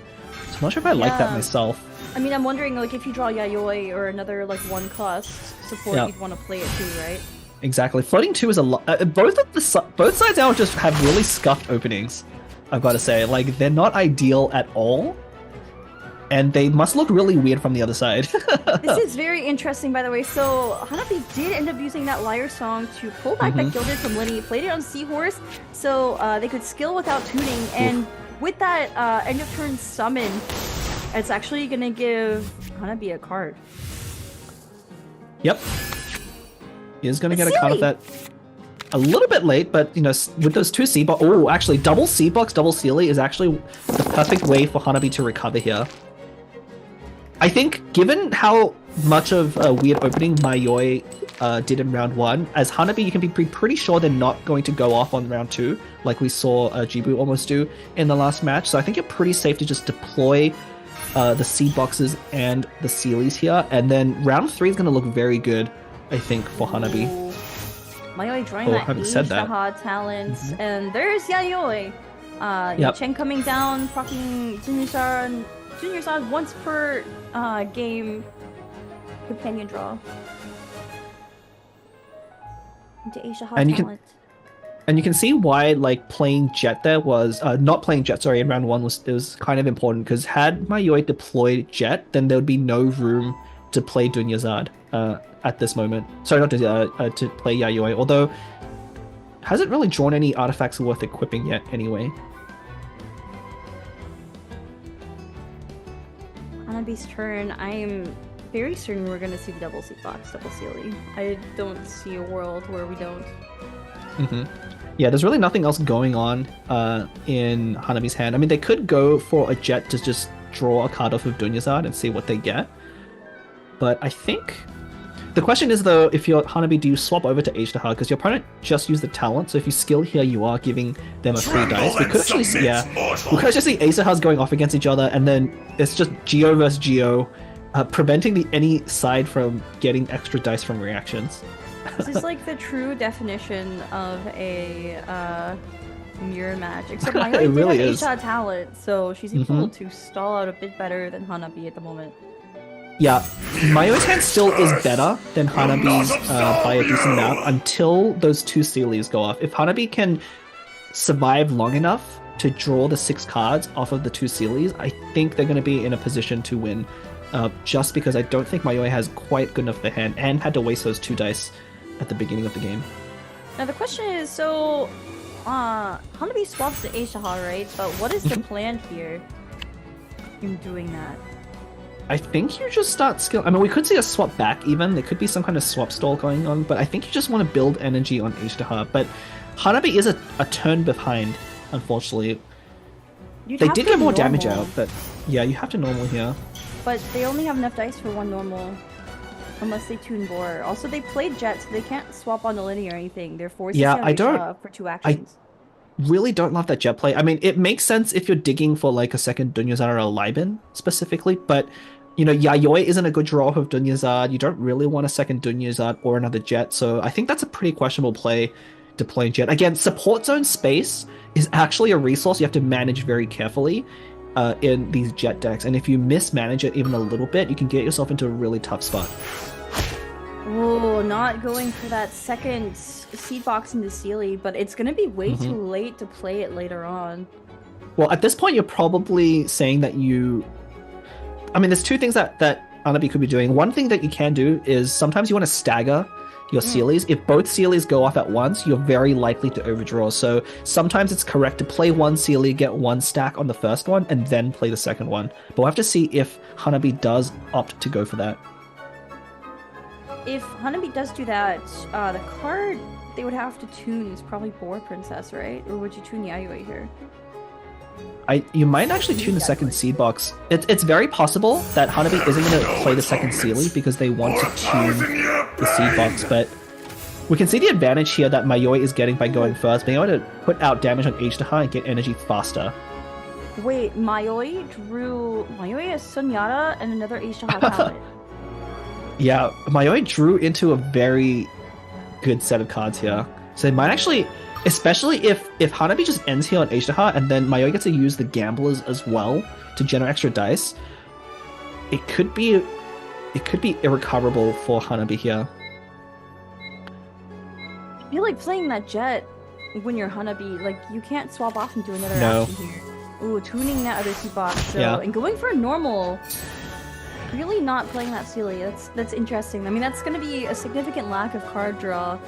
[SPEAKER 5] So I'm not sure if I like that myself.
[SPEAKER 4] I mean, I'm wondering, like, if you draw Yayoi or another, like, 1-cost support, you'd want to play it too, right?
[SPEAKER 5] Exactly. Floating 2 is a lot. Both sides now just have really scuffed openings, I've got to say. Like, they're not ideal at all. And they must look really weird from the other side.
[SPEAKER 4] This is very interesting, by the way. So, Hanabi did end up using that Liar Song to pull back that Gilded from Linny, played it on Seahorse, so they could skill without tuning, and with that end of turn summon, it's actually gonna give Hanabi a card.
[SPEAKER 5] Yep. He is gonna get a card of that a little bit late, but you know, with those two Seed Box, oh, actually, double Seed Box, double Sealy is actually the perfect way for Hanabi to recover here. I think, given how much of a weird opening Mayoi did in round 1, as Hanabi, you can be pretty sure they're not going to go off on round 2, like we saw Jibu almost do in the last match. So I think you're pretty safe to just deploy the Seed Boxes and the Sealies here, and then round 3 is going to look very good, I think, for Hanabi.
[SPEAKER 4] Mayoi drawing that
[SPEAKER 5] having said that.
[SPEAKER 4] Shaha talent, and there's Yayoi. Chen coming down, proccing Junior San once per game companion draw. Into Asia
[SPEAKER 5] And
[SPEAKER 4] talent.
[SPEAKER 5] you can see why, like, playing Jet there was not playing Jet. Sorry, in round 1 was kind of important, because had Mayoi deployed Jet, then there would be no room to play Dunyazad at this moment. Sorry, not to play Yayoi. Although hasn't really drawn any artifacts worth equipping yet, anyway.
[SPEAKER 4] Hanabi's turn. I'm very certain we're gonna see the double Seed Box, double Sealy. I don't see a world where we don't.
[SPEAKER 5] Yeah, there's really nothing else going on in Hanabi's hand. I mean, they could go for a Jet to just draw a card off of Dunyazad and see what they get. But I think the question is, though, if you're Hanabi, do you swap over to H-Dahar? Because your opponent just used the talent, so if you skill here, you are giving them a free dice. We could actually see, we could actually see Ace-Dahars going off against each other, and then it's just Geo versus Geo, preventing any side from getting extra dice from reactions.
[SPEAKER 4] This is like the true definition of a mirror match. Except Mayoi
[SPEAKER 5] It really
[SPEAKER 4] did have
[SPEAKER 5] is.
[SPEAKER 4] Asia talent, so she's able to stall out a bit better than Hanabi at the moment.
[SPEAKER 5] Yeah, Mayoi's hand still is better than Hanabi's by a decent amount until those two Sealies go off. If Hanabi can survive long enough to draw the 6 cards off of the 2 Sealies, I think they're going to be in a position to win. Just because I don't think Mayoi has quite good enough of a hand and had to waste those 2 dice at the beginning of the game.
[SPEAKER 4] Now the question is, so Hanabi swaps to Aishaha, right? But what is the plan here in doing that?
[SPEAKER 5] I think you just start skill. I mean, we could see a swap back even. There could be some kind of swap stall going on, but I think you just want to build energy on Aishaha. But Hanabi is a turn behind, unfortunately. They did get more damage out, but yeah, you have to normal here.
[SPEAKER 4] But they only have enough dice for 1 normal. Unless they tune Boar. Also, they played Jet, so they can't swap on the linear or anything. They're forced to for 2 actions.
[SPEAKER 5] Really don't love that Jet play. I mean, it makes sense if you're digging for like a second Dunyazad or a Liban specifically, but you know, Yayoi isn't a good draw of Dunyazad. You don't really want a second Dunyazad or another Jet, so I think that's a pretty questionable play to play Jet. Again, support zone space is actually a resource you have to manage very carefully in these Jet decks, and if you mismanage it even a little bit, you can get yourself into a really tough spot.
[SPEAKER 4] Oh, not going for that second seed box into Sealy, but it's going to be way too late to play it later on.
[SPEAKER 5] Well, at this point, you're probably saying that you... I mean, there's 2 things that Hanabi could be doing. One thing that you can do is sometimes you want to stagger your Sealies. If both Sealies go off at once, you're very likely to overdraw. So sometimes it's correct to play 1 Sealy, get 1 stack on the first one, and then play the second one. But we'll have to see if Hanabi does opt to go for that.
[SPEAKER 4] If Hanabi does do that, the card they would have to tune is probably Boar Princess, right? Or would you tune Yayoi here?
[SPEAKER 5] You might actually tune the second seed box. It's very possible that Hanabi isn't going to play the second Sealy because they want to tune the seed box, but we can see the advantage here that Mayoi is getting by going first, being able to put out damage on H2Ha and get energy faster.
[SPEAKER 4] Wait, Mayoi has Sunyata and another H2Ha talent.
[SPEAKER 5] Yeah, Mayoi drew into a very good set of cards here. So they might actually, especially if Hanabi just ends here on H2Ha and then Mayoi gets to use the Gamblers as well to generate extra dice, it could be irrecoverable for Hanabi here.
[SPEAKER 4] I feel like playing that Jet when you're Hanabi, like you can't swap off and do another action here. Ooh, tuning that other seed box. So and going for a normal. Really not playing that Sealy. That's interesting. I mean, that's going to be a significant lack of card draw.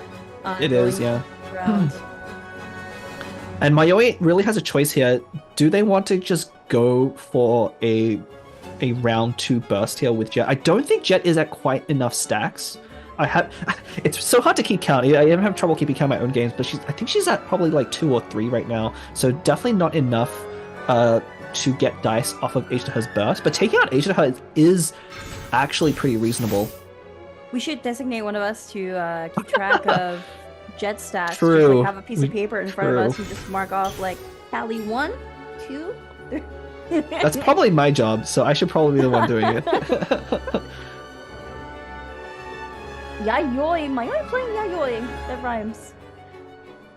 [SPEAKER 5] It is, yeah. And Mayoi really has a choice here. Do they want to just go for a round 2 burst here with Jet? I don't think Jet is at quite enough stacks. It's so hard to keep count. I even have trouble keeping count of my own games, but I think she's at probably like 2 or 3 right now. So definitely not enough to get dice off of H2Ha's burst, but taking out H2Ha is actually pretty reasonable.
[SPEAKER 4] We should designate one of us to keep track of Jet stats.
[SPEAKER 5] True.
[SPEAKER 4] Just, like, have a piece of paper in front of us and just mark off like tally 1, 2.
[SPEAKER 5] That's probably my job, so I should probably be the one doing it.
[SPEAKER 4] Yayoi, Mayoi playing Yayoi. That rhymes.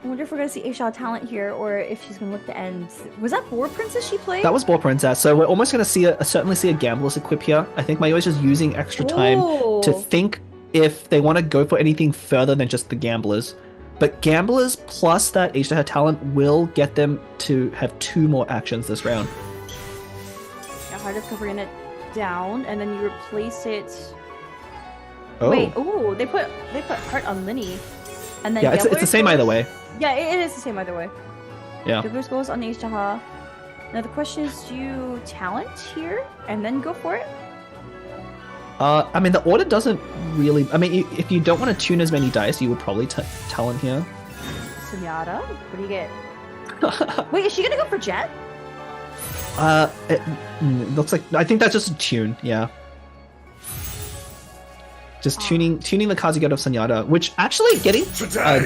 [SPEAKER 4] I wonder if we're going to see Aisha talent here, or if she's going to look to end. Was that Boar Princess she played?
[SPEAKER 5] That was Boar Princess, so we're almost going to certainly see a Gambler's equip here. I think Mayoi's just using extra time to think if they want to go for anything further than just the Gamblers. But Gamblers plus that Aisha talent will get them to have 2 more actions this round.
[SPEAKER 4] Yeah, Heart of covering it down, and then you replace it...
[SPEAKER 5] Oh.
[SPEAKER 4] Wait, ooh, they put Heart on Linny. And then
[SPEAKER 5] it's the same either way.
[SPEAKER 4] Yeah, it is the same either way.
[SPEAKER 5] Yeah.
[SPEAKER 4] Gamblers goes on Aisha. Now the question is, do you talent here and then go for it?
[SPEAKER 5] I mean, the order doesn't really... I mean, if you don't want to tune as many dice, you would probably talent here.
[SPEAKER 4] Sunyata? What do you get? Wait, is she gonna go for Jet?
[SPEAKER 5] It looks like... I think that's just a tune, yeah. Just tuning the cards you get of Sunyata, which actually getting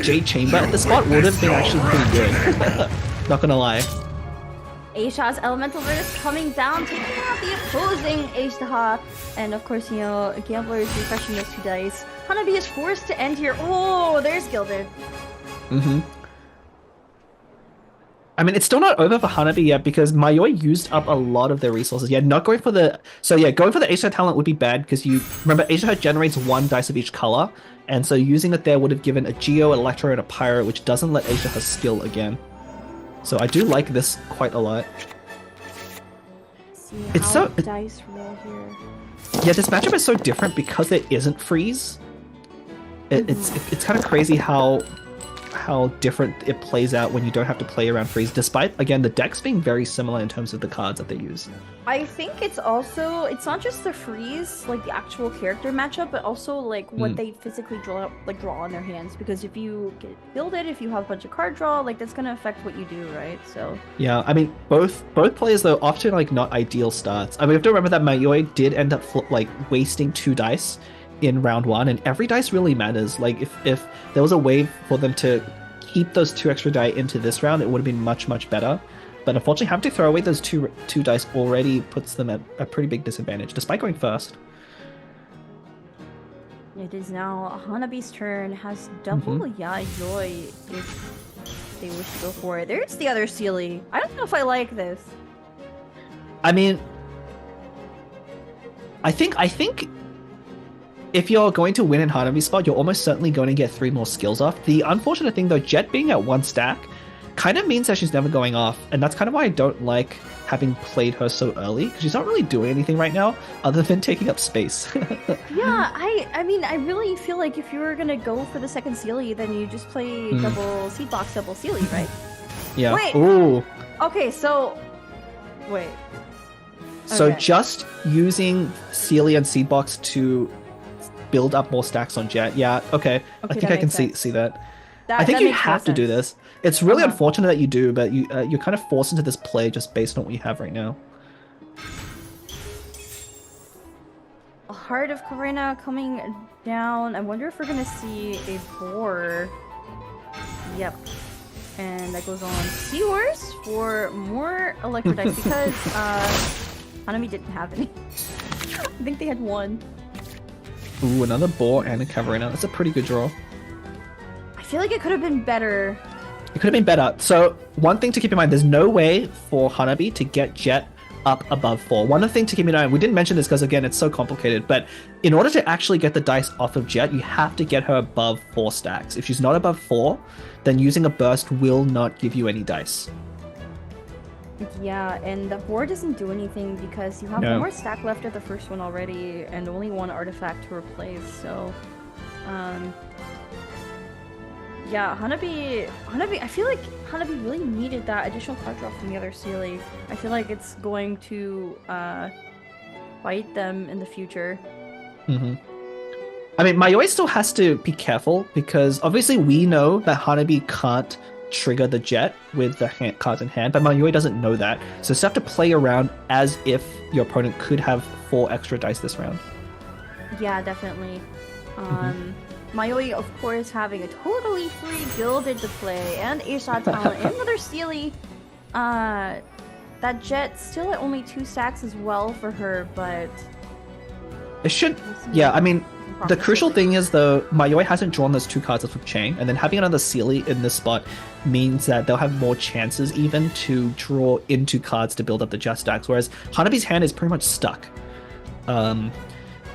[SPEAKER 5] Jade Chamber at the spot would have been actually pretty good. Not gonna lie.
[SPEAKER 4] Aisha's Elemental Verse coming down, taking out the opposing Aisha. And of course, you know, Gambler is refreshing those 2 dice. Hanabi is forced to end here. Oh, there's Gilded.
[SPEAKER 5] Mm-hmm. I mean, it's still not over for Hanabi yet because Mayoi used up a lot of their resources. Yeah, not going for the... So yeah, going for the Aisha talent would be bad because you... Remember, Aisha generates 1 dice of each color. And so using it there would have given a Geo, Electro, and a Pyro, which doesn't let Aisha skill again. So I do like this quite a lot.
[SPEAKER 4] See
[SPEAKER 5] It's
[SPEAKER 4] how
[SPEAKER 5] so-
[SPEAKER 4] dice roll here.
[SPEAKER 5] Yeah, this matchup is so different because there isn't freeze. It's kind of crazy how different it plays out when you don't have to play around freeze, despite, again, the decks being very similar in terms of the cards that they use.
[SPEAKER 4] I think it's not just the freeze, like the actual character matchup, but also like what they physically draw on their hands. Because if you get gilded, if you have a bunch of card draw, like that's gonna affect what you do, right? So
[SPEAKER 5] Yeah, I mean, both players though often like not ideal starts. I mean, we have to remember that Mayoi did end up wasting 2 dice in round 1, and every dice really matters. Like if there was a way for them to keep those 2 extra die into this round, it would have been much better. But unfortunately, having to throw away those two dice already puts them at a pretty big disadvantage, despite going first.
[SPEAKER 4] it is now Hanabi's turn. Has double Yayoi if they wish to go for it. There's the other Sealy. I don't know if I like this.
[SPEAKER 5] I mean, I think if you're going to win in Hanabi's spot, you're almost certainly going to get 3 more skills off. The unfortunate thing though, Jet being at 1 stack kind of means that she's never going off, and that's kind of why I don't like having played her so early, because she's not really doing anything right now other than taking up space.
[SPEAKER 4] Yeah, I mean, I really feel like if you were gonna go for the second Sealy, then you just play double seed box, double Sealy, right?
[SPEAKER 5] Yeah.
[SPEAKER 4] Wait.
[SPEAKER 5] Ooh.
[SPEAKER 4] Okay, so wait.
[SPEAKER 5] So
[SPEAKER 4] Okay.
[SPEAKER 5] just using Sealy and Seedbox to build up more stacks on Jet. Yeah, okay. I think
[SPEAKER 4] that
[SPEAKER 5] I can
[SPEAKER 4] makes sense.
[SPEAKER 5] see that.
[SPEAKER 4] That,
[SPEAKER 5] I think
[SPEAKER 4] that
[SPEAKER 5] you
[SPEAKER 4] makes more
[SPEAKER 5] have to do
[SPEAKER 4] sense.
[SPEAKER 5] this. It's really
[SPEAKER 4] Uh-huh.
[SPEAKER 5] unfortunate that you do, but you're kind of forced into this play just based on what you have right now.
[SPEAKER 4] Heart of Karina coming down. I wonder if we're gonna see a boar. Yep. And that goes on Seahorse for more Electrodice because Hanami didn't have any. I think they had 1.
[SPEAKER 5] Ooh, another boar and a Cavarina. That's a pretty good draw.
[SPEAKER 4] I feel like it could have been better.
[SPEAKER 5] It could have been better. So one thing to keep in mind, there's no way for Hanabi to get Jet up above 4. One thing to keep in mind, we didn't mention this because again, it's so complicated, but in order to actually get the dice off of Jet, you have to get her above 4 stacks. If she's not above 4, then using a burst will not give you any dice.
[SPEAKER 4] Yeah, and the board doesn't do anything because you have
[SPEAKER 5] No.
[SPEAKER 4] one more stack left of the first one already and only 1 artifact to replace, so yeah, Hanabi, I feel like Hanabi really needed that additional card draw from the other Sealy. I feel like it's going to bite them in the future.
[SPEAKER 5] I mean, Mayoi still has to be careful because obviously we know that Hanabi can't trigger the Jet with the cards in hand, but Mayoi doesn't know that. So you still have to play around as if your opponent could have 4 extra dice this round.
[SPEAKER 4] Yeah, definitely. Mayoi, of course, having a totally free gilded to play, and A-Shot talent, and another Sealy. That Jet still at only 2 stacks as well for her, but
[SPEAKER 5] It should, yeah, I mean, the crucial thing is though, Mayoi hasn't drawn those 2 cards off of Chain, and then having another Sealy in this spot means that they'll have more chances even to draw into cards to build up the Jet stacks, whereas Hanabi's hand is pretty much stuck.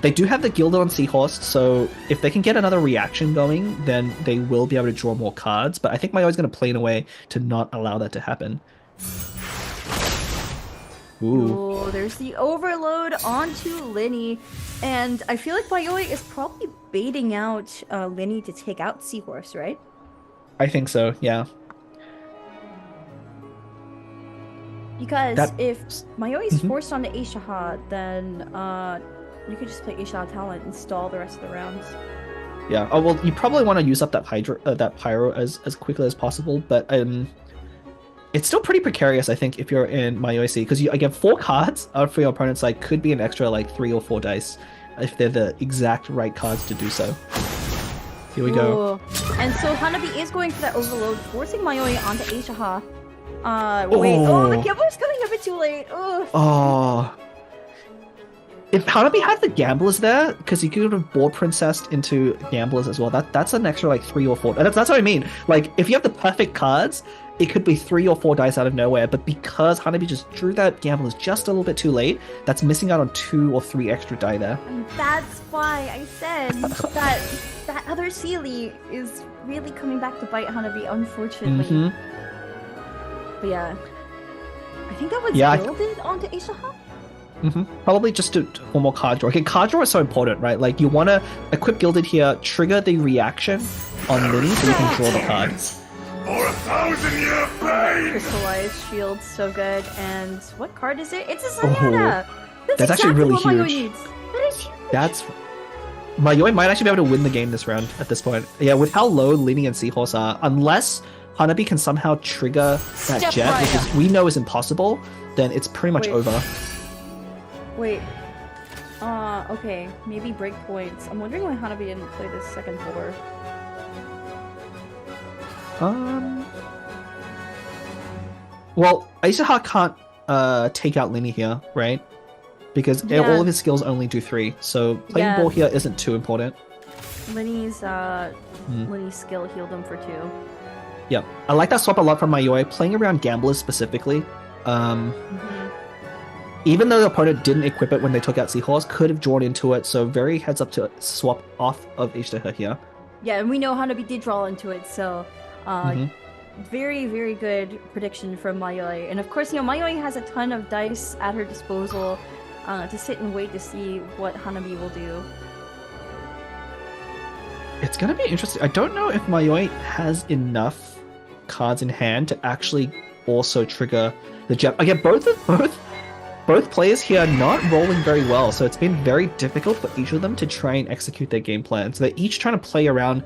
[SPEAKER 5] They do have the Gilded on Seahorse, so if they can get another reaction going, then they will be able to draw more cards, but I think Mayoi's going to play in a way to not allow that to happen. Ooh.
[SPEAKER 4] oh, there's the overload onto Linny, and I feel like Mayoi is probably baiting out Linny to take out Seahorse, right?
[SPEAKER 5] I think so, yeah.
[SPEAKER 4] Because
[SPEAKER 5] That-
[SPEAKER 4] if Mayoi is forced onto Aishaha, then you could just play Aishaha talent and stall the rest of the rounds.
[SPEAKER 5] Yeah. Oh well, you probably want to use up that pyro as quickly as possible, but it's still pretty precarious, I think, if you're in Mayoi, because you again 4 cards out for your opponent's side could be an extra like 3 or 4 dice if they're the exact right cards to do so. Here we go.
[SPEAKER 4] Ooh. And so Hanabi is going for that overload, forcing Mayoi onto Aishaha. Wait. Oh, the Gambler is coming a bit too late. Ugh.
[SPEAKER 5] Oh. If Hanabi had the Gamblers there, because you could have board Princess into Gamblers as well, that's an extra like 3 or 4. That's what I mean. Like, if you have the perfect cards, it could be 3 or 4 dice out of nowhere, but because Hanabi just drew that Gamblers just a little bit too late, that's missing out on 2 or 3 extra die there.
[SPEAKER 4] And that's why I said that other Sealy is really coming back to bite Hanabi, unfortunately. But yeah, I think that was builded onto Aisha.
[SPEAKER 5] Probably just to one more card draw. Okay, card draw is so important, right? Like you want to equip Gilded here, trigger the reaction on Linny so you can draw the card.
[SPEAKER 7] For 1,000-year pain!
[SPEAKER 4] Crystallized shield, so good. And what card is it? It's a Zenyatta!
[SPEAKER 5] That's actually really huge.
[SPEAKER 1] That is huge.
[SPEAKER 5] That's... Mayoi might actually be able to win the game this round at this point. Yeah, with how low Linny and Seahorse are, unless Hanabi can somehow trigger that jet, which is, we know is impossible, then it's pretty much over.
[SPEAKER 4] Wait. Okay. Maybe breakpoints. I'm wondering why Hanabi didn't play this second floor.
[SPEAKER 5] Well, Aisha can't take out Linny here, right? Because all of his skills only do 3, so playing ball here isn't too important.
[SPEAKER 4] Linny's Linny's skill healed him for 2.
[SPEAKER 5] Yep. I like that swap a lot from Mayoi, playing around gamblers specifically. Even though the opponent didn't equip it when they took out Seahorse, could have drawn into it, so very heads up to swap off of Ishtaha here.
[SPEAKER 4] Yeah, and we know Hanabi did draw into it, so very, very good prediction from Mayoi. And of course, Mayoi has a ton of dice at her disposal to sit and wait to see what Hanabi will do.
[SPEAKER 5] It's going to be interesting. I don't know if Mayoi has enough cards in hand to actually also trigger the jet. Again, both players here are not rolling very well, so it's been very difficult for each of them to try and execute their game plan. So they're each trying to play around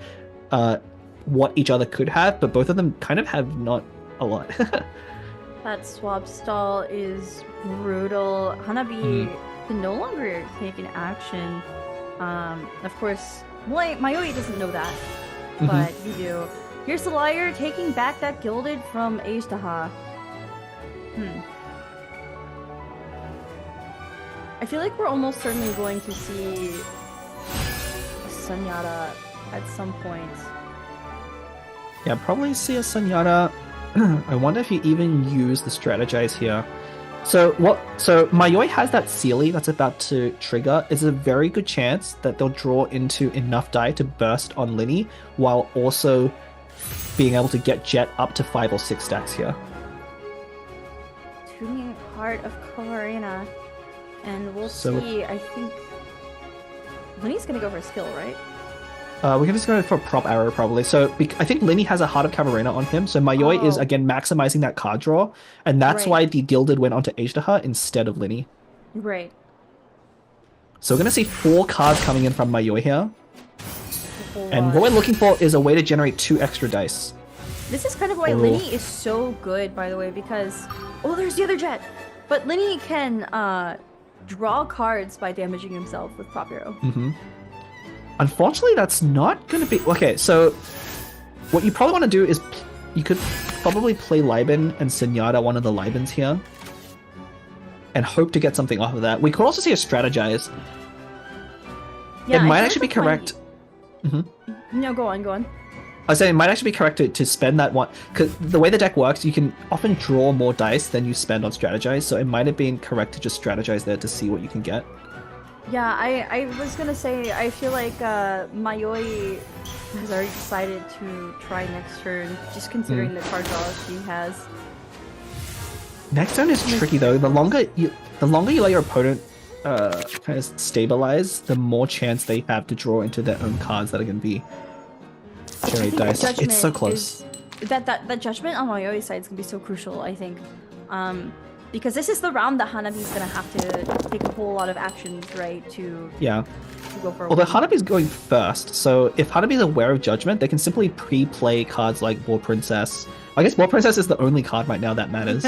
[SPEAKER 5] what each other could have, but both of them kind of have not a lot.
[SPEAKER 4] That swap stall is brutal. Hanabi can no longer take an action. Of course, Mayoi doesn't know that, but you do. Here's the liar taking back that Gilded from Aishtaha. I feel like we're almost certainly going to see Zenyatta at some point.
[SPEAKER 5] Yeah, probably see a Zenyatta. I wonder if you even use the strategize here. So Mayoi has that Sealy that's about to trigger. It's a very good chance that they'll draw into enough die to burst on Linny while also being able to get Jet up to 5 or 6 stacks here.
[SPEAKER 4] Tuning Heart of Colorina. And we'll see, I think... Linny's gonna go for a skill, right?
[SPEAKER 5] We can just go for a prop arrow, probably. So, I think Linny has a Heart of Camarena on him, so Mayoi is, again, maximizing that card draw, and that's why the Gilded went onto Aishtaha instead of Linny.
[SPEAKER 4] Right.
[SPEAKER 5] So we're gonna see 4 cards coming in from Mayoi here. And what we're looking for is a way to generate 2 extra dice.
[SPEAKER 4] This is kind of why Linny is so good, by the way, because... Oh, there's the other jet! But Linny can, draw cards by damaging himself with Prop Arrow.
[SPEAKER 5] Unfortunately, that's not going to be... Okay, so what you probably want to do is you could probably play Liben and Zenyatta one of the Libens here and hope to get something off of that. We could also see a strategize.
[SPEAKER 4] Yeah,
[SPEAKER 5] it might actually be correct...
[SPEAKER 4] No, go on.
[SPEAKER 5] I was saying it might actually be correct to spend that one, because the way the deck works, you can often draw more dice than you spend on strategize, so it might have been correct to just strategize there to see what you can get.
[SPEAKER 4] Yeah, I was gonna say, I feel like Mayoi has already decided to try next turn, just considering the card draw she has.
[SPEAKER 5] Next turn is tricky though. The longer you let your opponent kind of stabilize, the more chance they have to draw into their own cards that are going to be generate dice. It's so close.
[SPEAKER 4] That judgment on Mayoi's side is gonna be so crucial, I think, because this is the round that Hanabi's gonna have to take a whole lot of actions, right? To go for.
[SPEAKER 5] Well, the Hanabi's going first, so if Hanabi's aware of judgment, they can simply pre-play cards like War Princess. I guess War Princess is the only card right now that matters.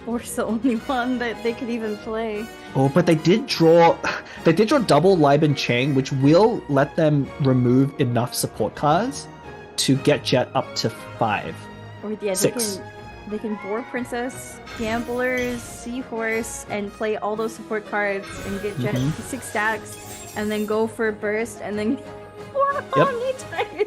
[SPEAKER 4] War's the only one that they could even play.
[SPEAKER 5] Oh, but they did draw double Liben Chang, which will let them remove enough support cards to get Jet up to 5.
[SPEAKER 4] Or yeah,
[SPEAKER 5] 6.
[SPEAKER 4] They can War Princess, Gamblers, Seahorse, and play all those support cards and get Jet up to 6 stacks, and then go for Burst, and then Omni-Dice.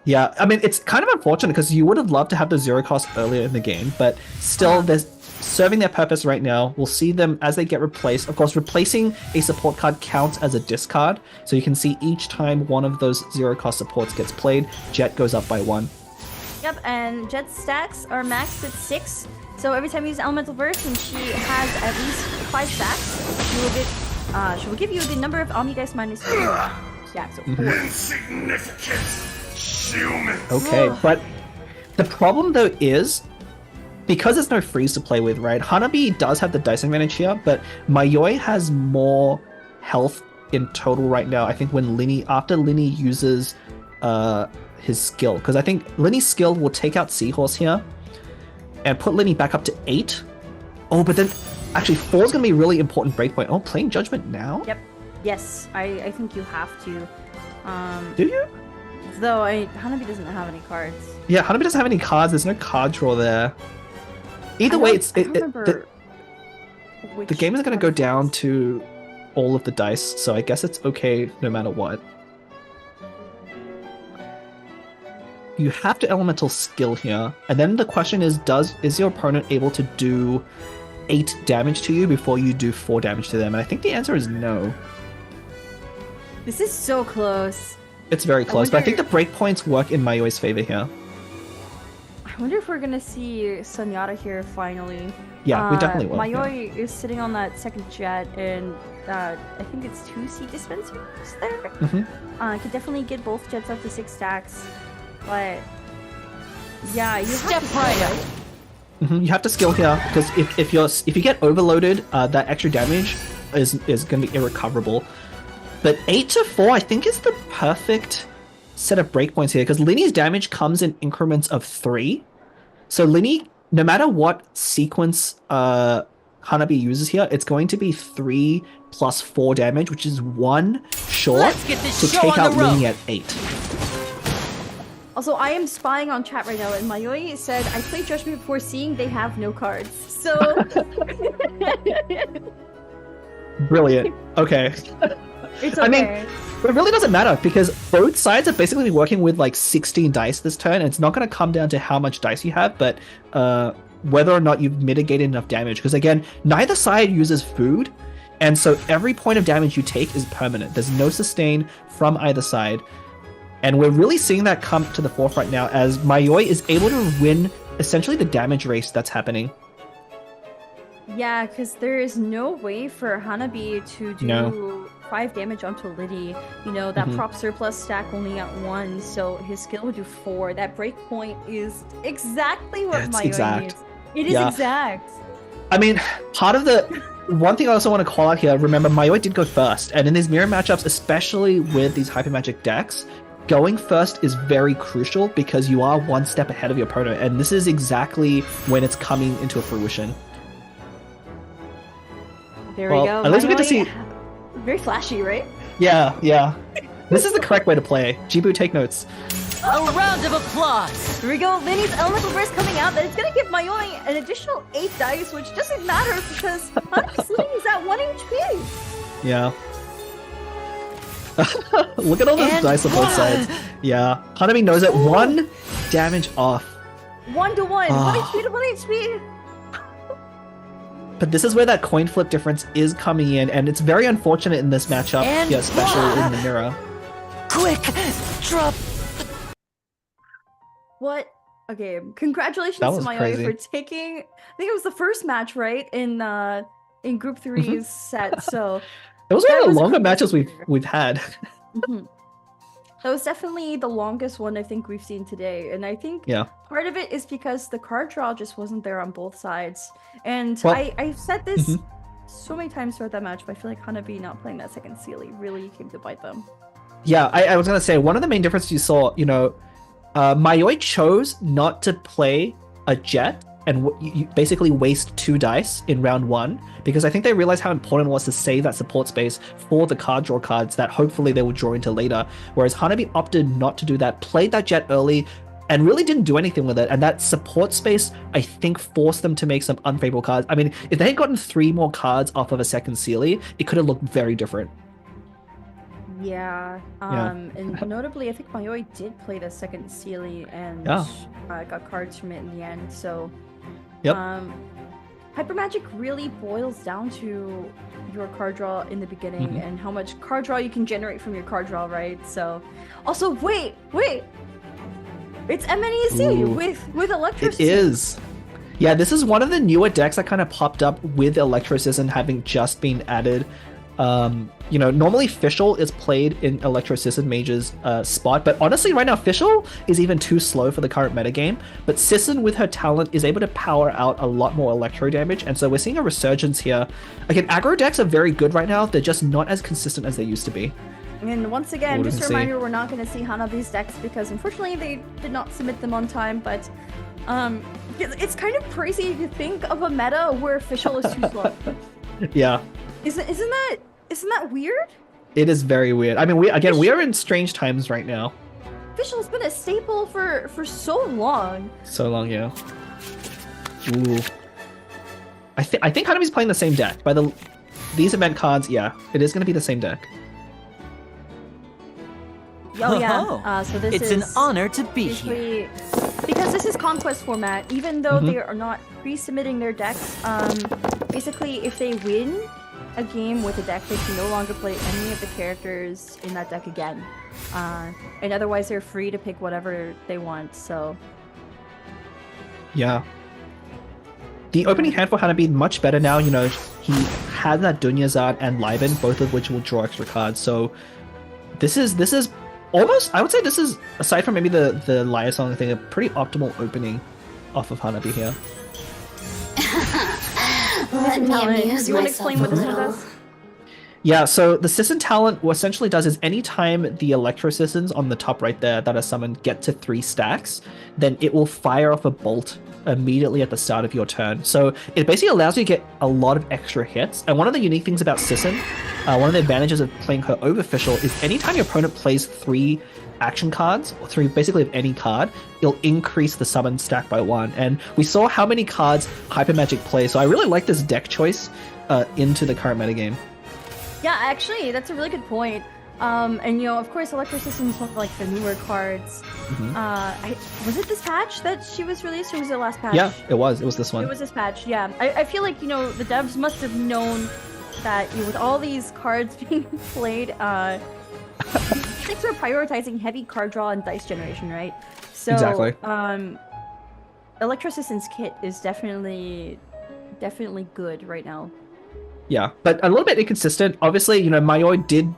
[SPEAKER 5] Yeah, I mean, it's kind of unfortunate because you would have loved to have the 0 cost earlier in the game, but still, they're serving their purpose right now. We'll see them as they get replaced. Of course, replacing a support card counts as a discard, so you can see each time one of those 0 cost supports gets played, Jet goes up by 1.
[SPEAKER 4] Yep, and Jet's stacks are maxed at 6. So every time you use Elemental Burst and she has at least 5 stacks, she will give you the number of Omnidice minus 2. Yeah, so 4.
[SPEAKER 7] Insignificant human.
[SPEAKER 5] Okay, but the problem though is, because there's no freeze to play with, right? Hanabi does have the dice advantage here, but Mayoi has more health in total right now. I think when after Linny uses his skill, because I think Linny's skill will take out Seahorse here and put Linny back up to 8. Oh, but then actually 4 is going to be a really important breakpoint. Oh, playing Judgment now?
[SPEAKER 4] Yep. Yes, I think you have to.
[SPEAKER 5] Do you?
[SPEAKER 4] Though Hanabi doesn't have any cards.
[SPEAKER 5] Yeah, Hanabi doesn't have any cards. There's no card draw there. Either way, the game is going to go down to all of the dice, so I guess it's okay no matter what. You have to elemental skill here, and then the question is your opponent able to do 8 damage to you before you do 4 damage to them? And I think the answer is no.
[SPEAKER 4] This is so close.
[SPEAKER 5] It's very close, but I think the breakpoints work in Mayoi's favor here.
[SPEAKER 4] I wonder if we're gonna see Sunyata here finally.
[SPEAKER 5] Yeah, we definitely will.
[SPEAKER 4] Mayoi is sitting on that second jet, and I think it's 2 seed dispensers there. Could definitely get both jets up to 6 stacks, but yeah, you
[SPEAKER 6] Step
[SPEAKER 4] have to
[SPEAKER 6] right up.
[SPEAKER 5] You have to skill here, because if you get overloaded, that extra damage is going to be irrecoverable. But 8 to 4, I think, is the perfect set of breakpoints here, because Linny's damage comes in increments of 3. So Linny, no matter what sequence Hanabi uses here, it's going to be 3 plus 4 damage, which is 1 short to take out Linny at 8.
[SPEAKER 4] Also, I am spying on chat right now, and Mayoi said, I played Judgment before seeing they have no cards. So...
[SPEAKER 5] Brilliant. Okay.
[SPEAKER 4] It's okay.
[SPEAKER 5] I mean, it really doesn't matter, because both sides are basically working with like 16 dice this turn, and it's not going to come down to how much dice you have, but whether or not you've mitigated enough damage. Because again, neither side uses food, and so every point of damage you take is permanent. There's no sustain from either side. And we're really seeing that come to the forefront now, as Mayoi is able to win essentially the damage race that's happening.
[SPEAKER 4] Yeah, because there is no way for Hanabi to do 5 damage onto Liddy. You know, that prop surplus stack only at 1, so his skill would do 4. That breakpoint is exactly what Mayoi needs. It is exact.
[SPEAKER 5] I mean, part of the... One thing I also want to call out here, remember, Mayoi did go first, and in these mirror matchups, especially with these Hyper Magic decks, going first is very crucial, because you are 1 step ahead of your opponent, and this is exactly when it's coming into fruition.
[SPEAKER 4] There we go.
[SPEAKER 5] At least we get to see...
[SPEAKER 4] Very flashy, right?
[SPEAKER 5] Yeah. This is the correct way to play. Jibu, take notes.
[SPEAKER 6] A round of applause!
[SPEAKER 4] Here we go. Linny's Elemental Burst coming out. That is going to give Mayoi an additional 8 dice, which doesn't matter because Hanabi's Linny is at 1 HP.
[SPEAKER 5] Yeah. Look at all those dice on both sides. Yeah. Hanabi knows it. 1 damage off.
[SPEAKER 4] 1 to 1. 1 HP to 1 HP.
[SPEAKER 5] But this is where that coin flip difference is coming in, and it's very unfortunate in this matchup, especially in the mirror.
[SPEAKER 6] Quick! Drop!
[SPEAKER 4] What? Okay, congratulations to Mayoi for taking... I think it was the first match, right? In Group 3's set, so...
[SPEAKER 5] Those are the longer matches we've had.
[SPEAKER 4] That was definitely the longest one I think we've seen today, and I think part of it is because the card draw just wasn't there on both sides. And I've said this so many times throughout that match, but I feel like Hanabi not playing that second Sealy really came to bite them.
[SPEAKER 5] Yeah, I was gonna say, one of the main differences you saw, Mayoi chose not to play a jet and you basically waste 2 dice in round 1, because I think they realized how important it was to save that support space for the card draw cards that hopefully they will draw into later. Whereas Hanabi opted not to do that, played that jet early, and really didn't do anything with it. And that support space, I think, forced them to make some unfavorable cards. I mean, if they had gotten 3 more cards off of a second Sealy, it could have looked very different.
[SPEAKER 4] Yeah. And notably, I think Mayoi did play the second Sealy and got cards from it in the end. So, Hyper Magic really boils down to your card draw in the beginning and how much card draw you can generate from your card draw, right? So, also, wait! It's MNEC with Electricity.
[SPEAKER 5] It is. Yeah, this is one of the newer decks that kind of popped up with Electrocism having just been added. Normally Fischl is played in Electrocism Mage's spot, but honestly right now Fischl is even too slow for the current metagame, but Sisson with her talent is able to power out a lot more electro damage, and so we're seeing a resurgence here. Again, aggro decks are very good right now, they're just not as consistent as they used to be.
[SPEAKER 4] And once again, just a reminder, we're not going to see Hanabi's decks because unfortunately they did not submit them on time, but it's kind of crazy to think of a meta where Fischl is too slow.
[SPEAKER 5] Yeah.
[SPEAKER 4] Isn't that weird?
[SPEAKER 5] It is very weird. I mean, we are in strange times right now.
[SPEAKER 4] Fischl's been a staple for so long.
[SPEAKER 5] So long, yeah. Ooh. I think Hanabi's playing the same deck. By these event cards, yeah, it is going to be the same deck.
[SPEAKER 4] Oh yeah. So
[SPEAKER 6] it's an honor to be here.
[SPEAKER 4] Because this is Conquest format, even though they are not pre-submitting their decks, basically if they win a game with a deck, they can no longer play any of the characters in that deck again. And otherwise they're free to pick whatever they want, so...
[SPEAKER 5] Yeah. The opening hand for Hanabi much better now, he had that Dunyazad and Liben, both of which will draw extra cards, so this is almost, I would say this is, aside from maybe the Liaison thing, a pretty optimal opening off of Hanabi here.
[SPEAKER 1] Let me amuse
[SPEAKER 4] you want to explain what this one does?
[SPEAKER 5] Yeah, so the Sisson talent what essentially does is anytime the Electro Sissons on the top right there that are summoned get to 3 stacks, then it will fire off a bolt immediately at the start of your turn. So it basically allows you to get a lot of extra hits. And one of the unique things about Sisson, one of the advantages of playing her over Fischl is anytime your opponent plays 3 action cards, or 3 basically of any card, it'll increase the summon stack by 1. And we saw how many cards Hyper Magic plays, so I really like this deck choice into the current metagame.
[SPEAKER 4] Yeah, actually, that's a really good point. And of course, Electricity is one of like the newer cards. Was it this patch that she was released, or was it the last patch?
[SPEAKER 5] Yeah, it was. It was this one.
[SPEAKER 4] It was this patch. Yeah, I feel like the devs must have known that with all these cards being played, things are prioritizing heavy card draw and dice generation, right? So
[SPEAKER 5] exactly.
[SPEAKER 4] Electricist's kit is definitely good right now.
[SPEAKER 5] Yeah, but a little bit inconsistent. Obviously, Mayoi did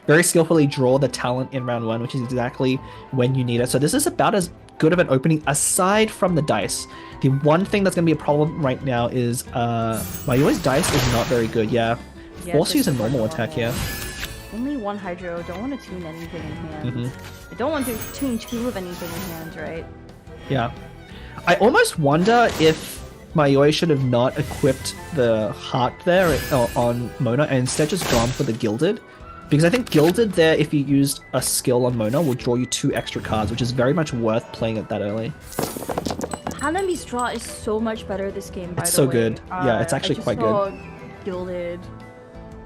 [SPEAKER 5] very skillfully draw the talent in round 1, which is exactly when you need it. So this is about as good of an opening aside from the dice. The one thing that's going to be a problem right now is Mayoi's dice is not very good. Yeah, force use a normal attack here.
[SPEAKER 4] Only 1 Hydro. Don't want to tune anything in hand. I don't want to tune 2 of anything in hand, right?
[SPEAKER 5] Yeah. I almost wonder if Mayoi should have not equipped the heart there on Mona and instead just gone for the Gilded. Because I think Gilded there, if you used a skill on Mona, will draw you 2 extra cards, which is very much worth playing it that early.
[SPEAKER 4] Hanabi's draw is so much better this game, by the way.
[SPEAKER 5] It's so good. Yeah, it's actually quite good.
[SPEAKER 4] Gilded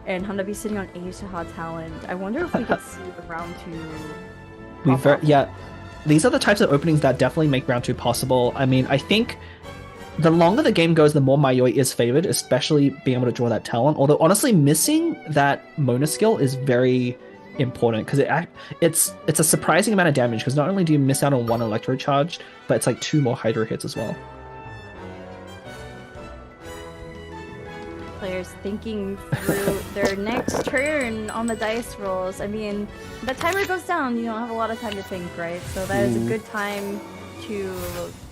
[SPEAKER 4] and Hanabi sitting on Asaha talent. I wonder if we could see the round 2.
[SPEAKER 5] Yeah, these are the types of openings that definitely make round 2 possible. I mean, I think the longer the game goes, the more Mayoi is favored, especially being able to draw that talent. Although, honestly, missing that Mona skill is very important because it's a surprising amount of damage because not only do you miss out on 1 Electro Charge, but it's like 2 more Hydro hits as well.
[SPEAKER 4] Players thinking through their next turn on the dice rolls. I mean, the timer goes down, you don't have a lot of time to think, right? So that is a good time to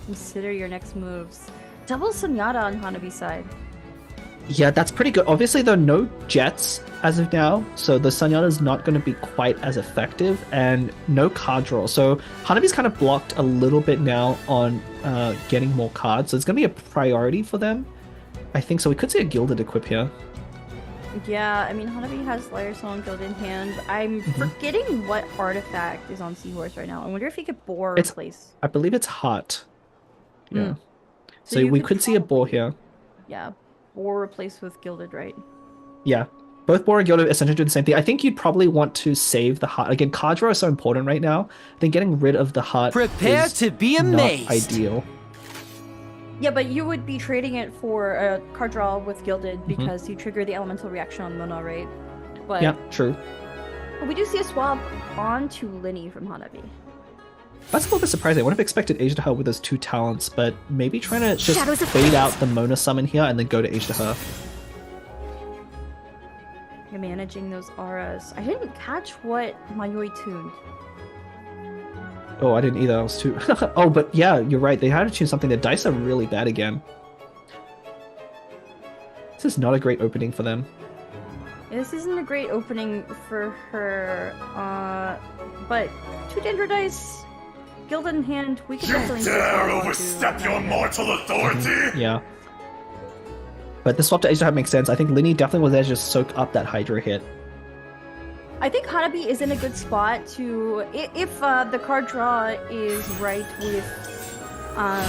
[SPEAKER 4] consider your next moves. Double Sunyata on Hanabi's side.
[SPEAKER 5] Yeah, that's pretty good. Obviously, there are no jets as of now, so the Sunyata is not going to be quite as effective, and no card draw. So Hanabi's kind of blocked a little bit now on getting more cards, so it's going to be a priority for them, I think. So we could see a Gilded equip here.
[SPEAKER 4] Yeah, I mean, Hanabi has Liar Song Guild in hand. I'm forgetting what artifact is on Seahorse right now. I wonder if he could Boar replace.
[SPEAKER 5] I believe it's Heart. Yeah. So we could see a Boar here.
[SPEAKER 4] Yeah, Boar replaced with Gilded, right?
[SPEAKER 5] Yeah. Both Boar and Gilded essentially do the same thing. I think you'd probably want to save the Heart. Again, card draw is so important right now. I think getting rid of the Heart is
[SPEAKER 6] to be amazed.
[SPEAKER 5] Not ideal.
[SPEAKER 4] Yeah, but you would be trading it for a card draw with Gilded because you trigger the elemental reaction on Mona, right? But
[SPEAKER 5] yeah, true.
[SPEAKER 4] we do see a swap onto Linny from Hanabi.
[SPEAKER 5] That's a little bit surprising. I would have expected Age to Her with those 2 talents, but maybe trying to just
[SPEAKER 1] Shadows of
[SPEAKER 5] fade
[SPEAKER 1] Fate.
[SPEAKER 5] out the Mona summon here and then go to Age to Her.
[SPEAKER 4] You're managing those auras. I didn't catch what Mayoi tuned.
[SPEAKER 5] Oh, I didn't either. I was too... Oh, but yeah, you're right. They had to choose something. The dice are really bad again. This is not a great opening for them.
[SPEAKER 4] This isn't a great opening for her, but 2 Dendro dice, Gilded in hand, we could
[SPEAKER 7] You
[SPEAKER 4] definitely
[SPEAKER 7] dare overstep your mortal authority?
[SPEAKER 5] Yeah. But the swap to Age to Her makes sense. I think Linny definitely was there to just soak up that Hydra hit.
[SPEAKER 4] I think Hanabi is in a good spot to, if the card draw is right with, oh,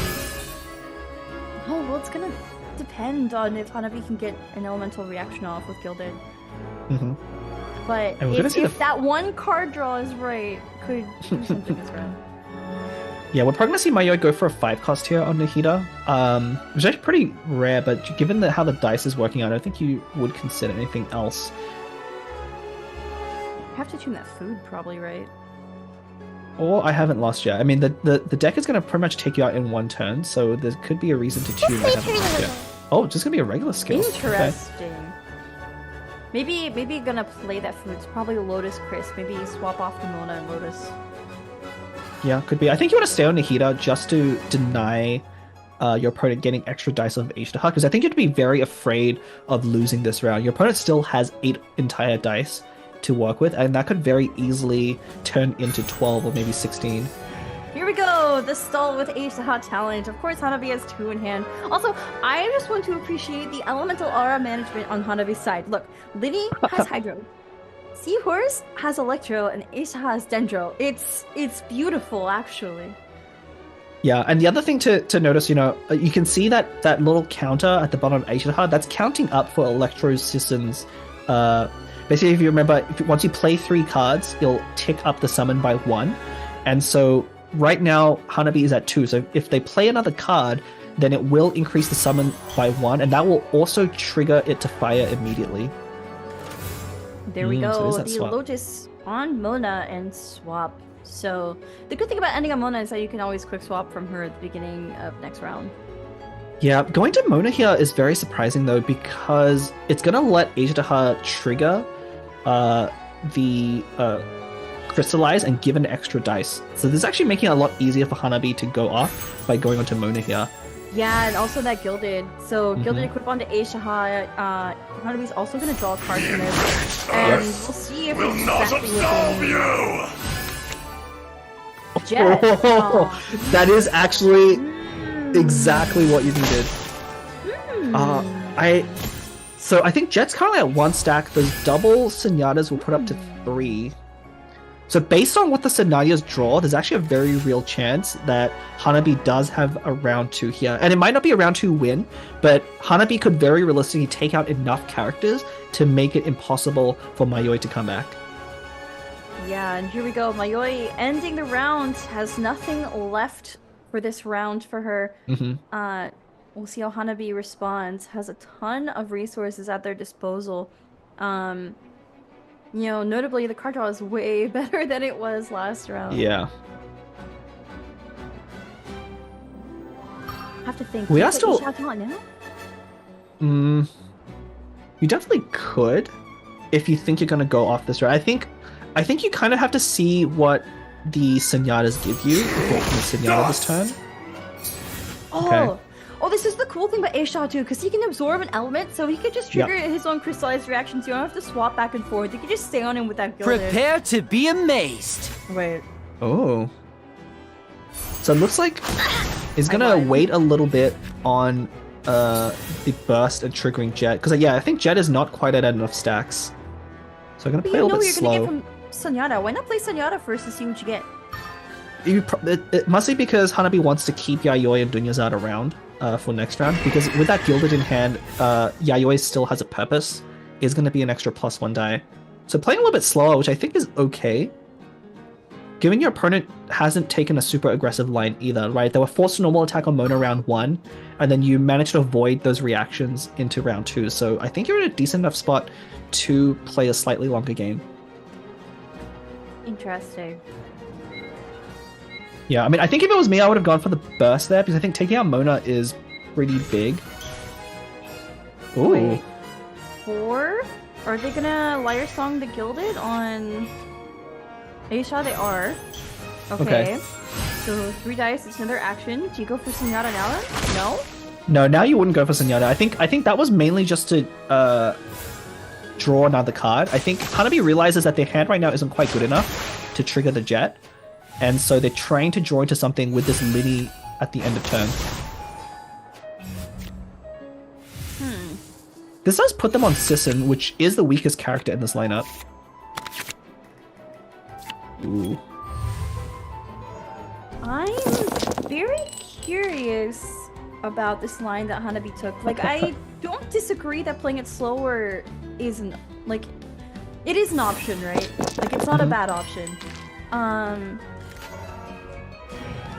[SPEAKER 4] well, it's gonna depend on if Hanabi can get an elemental reaction off with Gilded.
[SPEAKER 5] Mm-hmm.
[SPEAKER 4] But
[SPEAKER 5] And we're gonna see
[SPEAKER 4] if that one card draw is right, could do something this round.
[SPEAKER 5] Yeah, we're probably going to see Mayoi go for a 5 cost here on Nahida, which is actually pretty rare, but given how the dice is working out, I don't think you would consider anything else.
[SPEAKER 4] You have to tune that food probably, right?
[SPEAKER 5] Or I haven't lost yet. I mean, the deck is going to pretty much take you out in 1 turn, so there could be a reason to tune I haven't lost yet. Oh, just going to be a regular skill.
[SPEAKER 4] Interesting. Okay. Maybe gonna play that food. It's probably Lotus Crisp. Maybe swap off the Mona and Lotus.
[SPEAKER 5] Yeah, could be. I think you want to stay on Nahida just to deny your opponent getting extra dice of Age to Her, because I think you'd be very afraid of losing this round. Your opponent still has 8 entire dice to work with, and that could very easily turn into 12 or maybe 16.
[SPEAKER 4] Here we go! The stall with Age to Her talent. Of course, Hanabi has 2 in hand. Also, I just want to appreciate the elemental aura management on Hanabi's side. Look, Linny has Hydro. Seahorse has Electro, and Age to Her has Dendro. It's beautiful, actually.
[SPEAKER 5] Yeah, and the other thing to notice, you know, you can see that little counter at the bottom of Age to Her, that's counting up for Electro Sisson's. Basically, if you remember, once you play 3 cards, you'll tick up the summon by 1. And so right now, Hanabi is at 2. So if they play another card, then it will increase the summon by 1, and that will also trigger it to fire immediately.
[SPEAKER 4] There we go.
[SPEAKER 5] So
[SPEAKER 4] the
[SPEAKER 5] swap.
[SPEAKER 4] Lotus on Mona and swap. So the good thing about ending on Mona is that you can always quick swap from her at the beginning of next round.
[SPEAKER 5] Yeah, going to Mona here is very surprising though, because it's gonna let Age to Her trigger the crystallize and give an extra dice. So this is actually making it a lot easier for Hanabi to go off by going onto Mona here.
[SPEAKER 4] Yeah, and also that Gilded. So Gilded equip onto Age to Her. Hanabi's also going to draw a card from this. And we'll see if
[SPEAKER 7] Will
[SPEAKER 4] it's
[SPEAKER 7] not
[SPEAKER 4] exactly
[SPEAKER 7] absolve
[SPEAKER 4] what
[SPEAKER 7] you!
[SPEAKER 4] Jet.
[SPEAKER 5] That is actually exactly what you needed. So I think Jet's currently at 1 stack. Those double Senatas will put up to 3. So based on what the scenarios draw, there's actually a very real chance that Hanabi does have a round 2 here. And it might not be a round 2 win, but Hanabi could very realistically take out enough characters to make it impossible for Mayoi to come back.
[SPEAKER 4] Yeah, and here we go. Mayoi ending the round, has nothing left for this round for her. We'll see how Hanabi responds. Has a ton of resources at their disposal. You know, notably, the card draw is way better than it was last round.
[SPEAKER 5] Yeah.
[SPEAKER 4] I have to think.
[SPEAKER 5] We
[SPEAKER 4] do you
[SPEAKER 5] are
[SPEAKER 4] play
[SPEAKER 5] still-
[SPEAKER 4] Isha talent now?
[SPEAKER 5] You definitely could, if you think you're gonna go off this route. I think you kind of have to see what the Senatas give you before you can Senata this turn.
[SPEAKER 4] Oh, this is the cool thing about Aisha too, because he can absorb an element, so he could just trigger his own crystallized reactions. You don't have to swap back and forth. You can just stay on him with that Gilded.
[SPEAKER 6] Prepare to be amazed.
[SPEAKER 4] Wait.
[SPEAKER 5] Oh. So it looks like he's gonna wait a little bit on the burst and triggering Jet, because I think Jet is not quite at enough stacks. So I'm gonna play a little bit slow.
[SPEAKER 4] You're gonna get from Senyata. Why not play Senyata first to see what you get?
[SPEAKER 5] It must be because Hanabi wants to keep Yayoi and Dunyazad around for next round, because with that Gilded in hand, Yayoi still has a purpose. Is going to be an extra +1 die. So playing a little bit slower, which I think is okay. Given your opponent hasn't taken a super aggressive line either, right? They were forced to normal attack on Mona round 1, and then you managed to avoid those reactions into round 2. So I think you're in a decent enough spot to play a slightly longer game.
[SPEAKER 4] Interesting.
[SPEAKER 5] Yeah, I mean, I think if it was me, I would have gone for the burst there, because I think taking out Mona is pretty big. Ooh.
[SPEAKER 4] Wait. 4? Are they gonna Liar Song the Gilded on Aisha? They are. Okay. So 3 dice, it's another action. Do you go for Senora now? No?
[SPEAKER 5] No, now you wouldn't go for Senora. I think that was mainly just to draw another card. I think Hanabi realizes that their hand right now isn't quite good enough to trigger the jet. And so they're trying to draw into something with this Linny at the end of turn. This does put them on Sisson, which is the weakest character in this lineup. Ooh.
[SPEAKER 4] I'm very curious about this line that Hanabi took. Like, I don't disagree that playing it slower isn't, like, it is an option, right? Like, it's not a bad option.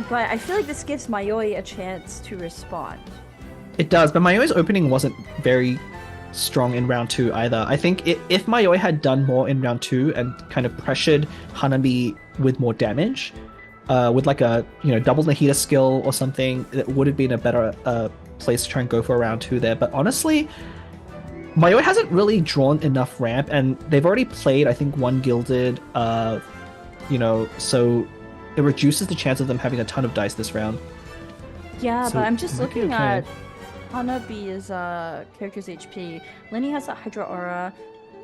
[SPEAKER 4] But I feel like this gives Mayoi a chance to respond.
[SPEAKER 5] It does, but Mayoi's opening wasn't very strong in round 2 either. I think if Mayoi had done more in round 2 and kind of pressured Hanabi with more damage, with like a double Nahida skill or something, it would have been a better place to try and go for round 2 there. But honestly, Mayoi hasn't really drawn enough ramp, and they've already played, I think, 1 gilded, so it reduces the chance of them having a ton of dice this round.
[SPEAKER 4] Yeah,
[SPEAKER 5] So
[SPEAKER 4] but I'm just
[SPEAKER 5] it might be
[SPEAKER 4] looking
[SPEAKER 5] okay.
[SPEAKER 4] at Hanabi's character's HP. Lenny has that Hydra Aura,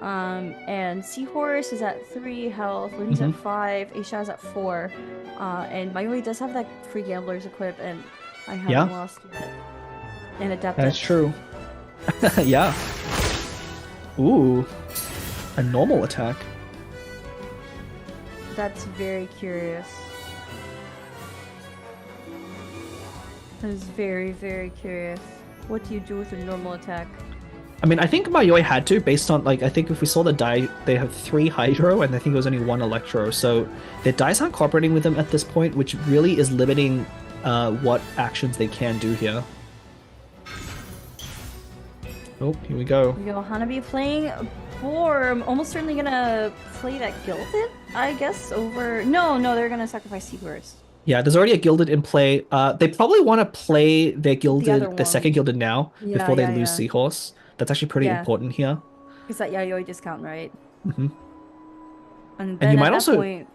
[SPEAKER 4] and Seahorse is at 3 health, Lenny's at 5, Aisha is at 4, and Mayoi does have that free Gambler's equip, and I haven't lost yet. And Adeptus.
[SPEAKER 5] That's true. Yeah. Ooh. A normal attack.
[SPEAKER 4] That's very curious. That is very, very curious. What do you do with a normal attack?
[SPEAKER 5] I mean, I think Mayoi had to, based on, like, I think if we saw the die, they have 3 Hydro, and I think it was only 1 Electro, so their dice aren't cooperating with them at this point, which really is limiting what actions they can do here. Oh, here we go.
[SPEAKER 4] We go Hanabi playing Boar. I'm almost certainly gonna play that Gilded, I guess, over... No, they're gonna sacrifice Seahorse.
[SPEAKER 5] Yeah, there's already a Gilded in play. They probably want to play their Gilded,
[SPEAKER 4] The
[SPEAKER 5] second Gilded now, before they lose
[SPEAKER 4] yeah.
[SPEAKER 5] Seahorse. That's actually pretty important here.
[SPEAKER 4] It's that Yayoi discount, right?
[SPEAKER 5] Mm-hmm.
[SPEAKER 4] And then
[SPEAKER 5] you
[SPEAKER 4] at
[SPEAKER 5] might
[SPEAKER 4] that
[SPEAKER 5] also...
[SPEAKER 4] point...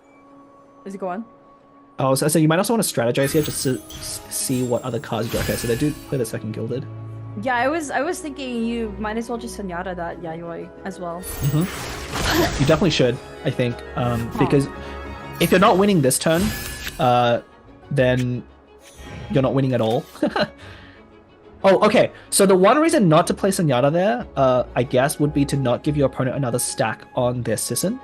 [SPEAKER 4] Is it go on?
[SPEAKER 5] Oh, so you might also want to strategize here just to see what other cards do. Okay, so they do play the second Gilded.
[SPEAKER 4] Yeah, I was thinking you might as well just Senyata that Yayoi as well.
[SPEAKER 5] Mm-hmm. You definitely should, I think, because if you're not winning this turn, then you're not winning at all. Oh, okay. So the one reason not to play Senyata there, I guess, would be to not give your opponent another stack on their Sisson.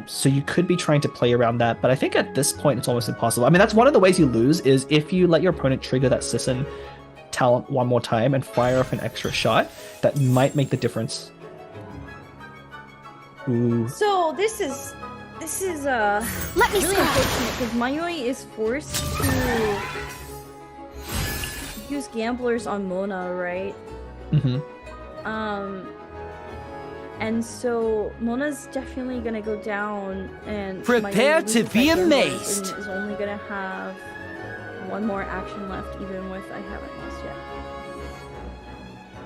[SPEAKER 5] So you could be trying to play around that, but I think at this point it's almost impossible. I mean, that's one of the ways you lose, is if you let your opponent trigger that Sisson talent one more time and fire off an extra shot. That might make the difference. Ooh.
[SPEAKER 4] So this is
[SPEAKER 1] Let me
[SPEAKER 4] really
[SPEAKER 1] stop.
[SPEAKER 4] unfortunate because Mayoi is forced to use gamblers on Mona, right?
[SPEAKER 5] Mm-hmm.
[SPEAKER 4] And so Mona's definitely gonna go down, and
[SPEAKER 6] Prepare
[SPEAKER 4] Mayoi
[SPEAKER 6] to
[SPEAKER 4] loses
[SPEAKER 6] be
[SPEAKER 4] by gamblers
[SPEAKER 6] amazed.
[SPEAKER 4] and is only gonna have 1 more action left, even with I haven't lost yet.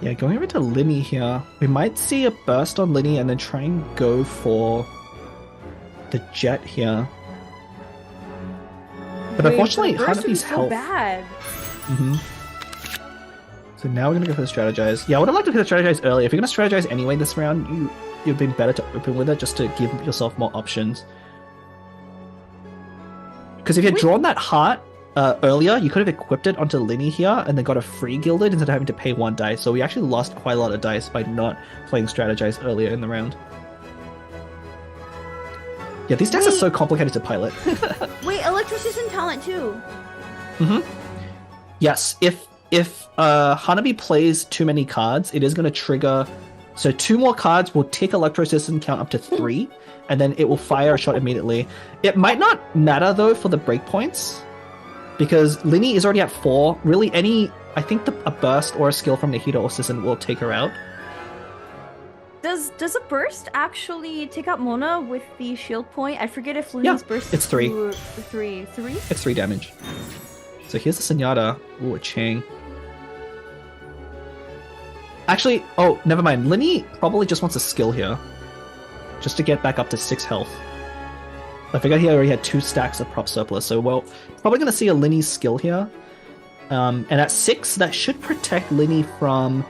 [SPEAKER 5] Yeah, going over to Linny here. We might see a burst on Linny and then try and go for the jet here. But unfortunately, Hanabi's
[SPEAKER 4] so
[SPEAKER 5] health.
[SPEAKER 4] bad.
[SPEAKER 5] Mm-hmm. So now we're gonna go for the strategize. Yeah, I would have liked to go for the strategize earlier. If you're gonna strategize anyway this round, you've been better to open with it just to give yourself more options. Because if you'd drawn that heart earlier, you could have equipped it onto Linny here and then got a free gilded instead of having to pay 1 dice. So we actually lost quite a lot of dice by not playing strategize earlier in the round. Yeah, these decks are so complicated to pilot.
[SPEAKER 4] Wait, Electrocism talent too.
[SPEAKER 5] Mm-hmm. Yes, if Hanabi plays too many cards, it is going to trigger... So 2 more cards will tick Electrocism count up to 3, and then it will fire a shot immediately. It might not matter, though, for the breakpoints, because Linny is already at 4. Really, I think a burst or a skill from Nahida or Sisson will take her out.
[SPEAKER 4] Does a burst actually take out Mona with the shield point? I forget if Luna's burst
[SPEAKER 5] it's
[SPEAKER 4] is
[SPEAKER 5] 3.
[SPEAKER 4] Three?
[SPEAKER 5] It's 3 damage. So here's the Senyatta. Ooh, a Chang. Actually, oh, never mind. Linny probably just wants a skill here. Just to get back up to 6 health. I forgot he already had 2 stacks of prop surplus, so well, probably going to see a Linny skill here. And at 6, that should protect Linny from...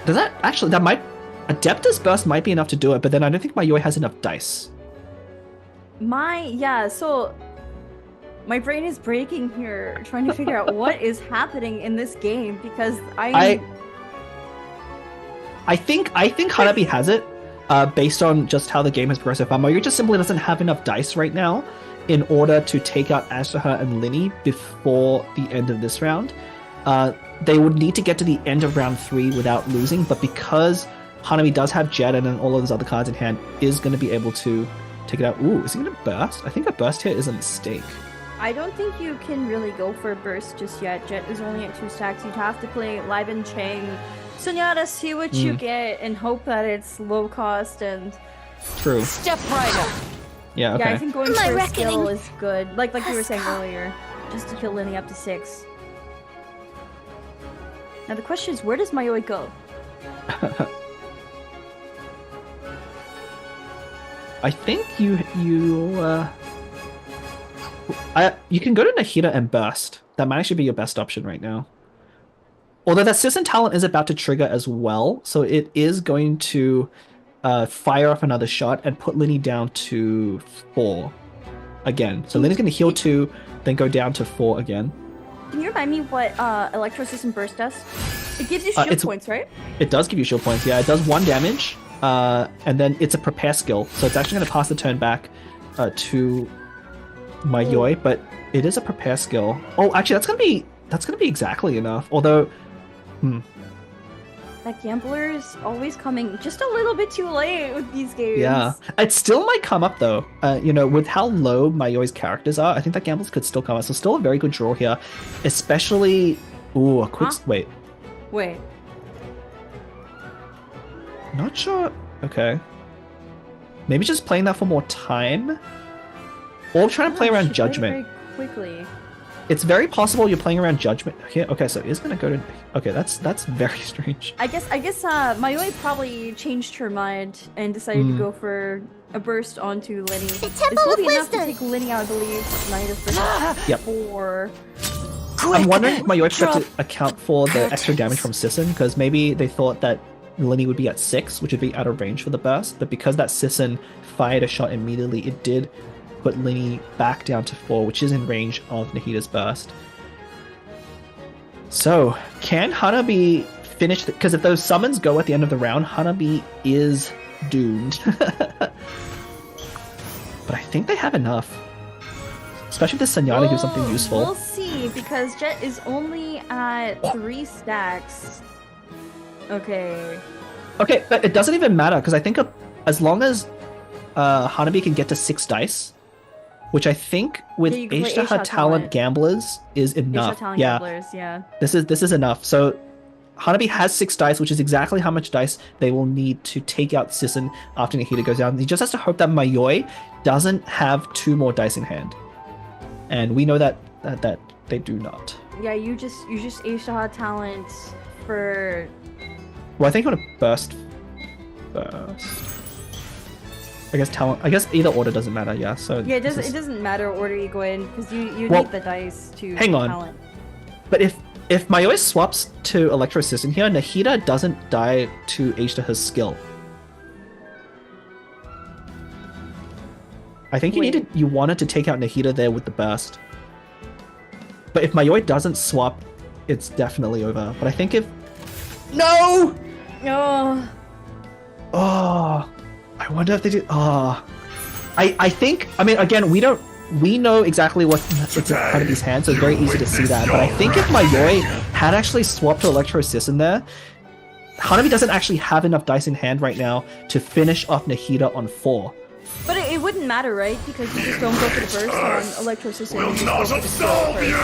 [SPEAKER 5] Does that... Actually, that might... Adeptus Burst might be enough to do it, but then I don't think Mayoi has enough dice.
[SPEAKER 4] So... My brain is breaking here, trying to figure out what is happening in this game, because I think Hanabi has it, based on just how the game has progressed so far. Mayoi just simply doesn't have enough dice right now in order to take out Ashtaha and Linny before the end of this round. They would need to get to the end of round 3 without losing, but because Hanabi does have Jet and then all of those other cards in hand, is going to be able to take it out. Ooh, is he going to burst? I think a burst here is a mistake. I don't think you can really go for a burst just yet. Jet is only at 2 stacks. You'd have to play Liven Chang, Senyatta, see what you get, and hope that it's low cost and...
[SPEAKER 5] True.
[SPEAKER 6] Step right up.
[SPEAKER 5] Yeah, okay.
[SPEAKER 4] Yeah, I think going for a skill is good. Like you were saying earlier, just to kill Linny up to 6. Now the question is, where does Mayoi go?
[SPEAKER 5] I think you can go to Nahida and burst. That might actually be your best option right now. Although that Sisson talent is about to trigger as well, so it is going to fire off another shot and put Linny down to 4 again. So Linny's going to heal 2, then go down to 4 again.
[SPEAKER 4] Can you remind me what Electrosis and Burst does? It gives you shield points, right?
[SPEAKER 5] It does give you shield points, yeah. It does 1 damage, and then it's a prepare skill. So it's actually going to pass the turn back to Mayoi, but it is a prepare skill. Oh, actually, that's gonna be exactly enough. Although,
[SPEAKER 4] that gambler is always coming just a little bit too late with these games.
[SPEAKER 5] Yeah, it still might come up though. With how low Mayoi's characters are, I think that gamblers could still come up. So still a very good draw here, especially. Ooh, a quick wait. Not sure. Okay. Maybe just playing that for more time. Or trying to play around Judgment.
[SPEAKER 4] Very quickly.
[SPEAKER 5] It's very possible you're playing around Judgment. Okay, so it's gonna go to... Okay, that's very strange.
[SPEAKER 4] I guess Mayoi probably changed her mind and decided to go for a burst onto Linny. This will be enough to take Linny out, I believe. Night of Burst.
[SPEAKER 5] Yep.
[SPEAKER 4] 4.
[SPEAKER 5] I'm wondering if Mayoi tried to account for the extra damage from Sisson, because maybe they thought that Linny would be at 6, which would be out of range for the burst, but because that Sisson fired a shot immediately, it did put Linny back down to 4, which is in range of Nahida's burst. So, can Hanabi finish? Because if those summons go at the end of the round, Hanabi is doomed. But I think they have enough. Especially if the Senyatta gives something useful.
[SPEAKER 4] We'll see, because Jet is only at 3 stacks. Okay,
[SPEAKER 5] but it doesn't even matter, because I think as long as Hanabi can get to 6 dice, which I think with Ashtaha Talent Gamblers is enough.
[SPEAKER 4] Gamblers, yeah.
[SPEAKER 5] This is enough. So Hanabi has 6 dice, which is exactly how much dice they will need to take out Sisson after Nahida goes down. He just has to hope that Mayoi doesn't have 2 more dice in hand. And we know that they do not.
[SPEAKER 4] Yeah, you just Ashtaha Talent for...
[SPEAKER 5] Well, I think I'm gonna burst. I guess either order doesn't matter, yeah. So
[SPEAKER 4] yeah, it doesn't matter order you go in, because you need the dice to
[SPEAKER 5] hang on.
[SPEAKER 4] Talent.
[SPEAKER 5] But if Mayoi swaps to Electro Assistant here, Nahida doesn't die to Ashtaha's skill. I think you wanted to take out Nahida there with the burst. But if Mayoi doesn't swap, it's definitely over. But I think if... No! Oh, I wonder if they do... Oh. I think... I mean, again, we know exactly what's in Hanabi's hand, so it's very easy to see that. But I think if Mayoi had actually swapped to Electro Assistant there, Hanabi doesn't actually have enough dice in hand right now to finish off Nahida on 4.
[SPEAKER 4] But it wouldn't matter, right? Because you just don't go for the burst on Electro System.
[SPEAKER 7] Will not absolve you!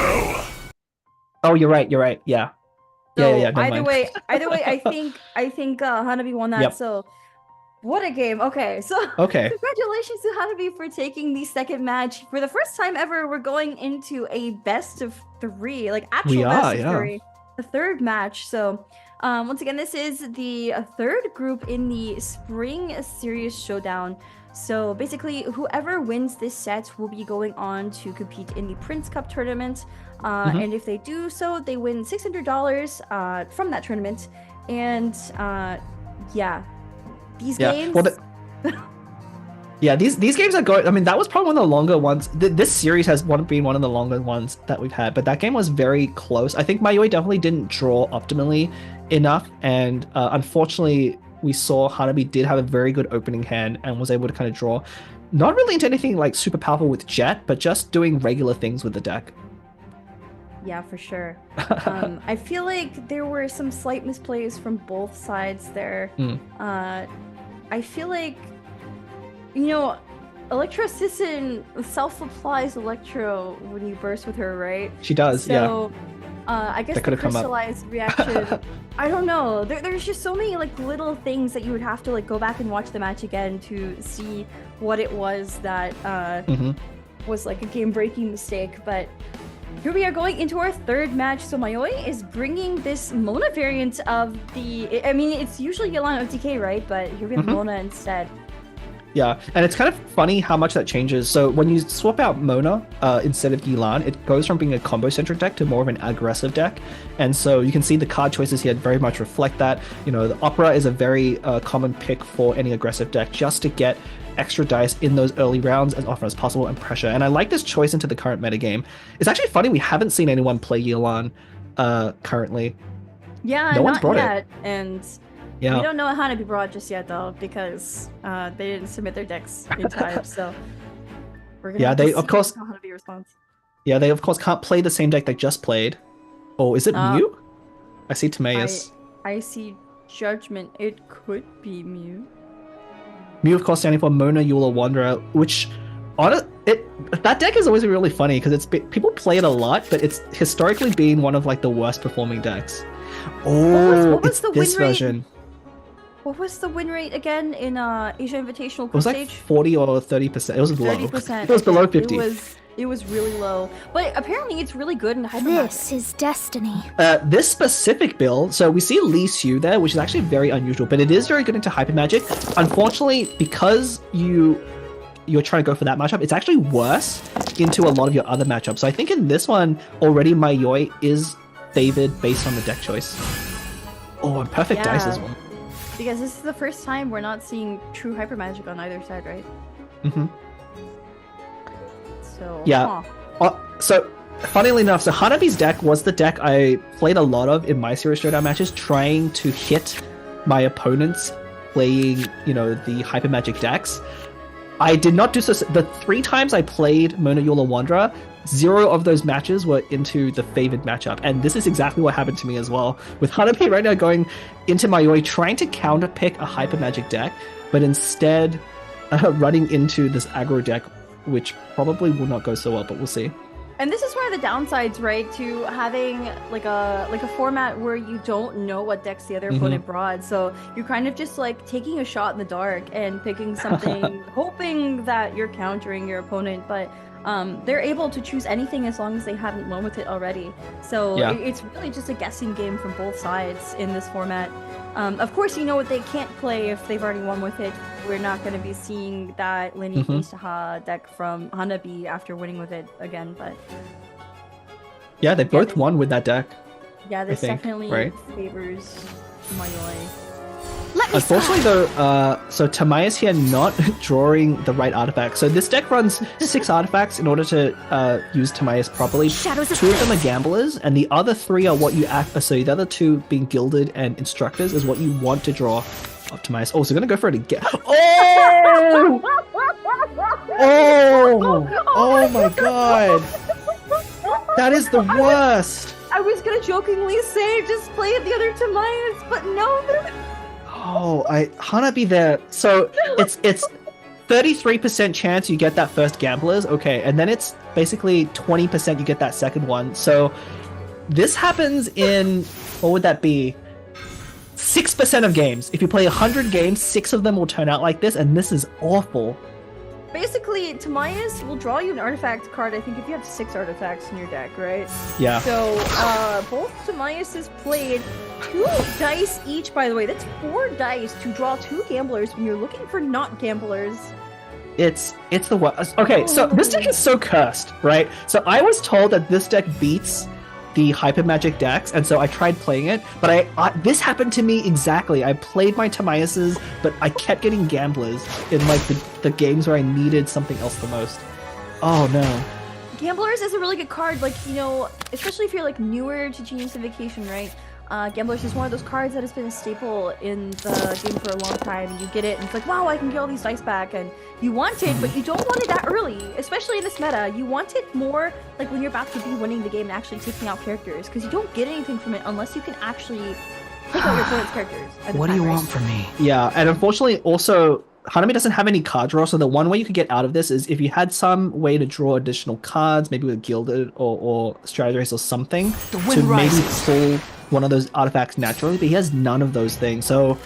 [SPEAKER 5] Oh, you're right, yeah.
[SPEAKER 4] So
[SPEAKER 5] yeah. Never
[SPEAKER 4] either
[SPEAKER 5] mind.
[SPEAKER 4] way, I think Hanabi won that.
[SPEAKER 5] Yep.
[SPEAKER 4] So what a game. Okay, so
[SPEAKER 5] Okay.
[SPEAKER 4] congratulations to Hanabi for taking the second match. For the first time ever, we're going into a best of 3, like actual
[SPEAKER 5] We are,
[SPEAKER 4] best of
[SPEAKER 5] yeah.
[SPEAKER 4] 3, the third match. So once again, this is the third group in the Spring Series Showdown. So basically, whoever wins this set will be going on to compete in the Prince Cup tournament. And if they do so, they win $600 from that tournament. And yeah, these games.
[SPEAKER 5] Yeah, these games are going. I mean, that was probably one of the longer ones. This series has been one of the longer ones that we've had, but that game was very close. I think Mayoi definitely didn't draw optimally enough, and unfortunately, we saw Hanabi did have a very good opening hand and was able to kind of draw, not really into anything like super powerful with Jet, but just doing regular things with the deck.
[SPEAKER 4] Yeah, for sure. I feel like there were some slight misplays from both sides there. I feel like, you know, Electro Sisson self-applies Electro when you burst with her, right?
[SPEAKER 5] She does,
[SPEAKER 4] so, I guess the crystallized reaction, I don't know. There's just so many like little things that you would have to like go back and watch the match again to see what it was that was like a game-breaking mistake. But here we are going into our third match. So Mayoi is bringing this Mona variant of the... I mean, it's usually Yelan OTK, right? But here we have Mona instead.
[SPEAKER 5] Yeah, and it's kind of funny how much that changes. So when you swap out Mona instead of Yelan, it goes from being a combo-centric deck to more of an aggressive deck. And so you can see the card choices here very much reflect that. You know, the Opera is a very common pick for any aggressive deck just to get extra dice in those early rounds as often as possible and pressure. And I like this choice into the current metagame. It's actually funny we haven't seen anyone play Yelan currently.
[SPEAKER 4] Yeah,
[SPEAKER 5] no one's
[SPEAKER 4] not
[SPEAKER 5] brought
[SPEAKER 4] yet.
[SPEAKER 5] it.
[SPEAKER 4] And
[SPEAKER 5] yeah.
[SPEAKER 4] We don't know what Hanabi brought just yet though, because they didn't submit their decks in time. So we're gonna have to see how Hanabi responds.
[SPEAKER 5] Yeah, they of course can't play the same deck they just played. Oh, is it Mew? I see Timaeus.
[SPEAKER 4] I see Judgment. It could be Mew.
[SPEAKER 5] Mew, of course, standing for Mona Eula Wanderer, which that deck is always really funny because people play it a lot, but it's historically been one of like the worst performing decks. Oh,
[SPEAKER 4] what was
[SPEAKER 5] it's
[SPEAKER 4] the
[SPEAKER 5] this
[SPEAKER 4] win rate?
[SPEAKER 5] version.
[SPEAKER 4] What was the win rate again in Asia Invitational?
[SPEAKER 5] It was like 40 or 30%. It was low.
[SPEAKER 4] 30%.
[SPEAKER 5] It was below 50.
[SPEAKER 4] It was really low, but apparently it's really good in Hyper
[SPEAKER 1] This is destiny.
[SPEAKER 5] This specific build, so we see Lee Hsu there, which is actually very unusual, but it is very good into Hyper Magic. Unfortunately, because you're trying to go for that matchup, it's actually worse into a lot of your other matchups. So I think in this one, already Mayoi is favored based on the deck choice. Oh, and perfect dice as well.
[SPEAKER 4] Because this is the first time we're not seeing true Hyper Magic on either side, right? So,
[SPEAKER 5] yeah. So, funnily enough, so Hanabi's deck was the deck I played a lot of in my Series Showdown matches, trying to hit my opponents playing, you know, the Hyper Magic decks. I did not do so. The 3 times I played Mona Eula Wanderer, 0 of those matches were into the favored matchup. And this is exactly what happened to me as well. With Hanabi right now going into Mayoi, trying to counterpick a Hyper Magic deck, but instead running into this aggro deck, which probably will not go so well, but we'll see.
[SPEAKER 4] And this is one of the downsides, right, to having like a format where you don't know what decks the other opponent brought. So you're kind of just like taking a shot in the dark and picking something, hoping that you're countering your opponent. But they're able to choose anything as long as they haven't won with it already. So it's really just a guessing game from both sides in this format. Of course, you know what they can't play if they've already won with it. We're not going to be seeing that lineage Isaha deck from Hanabi after winning with it again, but...
[SPEAKER 5] Yeah, they both won with that deck.
[SPEAKER 4] Yeah, this definitely favors Mayoi.
[SPEAKER 5] Unfortunately, though, so Timaeus here not drawing the right artifact. So this deck runs 6 artifacts in order to use Timaeus properly. 2 of them are gamblers, and the other 3 are what you act. So the other 2 being gilded and instructors is what you want to draw of Timaeus. Oh, so we're gonna go for it again. Oh! Oh my god! That is the worst.
[SPEAKER 4] I was gonna jokingly say just play the other Timaeus, but no.
[SPEAKER 5] Oh, Hanabi there. So it's 33% chance you get that first gamblers. Okay, and then it's basically 20% you get that second one. So this happens in, what would that be? 6% of games. If you play 100 games, 6 of them will turn out like this, and this is awful.
[SPEAKER 4] Basically, Timaeus will draw you an artifact card, I think, if you have 6 artifacts in your deck, right?
[SPEAKER 5] Yeah.
[SPEAKER 4] So, both Timaeuses played 2 dice each, by the way. That's 4 dice to draw 2 gamblers when you're looking for not gamblers.
[SPEAKER 5] It's the worst. Okay, so this deck is so cursed, right? So I was told that this deck beats the Hyper Magic decks, and so I tried playing it, but this happened to me exactly. I played my Timaeuses, but I kept getting gamblers in like the games where I needed something else the most. Oh no.
[SPEAKER 4] Gamblers is a really good card, like, you know, especially if you're like newer to Genius Invocation, right? Gamblers is one of those cards that has been a staple in the game for a long time. You get it, and it's like, wow, I can get all these dice back, and you want it, but you don't want it that early, especially in this meta. You want it more like when you're about to be winning the game and actually taking out characters, because you don't get anything from it unless you can actually take out your opponent's characters.
[SPEAKER 6] What do you want from me?
[SPEAKER 5] Yeah, and unfortunately, also, Hanami doesn't have any card draw, so the one way you could get out of this is if you had some way to draw additional cards, maybe with Gilded or Strategies or something, to maybe pull one of those artifacts naturally, but he has none of those things. So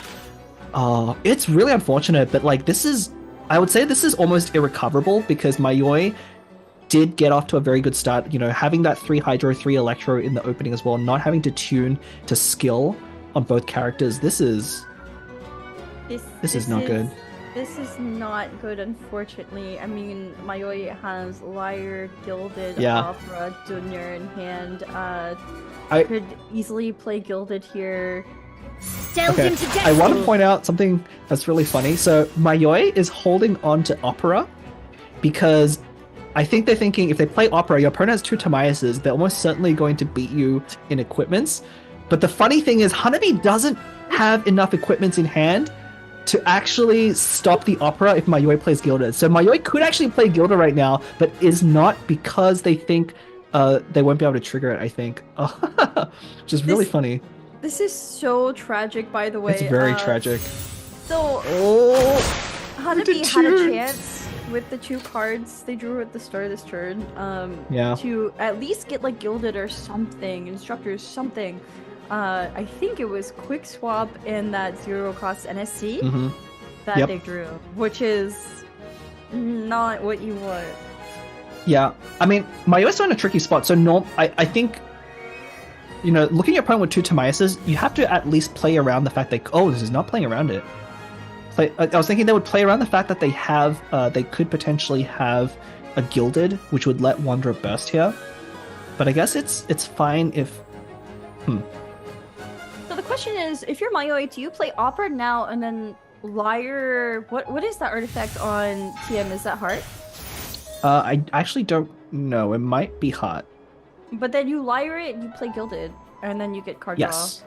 [SPEAKER 5] it's really unfortunate, but like I would say this is almost irrecoverable, because Mayoi did get off to a very good start, you know, having that 3 Hydro, 3 Electro in the opening as well, not having to tune to skill on both characters. This is not good.
[SPEAKER 4] This is not good, unfortunately. I mean, Mayoi has Lyre, Gilded, Opera, Junior in hand. I could easily play Gilded here.
[SPEAKER 5] Okay. I want to point out something that's really funny. So Mayoi is holding on to Opera because I think they're thinking if they play Opera, your opponent has 2 Timaeuses, they're almost certainly going to beat you in equipments. But the funny thing is, Hanabi doesn't have enough equipments in hand to actually stop the Opera if Mayoi plays Gilded. So Mayoi could actually play Gilded right now, but is not, because they think they won't be able to trigger it, I think. Which is really funny.
[SPEAKER 4] This is so tragic, by the way.
[SPEAKER 5] It's very tragic.
[SPEAKER 4] So, Hanabi had a chance with the 2 cards they drew at the start of this turn to at least get like Gilded or something, Instructors, something. I think it was Quick Swap and that 0 cost NSC that they drew, which is not what you want.
[SPEAKER 5] Yeah, I mean, Mayoi's in a tricky spot. So I think, you know, looking at your opponent with 2 Timaeuses, you have to at least play around the fact that, this is not playing around it. I was thinking they would play around the fact that they could potentially have a Gilded, which would let Wanderer burst here. But I guess it's fine if...
[SPEAKER 4] So the question is, if you're Mayoi, do you play Opera now and then Lyre? What is that artifact on TM? Is that Heart?
[SPEAKER 5] I actually don't know. It might be Hot.
[SPEAKER 4] But then you Lyre it, you play Gilded, and then you get card draw.
[SPEAKER 5] Yes.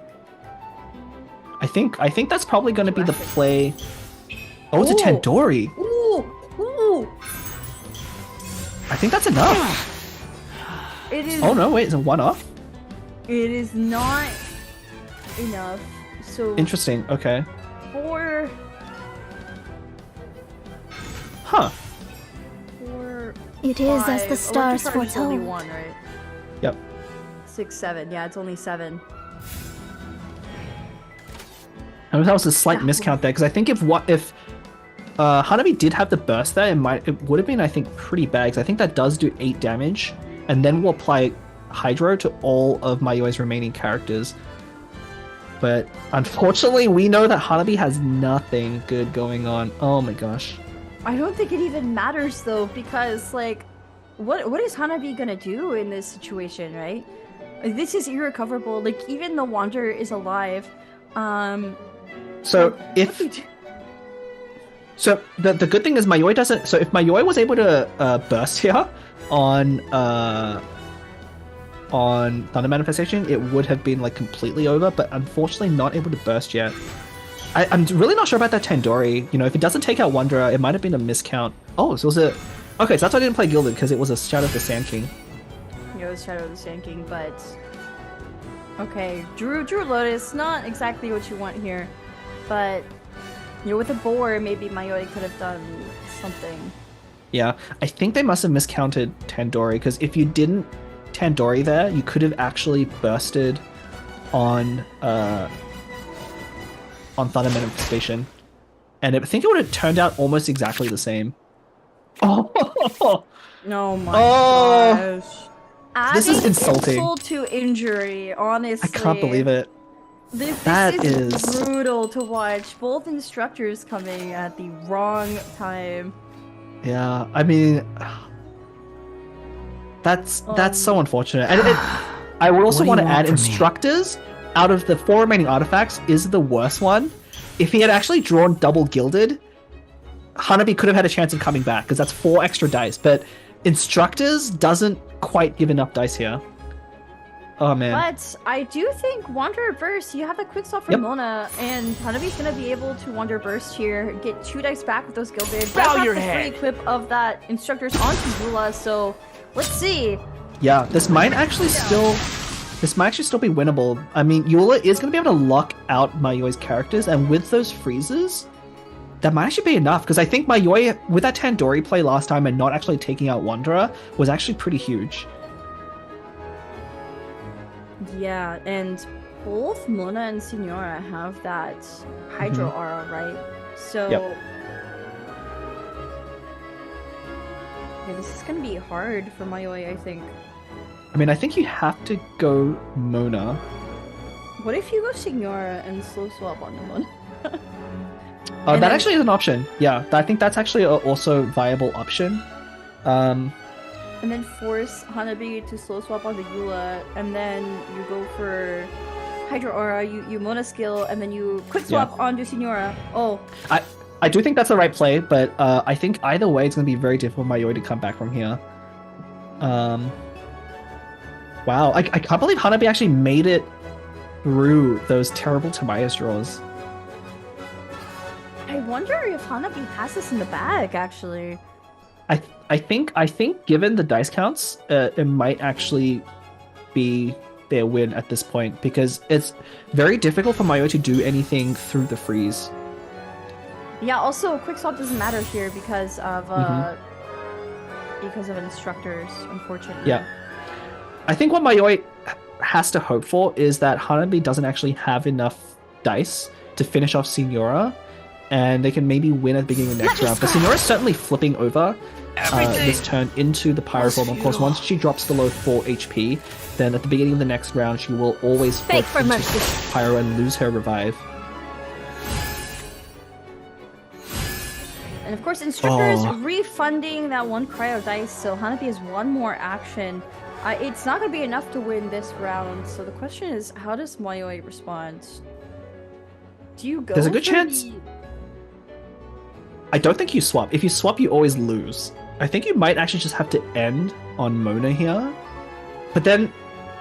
[SPEAKER 5] I think that's probably going to be the play. Oh, it's a Tandoori.
[SPEAKER 4] Ooh!
[SPEAKER 5] I think that's enough.
[SPEAKER 4] It is.
[SPEAKER 5] Oh no! Wait, is it 1-off?
[SPEAKER 4] It is not enough. So
[SPEAKER 5] interesting. Okay.
[SPEAKER 4] 4.
[SPEAKER 5] Huh.
[SPEAKER 4] 4.
[SPEAKER 1] It is as the stars foretold.
[SPEAKER 4] Only 1, right?
[SPEAKER 5] Yep.
[SPEAKER 4] 6, 7. Yeah, it's only 7.
[SPEAKER 5] I know that was a slight miscount there, because I think if Hanabi did have the burst there, it would have been, I think, pretty bad, because I think that does do 8 damage, and then we'll apply Hydro to all of Mayoi's remaining characters. But unfortunately, we know that Hanabi has nothing good going on. Oh my gosh.
[SPEAKER 4] I don't think it even matters though, because like, what is Hanabi gonna do in this situation, right? This is irrecoverable. Like, even the Wanderer is alive.
[SPEAKER 5] So the good thing is Mayoi doesn't. So if Mayoi was able to burst here on Thunder Manifestation, it would have been like completely over. But unfortunately, not able to burst yet. I'm really not sure about that Tandoori. You know, if it doesn't take out Wanderer, it might have been a miscount. Oh, so it was a... Okay, so that's why I didn't play Gilded, because it was a Shadow of the Sand King.
[SPEAKER 4] Yeah, it was Shadow of the Sand King, but... Okay, Drew Lotus, not exactly what you want here. But, you know, with a boar, maybe Mayoi could have done something.
[SPEAKER 5] Yeah, I think they must have miscounted Tandoori, because if you didn't Tandoori there, you could have actually bursted on Thunder Manifestation, and I think it would have turned out almost exactly the same. Oh,
[SPEAKER 4] Oh my gosh.
[SPEAKER 5] This is
[SPEAKER 4] Adding
[SPEAKER 5] insulting.
[SPEAKER 4] insult to injury, honestly.
[SPEAKER 5] I can't believe it.
[SPEAKER 4] This
[SPEAKER 5] That
[SPEAKER 4] is
[SPEAKER 5] is
[SPEAKER 4] brutal to watch. Both instructors coming at the wrong time.
[SPEAKER 5] Yeah, I mean, that's so unfortunate. And I would also want to add instructors. Out of the 4 remaining artifacts, is the worst one. If he had actually drawn double gilded, Hanabi could have had a chance of coming back because that's 4 extra dice. But instructors doesn't quite give enough dice here. Oh man.
[SPEAKER 4] But I do think Wanderer Burst, you have a quick stop from Mona, and Hanabi's gonna be able to Wanderer Burst here, get 2 dice back with those gilded.
[SPEAKER 6] Bow
[SPEAKER 4] That's
[SPEAKER 6] your
[SPEAKER 4] the
[SPEAKER 6] head.
[SPEAKER 4] free equip of that instructors onto Zula, so let's see.
[SPEAKER 5] Yeah, this might actually still be winnable. I mean, Eula is going to be able to lock out Mayoi's characters, and with those freezes, that might actually be enough, because I think Mayoi, with that Tandoori play last time and not actually taking out Wanderer, was actually pretty huge.
[SPEAKER 4] Yeah, and both Mona and Signora have that Hydro Aura, right? So...
[SPEAKER 5] Yep.
[SPEAKER 4] Yeah, this is gonna be hard for Mayoi, I think.
[SPEAKER 5] I mean, I think you have to go Mona.
[SPEAKER 4] What if you go Signora and slow swap on the Mona?
[SPEAKER 5] That actually is an option. Yeah, I think that's actually also a viable option.
[SPEAKER 4] And then force Hanabi to slow swap on the Eula, and then you go for Hydro Aura, you Mona skill, and then you quick swap onto Signora. Oh.
[SPEAKER 5] I do think that's the right play, but I think either way it's going to be very difficult for Mayoi to come back from here. Wow, I can't believe Hanabi actually made it through those terrible Tobias draws.
[SPEAKER 4] I wonder if Hanabi has this in the bag, actually.
[SPEAKER 5] I think given the dice counts, it might actually be their win at this point, because it's very difficult for Mayoi to do anything through the freeze.
[SPEAKER 4] Yeah, also quick swap doesn't matter here because of instructors, unfortunately.
[SPEAKER 5] Yeah. I think what Mayoi has to hope for is that Hanabi doesn't actually have enough dice to finish off Signora, and they can maybe win at the beginning of the next round. But Signora's certainly flipping over this turn into the Pyroform. Of course, once she drops below 4 HP, then at the beginning of the next round, she will always flip into Pyro and lose her revive.
[SPEAKER 4] And of course, instructors refunding that 1 cryo dice, so Hanabi has 1 more action. It's not going to be enough to win this round, so the question is, how does Mayoi respond? Do you go?
[SPEAKER 5] There's a good chance. I don't think you swap. If you swap, you always lose. I think you might actually just have to end on Mona here. But then,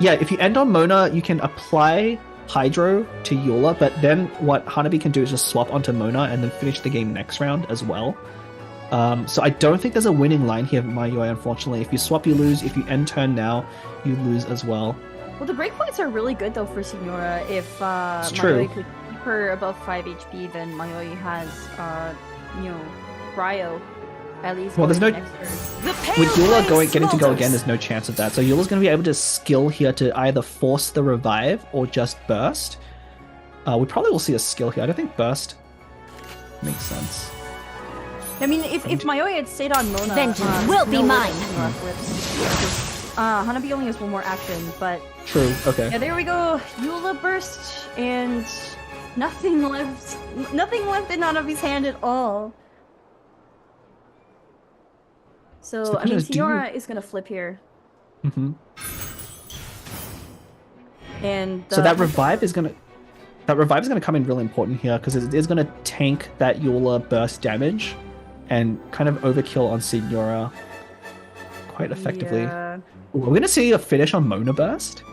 [SPEAKER 5] yeah, if you end on Mona, you can apply Hydro to Eula, but then what Hanabi can do is just swap onto Mona and then finish the game next round as well. So I don't think there's a winning line here, Mayoi, unfortunately. If you swap, you lose. If you end turn now, you lose as well.
[SPEAKER 4] Well, the breakpoints are really good, though, for Signora. If Mayoi could keep her above 5 HP, then Mayoi has, Cryo, at least.
[SPEAKER 5] Well, there's no... With Eula getting to go again, there's no chance of that. So Eula's going to be able to skill here to either force the revive or just burst. We probably will see a skill here. I don't think burst makes sense.
[SPEAKER 4] I mean, if Mayoi had stayed on Mona...
[SPEAKER 1] Vengeance will be mine!
[SPEAKER 4] Hanabi only has 1 more action, but...
[SPEAKER 5] True, okay.
[SPEAKER 4] Yeah, there we go. Eula burst, and nothing left in Hanabi's hand at all. So I mean, Signora is gonna flip here.
[SPEAKER 5] Mm-hmm.
[SPEAKER 4] And
[SPEAKER 5] so that revive is gonna come in really important here, because it is gonna tank that Eula burst damage and kind of overkill on Signora quite effectively.
[SPEAKER 4] Yeah.
[SPEAKER 5] Ooh, we're gonna see a finish on Mona burst.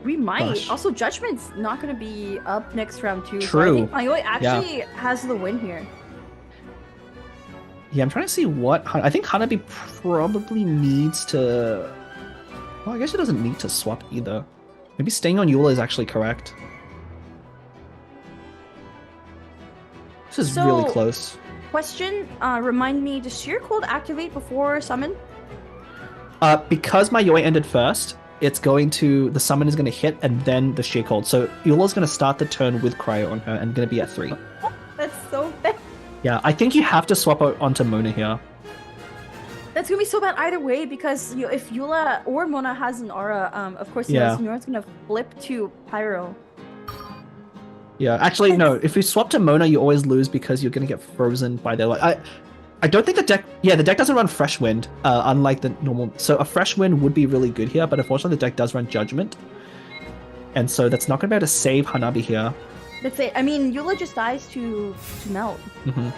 [SPEAKER 4] We might.
[SPEAKER 5] Gosh.
[SPEAKER 4] Also, Judgment's not gonna be up next round too.
[SPEAKER 5] True.
[SPEAKER 4] So I think Mayoi actually has the win here.
[SPEAKER 5] Yeah, I'm trying to see what... I think Hanabi probably needs to... Well, I guess she doesn't need to swap either. Maybe staying on Eula is actually correct. This is really close.
[SPEAKER 4] Question, remind me, does Sheer Cold activate before summon?
[SPEAKER 5] Because my Yoi ended first, the summon is going to hit and then the Sheik Hold. So Eula's going to start the turn with Cryo on her and going to be at 3.
[SPEAKER 4] That's so bad.
[SPEAKER 5] Yeah, I think you have to swap out onto Mona here.
[SPEAKER 4] That's gonna be so bad either way because if Eula or Mona has an aura, of course, Signora's gonna flip to Pyro.
[SPEAKER 5] Yeah, actually, no. If you swap to Mona, you always lose because you're gonna get frozen by their. I don't think the deck. Yeah, the deck doesn't run Fresh Wind, unlike the normal. So a Fresh Wind would be really good here, but unfortunately, the deck does run Judgment, and so that's not gonna be able to save Hanabi here.
[SPEAKER 4] That's it. I mean, Eula just dies to melt.
[SPEAKER 5] Mm-hmm.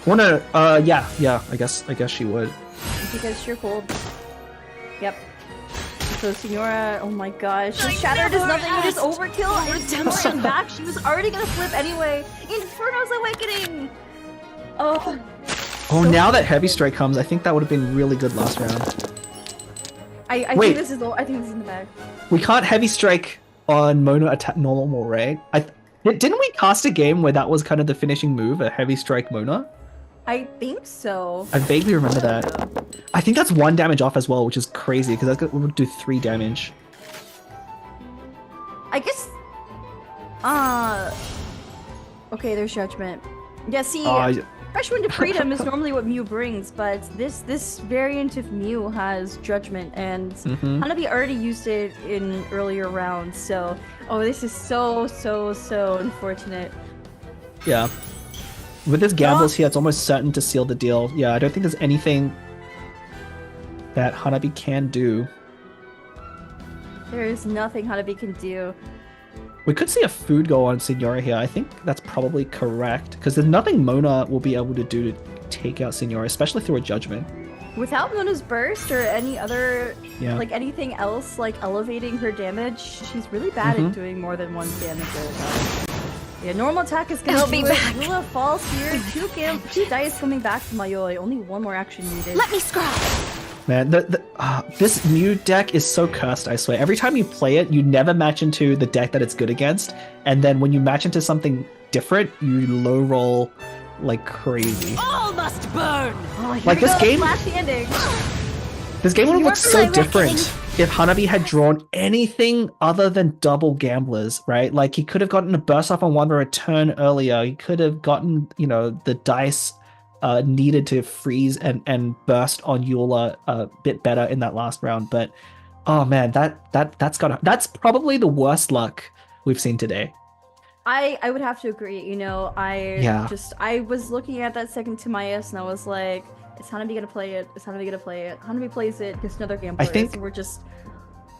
[SPEAKER 5] Well, no, yeah. I guess she would.
[SPEAKER 4] Because sheer cold. Yep. So Signora, oh my gosh, Shattered is nothing. It is overkill. It's Signora back. She was already gonna flip anyway. Inferno's Awakening. Oh.
[SPEAKER 5] Oh, now that Heavy Strike comes, I think that would have been really good last round.
[SPEAKER 4] I think this is in the bag.
[SPEAKER 5] We can't Heavy Strike on Mona attack normal, right? Didn't we cast a game where that was kind of the finishing move, a Heavy Strike Mona?
[SPEAKER 4] I think so.
[SPEAKER 5] I vaguely remember that. I think that's 1 damage off as well, which is crazy because that would do 3 damage.
[SPEAKER 4] I guess. Okay, there's Judgment. Yeah, see, Fresh Wind to Freedom is normally what Mew brings, but this variant of Mew has Judgment, and Hanabi already used it in earlier rounds. So, this is so unfortunate.
[SPEAKER 5] Yeah. With his gambles here, it's almost certain to seal the deal. Yeah, I don't think there's anything that Hanabi can do.
[SPEAKER 4] There is nothing Hanabi can do.
[SPEAKER 5] We could see a food go on Signora here. I think that's probably correct, because there's nothing Mona will be able to do to take out Signora, especially through a Judgment.
[SPEAKER 4] Without Mona's Burst or any other,
[SPEAKER 5] like
[SPEAKER 4] anything else, like elevating her damage, she's really bad at doing more than 1 damage at a time. Yeah, normal attack is gonna be back. Eula falls here. 2 dice coming back from Mayoi. Only 1 more action needed.
[SPEAKER 1] Let me scroll.
[SPEAKER 5] Man, this Mew deck is so cursed, I swear. Every time you play it, you never match into the deck that it's good against. And then when you match into something different, you low roll like crazy.
[SPEAKER 6] All must burn!
[SPEAKER 4] Oh,
[SPEAKER 5] like this game. This game would have looked so different if Hanabi had drawn anything other than double gamblers, right? Like he could have gotten a burst off on Wanderer a turn earlier. He could have gotten, the dice needed to freeze and burst on Eula a bit better in that last round. But oh man, that's probably the worst luck we've seen today.
[SPEAKER 4] I would have to agree. I was looking at that second Timaeus and I was like, is Hanabi gonna play it? Is Hanabi gonna play it? Hanabi plays it, gets another gambler.
[SPEAKER 5] I think
[SPEAKER 4] we're just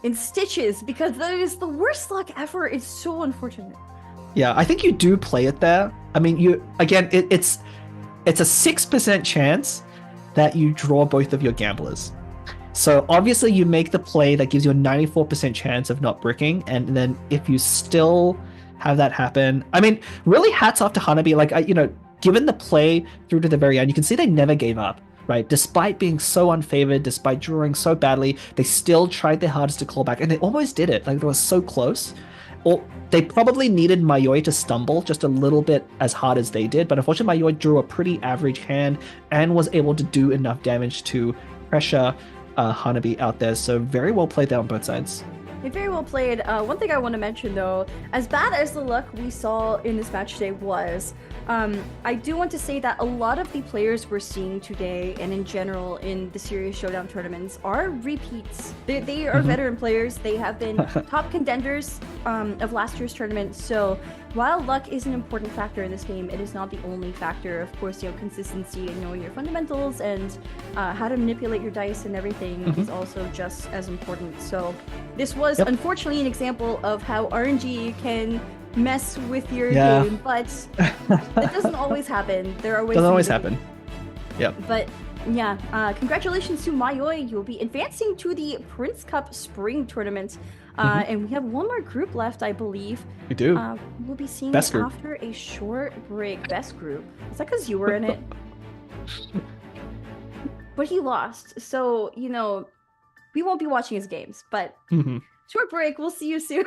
[SPEAKER 4] in stitches because that is the worst luck ever. It's so unfortunate.
[SPEAKER 5] Yeah, I think you do play it there. I mean, it's a 6% chance that you draw both of your gamblers. So obviously you make the play that gives you a 94% chance of not bricking, and then if you still have that happen, I mean, really hats off to Hanabi. Like, given the play through to the very end, you can see they never gave up, right? Despite being so unfavored, despite drawing so badly, they still tried their hardest to claw back, and they almost did it. Like, they were so close. Or they probably needed Mayoi to stumble just a little bit as hard as they did, but unfortunately Mayoi drew a pretty average hand and was able to do enough damage to pressure Hanabi out there. So very well played there on both sides.
[SPEAKER 4] Very well played. One thing I want to mention though, as bad as the luck we saw in this match today was, I do want to say that a lot of the players we're seeing today and in general in the Serious Showdown tournaments are repeats. They are veteran players. They have been top contenders of last year's tournament. So while luck is an important factor in this game, it is not the only factor. Of course, consistency and knowing your fundamentals and how to manipulate your dice and everything is also just as important. So this was unfortunately an example of how RNG can mess with your game, but it doesn't always happen. There are ways.
[SPEAKER 5] Doesn't always happen. Yep.
[SPEAKER 4] But yeah, congratulations to Mayoi. You'll be advancing to the Prince Cup Spring Tournament. And we have 1 more group left, I believe.
[SPEAKER 5] We do.
[SPEAKER 4] We'll be seeing
[SPEAKER 5] Best
[SPEAKER 4] it
[SPEAKER 5] group.
[SPEAKER 4] after a short break. Best group. Is that because you were in it? But he lost, so we won't be watching his games. But short break. We'll see you soon.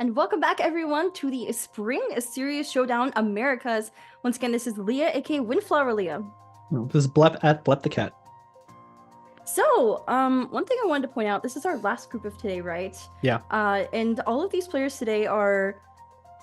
[SPEAKER 4] And welcome back, everyone, to the Spring Series Showdown Americas. Once again, this is Leah, aka Windflower Leah.
[SPEAKER 5] This is Blep at Blep the Cat.
[SPEAKER 4] So, one thing I wanted to point out, this is our last group of today, right?
[SPEAKER 5] Yeah.
[SPEAKER 4] And all of these players today are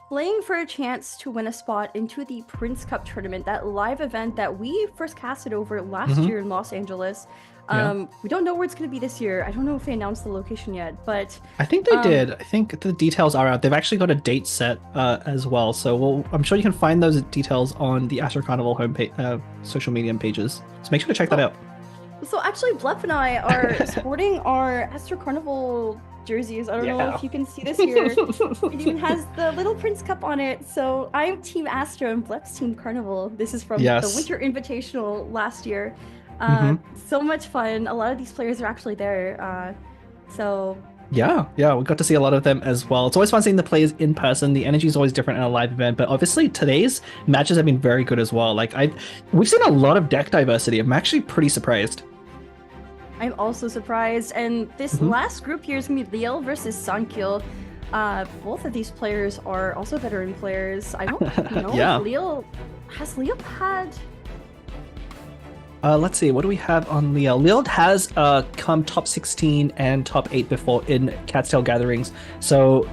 [SPEAKER 4] playing for a chance to win a spot into the Prince Cup tournament, that live event that we first casted over last year in Los Angeles. We don't know where it's going to be this year. I don't know if they announced the location yet, but
[SPEAKER 5] I think they did. I think the details are out. They've actually got a date set as well. So I'm sure you can find those details on the Astro Carnival homepage, social media pages. So make sure to check that out.
[SPEAKER 4] So actually, Blep and I are sporting our Astro Carnival jerseys. I don't know if you can see this here. It even has the little Prince Cup on it. So I'm Team Astro and Blep's Team Carnival. This is from the Winter Invitational last year. So much fun. A lot of these players are actually there.
[SPEAKER 5] Yeah, we got to see a lot of them as well. It's always fun seeing the players in person. The energy is always different in a live event, but obviously today's matches have been very good as well. We've seen a lot of deck diversity. I'm actually pretty surprised.
[SPEAKER 4] I'm also surprised. And this last group here is gonna be Liel versus Sankyo. Both of these players are also veteran players. I don't know if Liel had.
[SPEAKER 5] Let's see, what do we have on Liel? Liel has come top 16 and top 8 before in Cat's Tail gatherings. So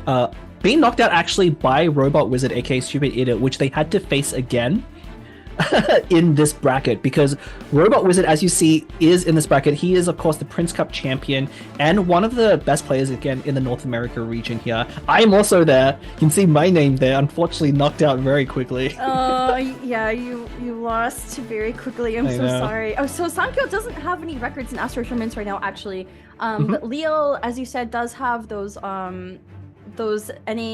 [SPEAKER 5] being knocked out actually by Robot Wizard, aka Stupid Idiot, which they had to face again in this bracket, because Robot Wizard, as you see, is in this bracket. He is, of course, the Prince Cup champion and one of the best players, again, in the North America region here. I'm also there. You can see my name there, unfortunately knocked out very quickly.
[SPEAKER 4] Yeah, you lost very quickly. I'm so sorry. Oh, so Sankyo doesn't have any records in Astro tournaments right now, actually. But Liel, as you said, does have those NA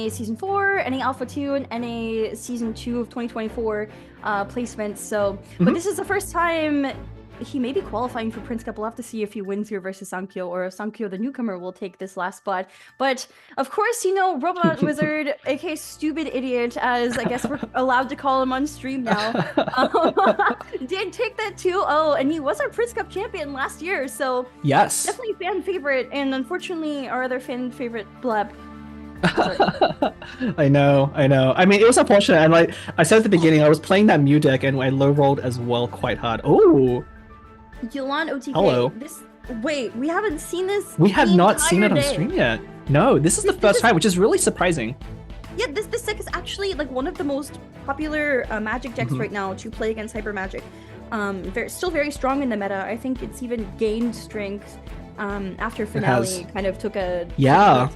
[SPEAKER 4] Season 4, NA Alpha 2, and NA Season 2 of 2024 placements. So, but this is the first time he may be qualifying for Prince Cup. We'll have to see if he wins here versus Sankyo, or if Sankyo, the newcomer, will take this last spot. But of course, Robot Wizard, aka Stupid Idiot, as I guess we're allowed to call him on stream now, did take that 2-0, and he was our Prince Cup champion last year. So
[SPEAKER 5] yes,
[SPEAKER 4] definitely fan favorite, and unfortunately, our other fan favorite, Bleb.
[SPEAKER 5] I know. I mean, it was unfortunate, and like I said at the beginning, I was playing that Mew deck, and I low rolled as well quite hard. Oh,
[SPEAKER 4] Yulan OTK.
[SPEAKER 5] Hello.
[SPEAKER 4] Wait, we haven't seen this.
[SPEAKER 5] We have not seen it on
[SPEAKER 4] day.
[SPEAKER 5] stream yet. No, this is the first time, which is really surprising.
[SPEAKER 4] Yeah, this deck is actually like one of the most popular Magic decks right now to play against Hyper Magic. Still very strong in the meta. I think it's even gained strength after Finale kind of took a...
[SPEAKER 5] Yeah.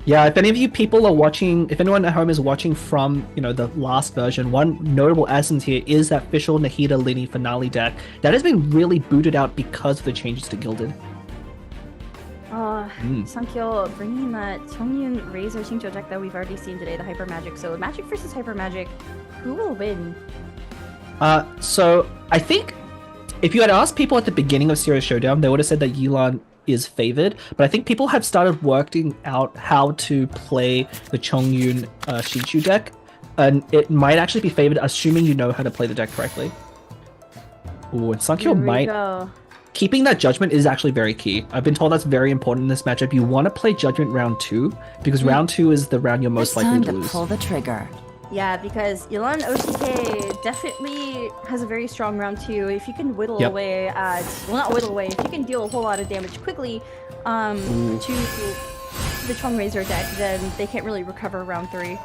[SPEAKER 5] Yeah, if any of you people are watching, if anyone at home is watching from, the last version, one notable essence here is that official Nahida Lini Finale deck that has been really booted out because of the changes to Gilded.
[SPEAKER 4] Sankyo bringing that Chongyun Razor Shincho deck that we've already seen today, the Hyper Magic. So Magic versus Hyper Magic, who will win?
[SPEAKER 5] So I think if you had asked people at the beginning of Serious Showdown, they would have said that Yilan is favored, but I think people have started working out how to play the Chongyun Shinchu deck, and it might actually be favored assuming you know how to play the deck correctly. Ooh, and Sankyo might... Keeping that Judgment is actually very key. I've been told that's very important in this matchup. You want to play Judgment round 2, because round 2 is the round you're most likely to lose.
[SPEAKER 2] Pull the trigger.
[SPEAKER 4] Yeah, because Yulan OTK definitely has a very strong round 2. If you can whittle away at... Well, not whittle away. If you can deal a whole lot of damage quickly to the Chong Razor deck, then they can't really recover round 3.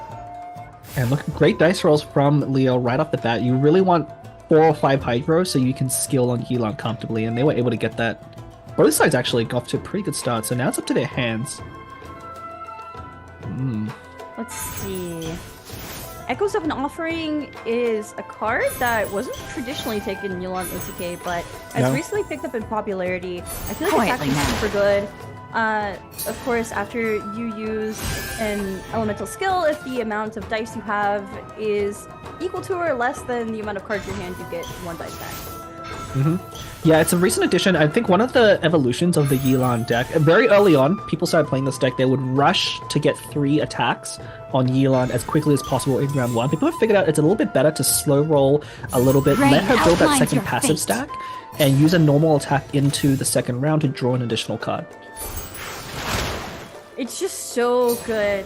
[SPEAKER 5] And look, great dice rolls from Leo right off the bat. You really want 4 or 5 Hydro so you can skill on Yilan comfortably, and they were able to get that. Both sides actually got off to a pretty good start, so now it's up to their hands.
[SPEAKER 4] Let's see... Echoes of an Offering is a card that wasn't traditionally taken in Yulan OTK, but has recently picked up in popularity. I feel like it's actually super good. Of course, after you use an elemental skill, if the amount of dice you have is equal to or less than the amount of cards in your hand, you get 1 dice back.
[SPEAKER 5] Yeah, it's a recent addition. I think one of the evolutions of the Yilan deck, very early on, people started playing this deck, they would rush to get 3 attacks on Yilan as quickly as possible in round 1. People have figured out it's a little bit better to slow roll a little bit, let her build that second passive stack, and use a normal attack into the second round to draw an additional card.
[SPEAKER 4] It's just so good.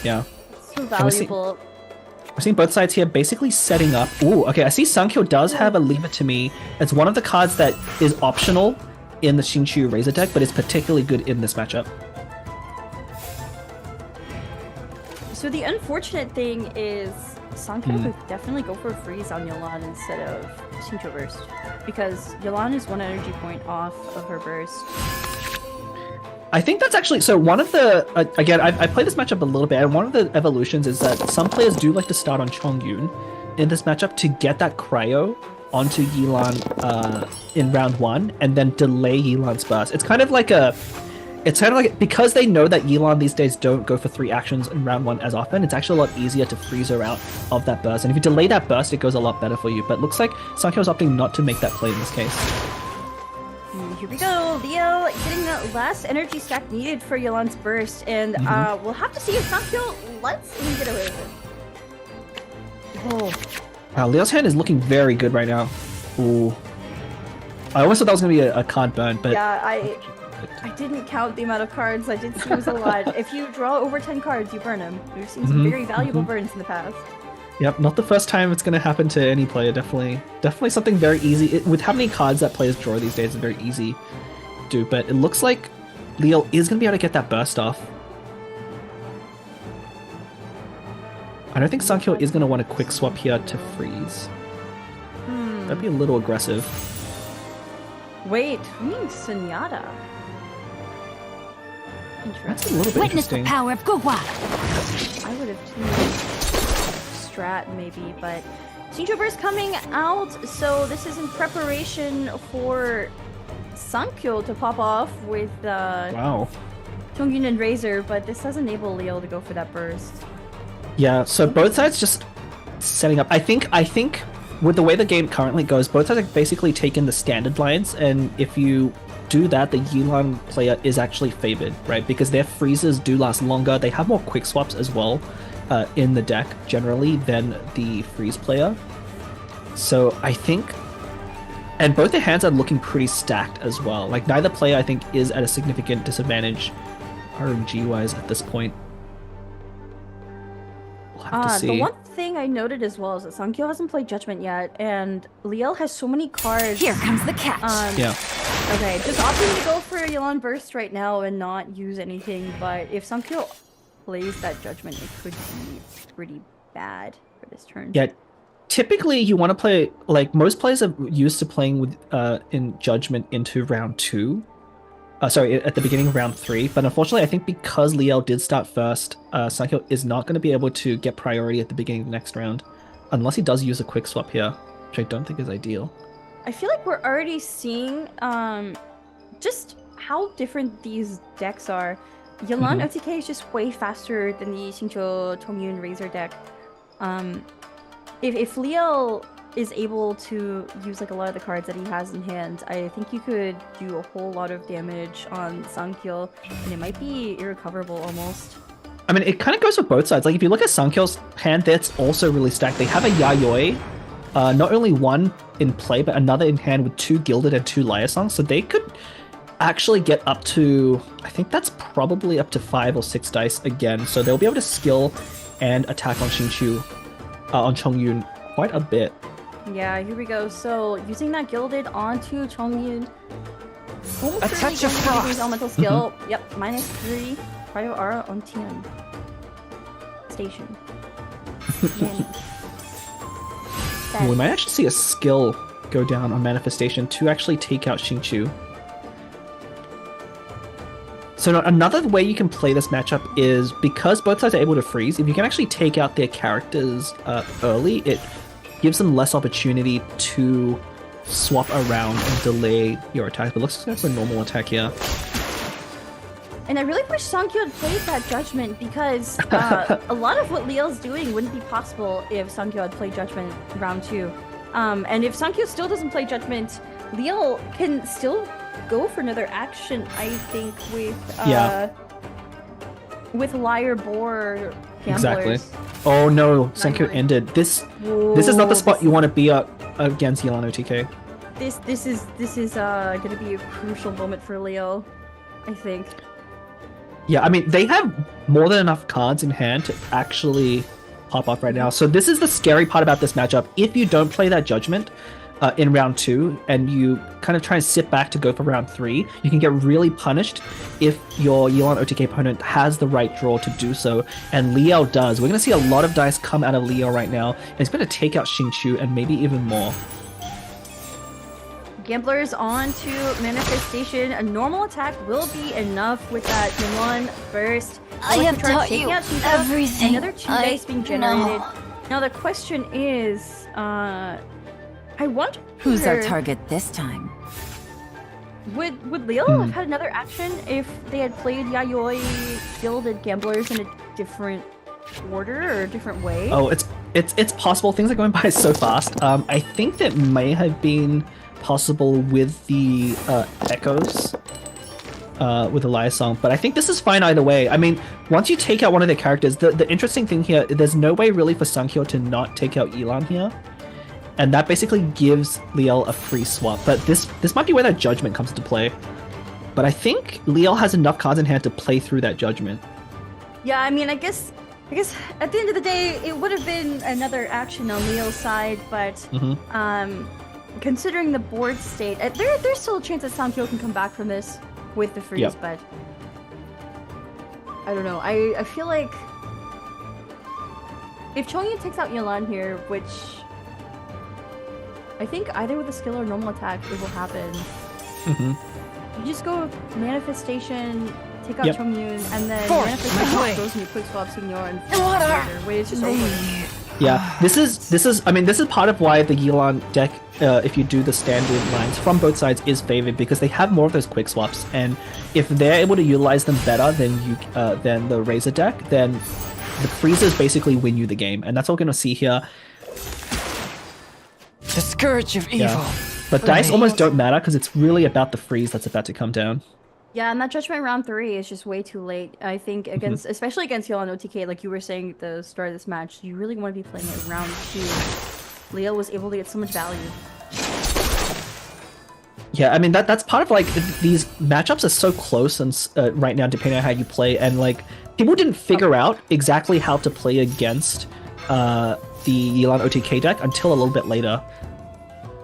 [SPEAKER 5] Yeah.
[SPEAKER 4] It's so valuable.
[SPEAKER 5] We're seeing both sides here basically setting up. Ooh, okay, I see Sankyo does have a Leave It To Me. It's one of the cards that is optional in the Shinchu Razor deck, but it's particularly good in this matchup.
[SPEAKER 4] So the unfortunate thing is Sankyo could definitely go for a freeze on Yulan instead of Shincho Burst, because Yulan is 1 energy point off of her burst.
[SPEAKER 5] I think that's actually, so one of the, again, I played this matchup a little bit, and one of the evolutions is that some players do like to start on Chongyun in this matchup to get that cryo onto Yilan in round 1, and then delay Yilan's burst. It's kind of like because they know that Yilan these days don't go for 3 actions in round 1 as often, it's actually a lot easier to freeze her out of that burst. And if you delay that burst, it goes a lot better for you. But it looks like Sankyo's opting not to make that play in this case.
[SPEAKER 4] Here we go, Leo getting the last energy stack needed for Yolan's burst, and we'll have to see if Sankyo lets him get away with it. Oh.
[SPEAKER 5] Wow, Leo's hand is looking very good right now. Ooh. I almost thought that was going to be a card burn, but...
[SPEAKER 4] Yeah, I didn't count the amount of cards. I did see it was a lot. If you draw over 10 cards, you burn them. We've seen some very valuable burns in the past.
[SPEAKER 5] Yep, not the first time it's going to happen to any player, definitely. Definitely something very easy. With how many cards that players draw these days, it's very easy to do. But it looks like Leo is going to be able to get that burst off. I don't think Sankyo is going to want a quick swap here to freeze. That'd be a little aggressive.
[SPEAKER 4] Wait, who means Sunyata?
[SPEAKER 5] That's a little bit
[SPEAKER 2] Witness
[SPEAKER 5] interesting.
[SPEAKER 2] The power of Gugwa.
[SPEAKER 4] I would have tuned Strat maybe, but Shincho Burst coming out, so this is in preparation for Sankyo to pop off with
[SPEAKER 5] Wow.
[SPEAKER 4] Chongyun and Razor, but this does enable Leo to go for that burst.
[SPEAKER 5] Yeah, so both sides just setting up. I think with the way the game currently goes, both sides have basically taken the standard lines, and if you do that, the Yilan player is actually favored, right? Because their freezes do last longer. They have more quick swaps as well in the deck generally than the freeze player. So I think, and both their hands are looking pretty stacked as well. Like neither player I think is at a significant disadvantage RNG wise at this point. We'll have to see.
[SPEAKER 4] The one thing I noted as well is that Sankyo hasn't played Judgment yet, and Liel has so many cards.
[SPEAKER 2] Here comes the catch.
[SPEAKER 5] Yeah.
[SPEAKER 4] Okay, just opting to go for Yelan Burst right now and not use anything, but if Sankyo plays that Judgment, it could be pretty bad for this turn.
[SPEAKER 5] Yeah. Typically, you want to play, like, most players are used to playing with in Judgment into round 2. Sorry, at the beginning of round 3. But unfortunately, I think because Liel did start first, Sankyo is not going to be able to get priority at the beginning of the next round. Unless he does use a quick swap here, which I don't think is ideal.
[SPEAKER 4] I feel like we're already seeing just how different these decks are. Yelan OTK is just way faster than the Xingqiu Tomyun Razor deck. If Liel is able to use like a lot of the cards that he has in hand, I think you could do a whole lot of damage on Sankyo, and it might be irrecoverable almost.
[SPEAKER 5] I mean, it kind of goes for both sides. Like, if you look at Sankyo's hand, that's also really stacked. They have a Yayoi, not only one in play, but another in hand with 2 Gilded and 2 Liaisons, so they could actually get up to, I think that's probably up to 5 or 6 dice again, so they'll be able to skill and attack on Xingqiu, on Chongyun quite a bit.
[SPEAKER 4] Yeah, here we go. So using that Gilded onto Chongyun.
[SPEAKER 6] A touch of frost.
[SPEAKER 4] Elemental skill. Yep, -3. Cryo Aura on Tian. Station.
[SPEAKER 5] We might actually see a skill go down on Manifestation to actually take out Xingqiu. So now another way you can play this matchup is, because both sides are able to freeze, if you can actually take out their characters early, it gives them less opportunity to swap around and delay your attack. But looks like that's a normal attack here.
[SPEAKER 4] And I really wish Sankyo had played that Judgment, because a lot of what Liel's doing wouldn't be possible if Sankyo had played Judgment round 2. And if Sankyo still doesn't play Judgment, Liel can still go for another action, I think, with Liar Boar Gamblers.
[SPEAKER 5] Exactly. Oh no, Sankyo ended. This is not the spot you want to be against Yelan OTK.
[SPEAKER 4] This is gonna be a crucial moment for Leo, I think.
[SPEAKER 5] Yeah, I mean, they have more than enough cards in hand to actually pop off right now. So this is the scary part about this matchup. If you don't play that Judgment in round 2 and you kind of try and sit back to go for round 3, you can get really punished if your Yelan OTK opponent has the right draw to do so, and Liel does. We're going to see a lot of dice come out of Liel right now, and he's going to take out Xingqiu and maybe even more.
[SPEAKER 4] Gamblers on to Manifestation. A normal attack will be enough with that Yelan Burst.
[SPEAKER 2] I have taught you everything.
[SPEAKER 4] Another 2 dice being generated. Now the question is, I wonder
[SPEAKER 2] who's our target this time?
[SPEAKER 4] Would Liel have had another action if they had played Yayoi Gilded Gamblers in a different order or a different way?
[SPEAKER 5] Oh, it's possible. Things are going by so fast. I think that may have been possible with the Echoes, with the Liaison, but I think this is fine either way. I mean, once you take out one of their characters, the interesting thing here, there's no way really for Sankyo to not take out Yelan here. And that basically gives Liel a free swap. But this might be where that Judgment comes into play. But I think Liel has enough cards in hand to play through that Judgment.
[SPEAKER 4] Yeah, I mean, I guess at the end of the day, it would have been another action on Liel's side, but considering the board state, there's still a chance that Sankyo can come back from this with the freeze, but I don't know. I feel like if Chongyun takes out Yelan here, which I think either with a skill or normal attack, it will happen. You just go Manifestation, take out Chongyun, and then Manifestation goes in your quick swap Signor and wait, it's just over.
[SPEAKER 5] Yeah, this is part of why the Yelan deck, if you do the standard lines from both sides, is favored, because they have more of those quick swaps, and if they're able to utilize them better than the Razor deck, then the freezers basically win you the game, and that's what we're going to see here.
[SPEAKER 6] The scourge of evil.
[SPEAKER 5] Yeah. But dice almost don't matter because it's really about the freeze that's about to come down.
[SPEAKER 4] Yeah, and that judgment round 3 is just way too late. I think against, especially against Yolan OTK, like you were saying at the start of this match, you really want to be playing it round 2. Leo was able to get so much value.
[SPEAKER 5] Yeah, I mean that's part of like these matchups are so close and right now depending on how you play, and like people didn't figure out exactly how to play against the Yelan OTK deck until a little bit later.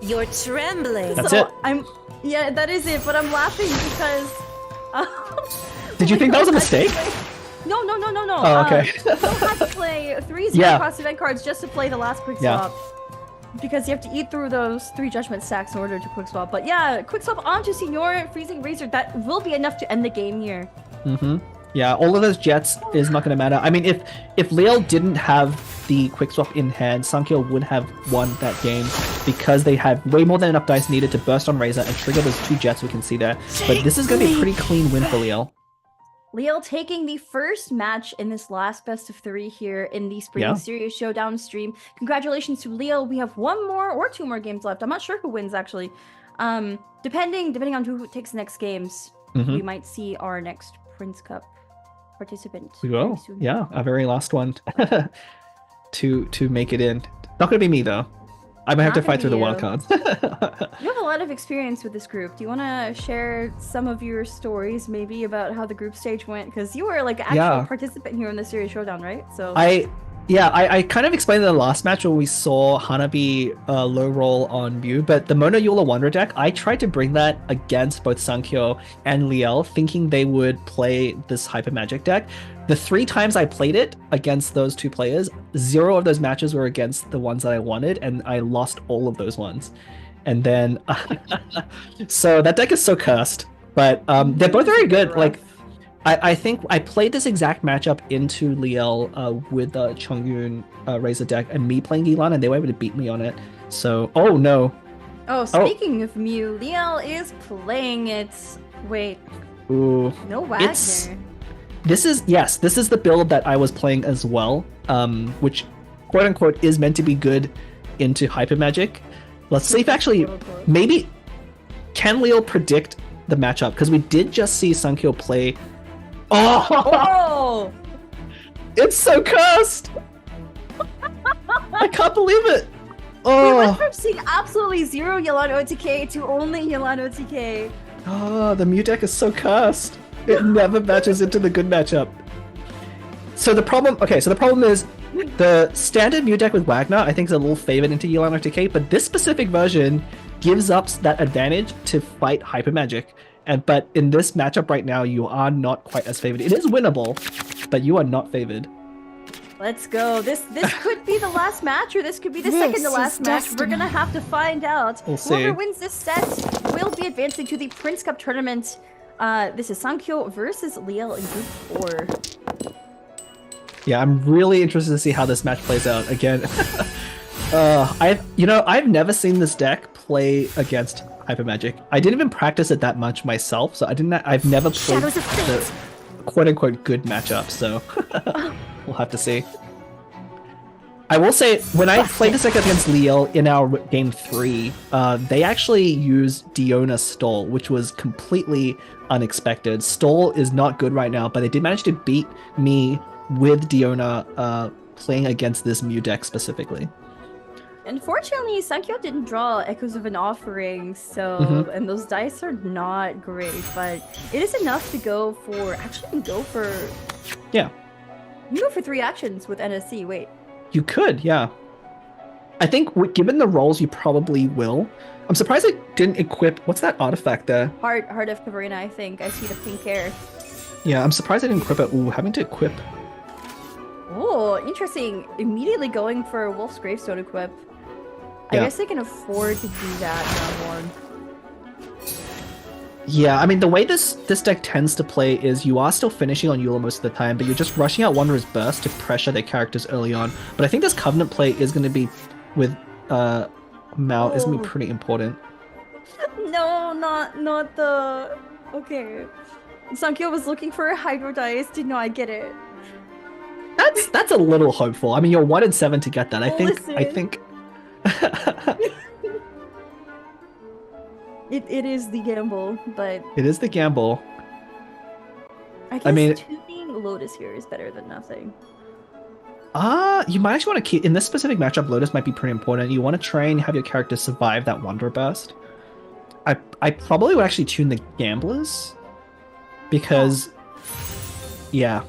[SPEAKER 2] You're trembling.
[SPEAKER 5] That's
[SPEAKER 4] So
[SPEAKER 5] it.
[SPEAKER 4] Yeah, that is it. But I'm laughing because.
[SPEAKER 5] Did you think that was a mistake?
[SPEAKER 4] No.
[SPEAKER 5] Oh, okay.
[SPEAKER 4] You had to play 3 cost event cards just to play the last quick swap. Because you have to eat through those 3 judgment stacks in order to quick swap. But yeah, quick swap onto Senior Freezing Razor. That will be enough to end the game here.
[SPEAKER 5] Yeah, all of those jets is not going to matter. I mean, if Leo didn't have the quick swap in hand, Sankyo would have won that game because they have way more than enough dice needed to burst on Razor and trigger those 2 jets we can see there. But this is going to be a pretty clean win for Leo.
[SPEAKER 4] Leo taking the first match in this last best of 3 here in the Spring Series Showdown stream. Congratulations to Leo. We have 1 more or 2 more games left. I'm not sure who wins actually. Depending on who takes the next games, we might see our next Prince Cup participant.
[SPEAKER 5] We will. Yeah, our very last one to make it in. Not gonna be me though. I might have to fight through the wild cards.
[SPEAKER 4] You have a lot of experience with this group. Do you want to share some of your stories, maybe about how the group stage went? Because you were like an actual participant here in the Series Showdown, right? So
[SPEAKER 5] I kind of explained in the last match when we saw Hanabi low roll on Mew, but the Mono Eula Wonder deck, I tried to bring that against both Sankyo and Liel, thinking they would play this Hyper Magic deck. The 3 times I played it against those 2 players, 0 of those matches were against the ones that I wanted, and I lost all of those ones. And then, so that deck is so cursed, but they're both very good. Like, I think I played this exact matchup into Liel with the Chongyun Razor deck and me playing Yelan, and they were able to beat me on it. So, oh no.
[SPEAKER 4] Oh, speaking of Mew, Liel is playing it. Wait.
[SPEAKER 5] Ooh.
[SPEAKER 4] No Wagner.
[SPEAKER 5] This is the build that I was playing as well, which quote unquote is meant to be good into Hyper Magic. Let's see if actually maybe can Leo predict the matchup, because we did just see Sankyo play. Oh! It's so cursed! I can't believe it!
[SPEAKER 4] We went from seeing absolutely 0 Yelan OTK to only Yelan OTK.
[SPEAKER 5] Oh, the Mew deck is so cursed. It never matches into the good matchup. So the problem is the standard Mew deck with Wagner, I think, is a little favored into Yelan OTK, but this specific version gives up that advantage to fight Hyper Magic. But in this matchup right now, you are not quite as favored. It is winnable, but you are not favored.
[SPEAKER 4] Let's go. This could be the last match, or this could be the second to last match. We're gonna have to find out.
[SPEAKER 5] We'll see.
[SPEAKER 4] Whoever wins this set will be advancing to the Prince Cup tournament. This is Sankyo versus Liel in Group 4.
[SPEAKER 5] Yeah, I'm really interested to see how this match plays out. Again, I've never seen this deck play against Hyper Magic. I didn't even practice it that much myself, so I've never played the quote-unquote good matchup, so we'll have to see. I will say, when I played this deck against Liel in our game 3, they actually used Diona Stall, which was completely unexpected. Stall is not good right now, but they did manage to beat me with Diona playing against this Mew deck specifically.
[SPEAKER 4] Unfortunately, Sankyo didn't draw Echoes of an Offering, so and those dice are not great, but it is enough to go for. Actually, you can go for.
[SPEAKER 5] Yeah.
[SPEAKER 4] You go for 3 actions with NSC. Wait.
[SPEAKER 5] You could, yeah. I think given the rolls, you probably will. I'm surprised it didn't equip. What's that artifact there?
[SPEAKER 4] Heart of Cavarina, I think. I see the pink hair.
[SPEAKER 5] Yeah, I'm surprised I didn't equip it. Ooh, having to equip.
[SPEAKER 4] Oh, interesting. Immediately going for Wolf's Gravestone equip. I guess they can afford to do that round 1.
[SPEAKER 5] Yeah, I mean, the way this deck tends to play is you are still finishing on Eula most of the time, but you're just rushing out Wanderer's Burst to pressure their characters early on. But I think this Covenant play is going to be, with Mao, is going to be pretty important.
[SPEAKER 4] No, not the... Okay. Sankyo was looking for a Hydro Dice, did not get it.
[SPEAKER 5] That's a little hopeful. I mean, you're 1 in 7 to get that. I think...
[SPEAKER 4] It is the gamble, but
[SPEAKER 5] It is the gamble.
[SPEAKER 4] I guess
[SPEAKER 5] mean-
[SPEAKER 4] tuning Lotus here is better than nothing.
[SPEAKER 5] You might actually want to keep in this specific matchup. Lotus might be pretty important. You want to try and have your character survive that Wanderer burst. I probably would actually tune the gamblers because, yeah,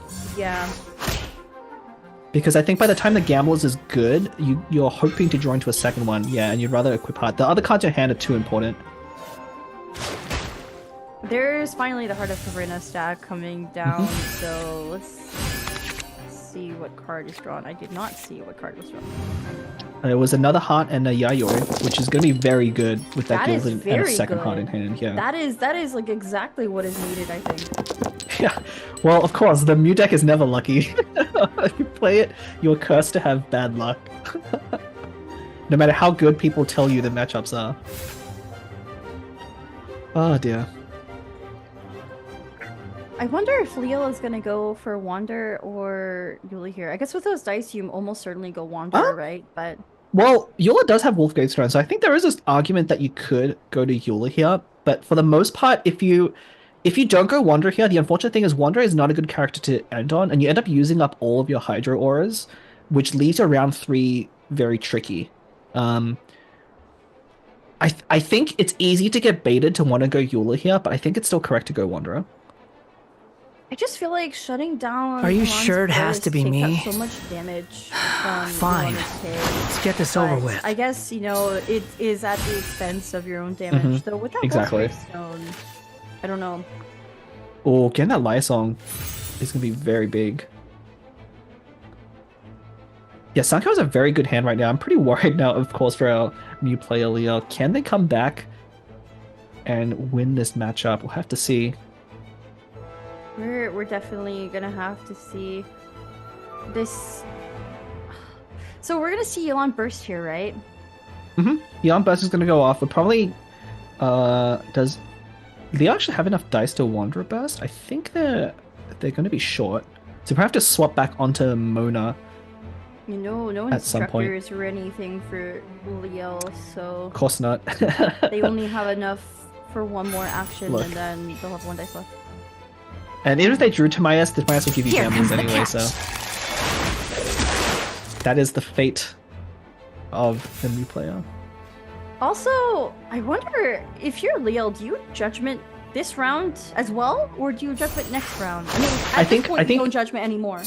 [SPEAKER 5] because I think by the time the gamblers is good, you're hoping to draw into a second one. Yeah, and you'd rather equip Heart. The other cards in your hand are too important.
[SPEAKER 4] There's finally the Heart of Caverna stack coming down, so let's see what card is drawn. I did not see what card was drawn.
[SPEAKER 5] It was another heart and a Yayoi, which is going to be very good with that
[SPEAKER 4] That is
[SPEAKER 5] gilded and a
[SPEAKER 4] very
[SPEAKER 5] second
[SPEAKER 4] good.
[SPEAKER 5] heart in hand. Yeah.
[SPEAKER 4] That is like exactly what is needed, I think.
[SPEAKER 5] Yeah. Well, of course, the Mew deck is never lucky. If you play it, you're cursed to have bad luck. No matter how good people tell you the matchups are. Oh dear.
[SPEAKER 4] I wonder if Leo is gonna go for Wander or Yuli here. I guess with those dice, you almost certainly go Wander, right? But
[SPEAKER 5] Well, Eula does have Wolfgate Throne, so I think there is this argument that you could go to Eula here. But for the most part, if you don't go Wander here, the unfortunate thing is Wander is not a good character to end on, and you end up using up all of your Hydro Auras, which leaves your round 3 very tricky. I think it's easy to get baited to want to go Eula here, but I think it's still correct to go Wanderer.
[SPEAKER 4] I just feel like shutting down.
[SPEAKER 6] Are you
[SPEAKER 4] Juan's
[SPEAKER 6] sure it has
[SPEAKER 4] burst
[SPEAKER 6] to be
[SPEAKER 4] takes
[SPEAKER 6] me?
[SPEAKER 4] up so much damage from
[SPEAKER 6] Fine.
[SPEAKER 4] Luana's hit.
[SPEAKER 6] Let's get this
[SPEAKER 4] But
[SPEAKER 6] over with.
[SPEAKER 4] I guess it is at the expense of your own damage. Though with that
[SPEAKER 5] Exactly.
[SPEAKER 4] Stone, I don't know.
[SPEAKER 5] Oh, getting that Lyasong is going to be very big. Yeah, Sanko has a very good hand right now. I'm pretty worried now, of course, for our new player, Leo. Can they come back and win this matchup? We'll have to see.
[SPEAKER 4] We're definitely gonna have to see this. So we're gonna see Elon burst here, right?
[SPEAKER 5] Eon Burst is going to go off, but probably... does Leo actually have enough dice to Wanderer Burst? I think they're going to be short. So we have to swap back onto Mona.
[SPEAKER 4] You know, no
[SPEAKER 5] At some point.
[SPEAKER 4] instructors or anything for Leo, so
[SPEAKER 5] Of course not.
[SPEAKER 4] they only have enough for one more action,
[SPEAKER 5] Look.
[SPEAKER 4] and then they'll have one dice left.
[SPEAKER 5] And even if they drew Timaeus, Timaeus will give you
[SPEAKER 1] Here
[SPEAKER 5] gambles
[SPEAKER 1] comes the
[SPEAKER 5] anyway,
[SPEAKER 1] catch.
[SPEAKER 5] so... That is the fate of the new player.
[SPEAKER 4] Also, I wonder if you're Leo, do you judgment this round as well, or do you judgment next round? I mean, at this point, you don't judgment anymore.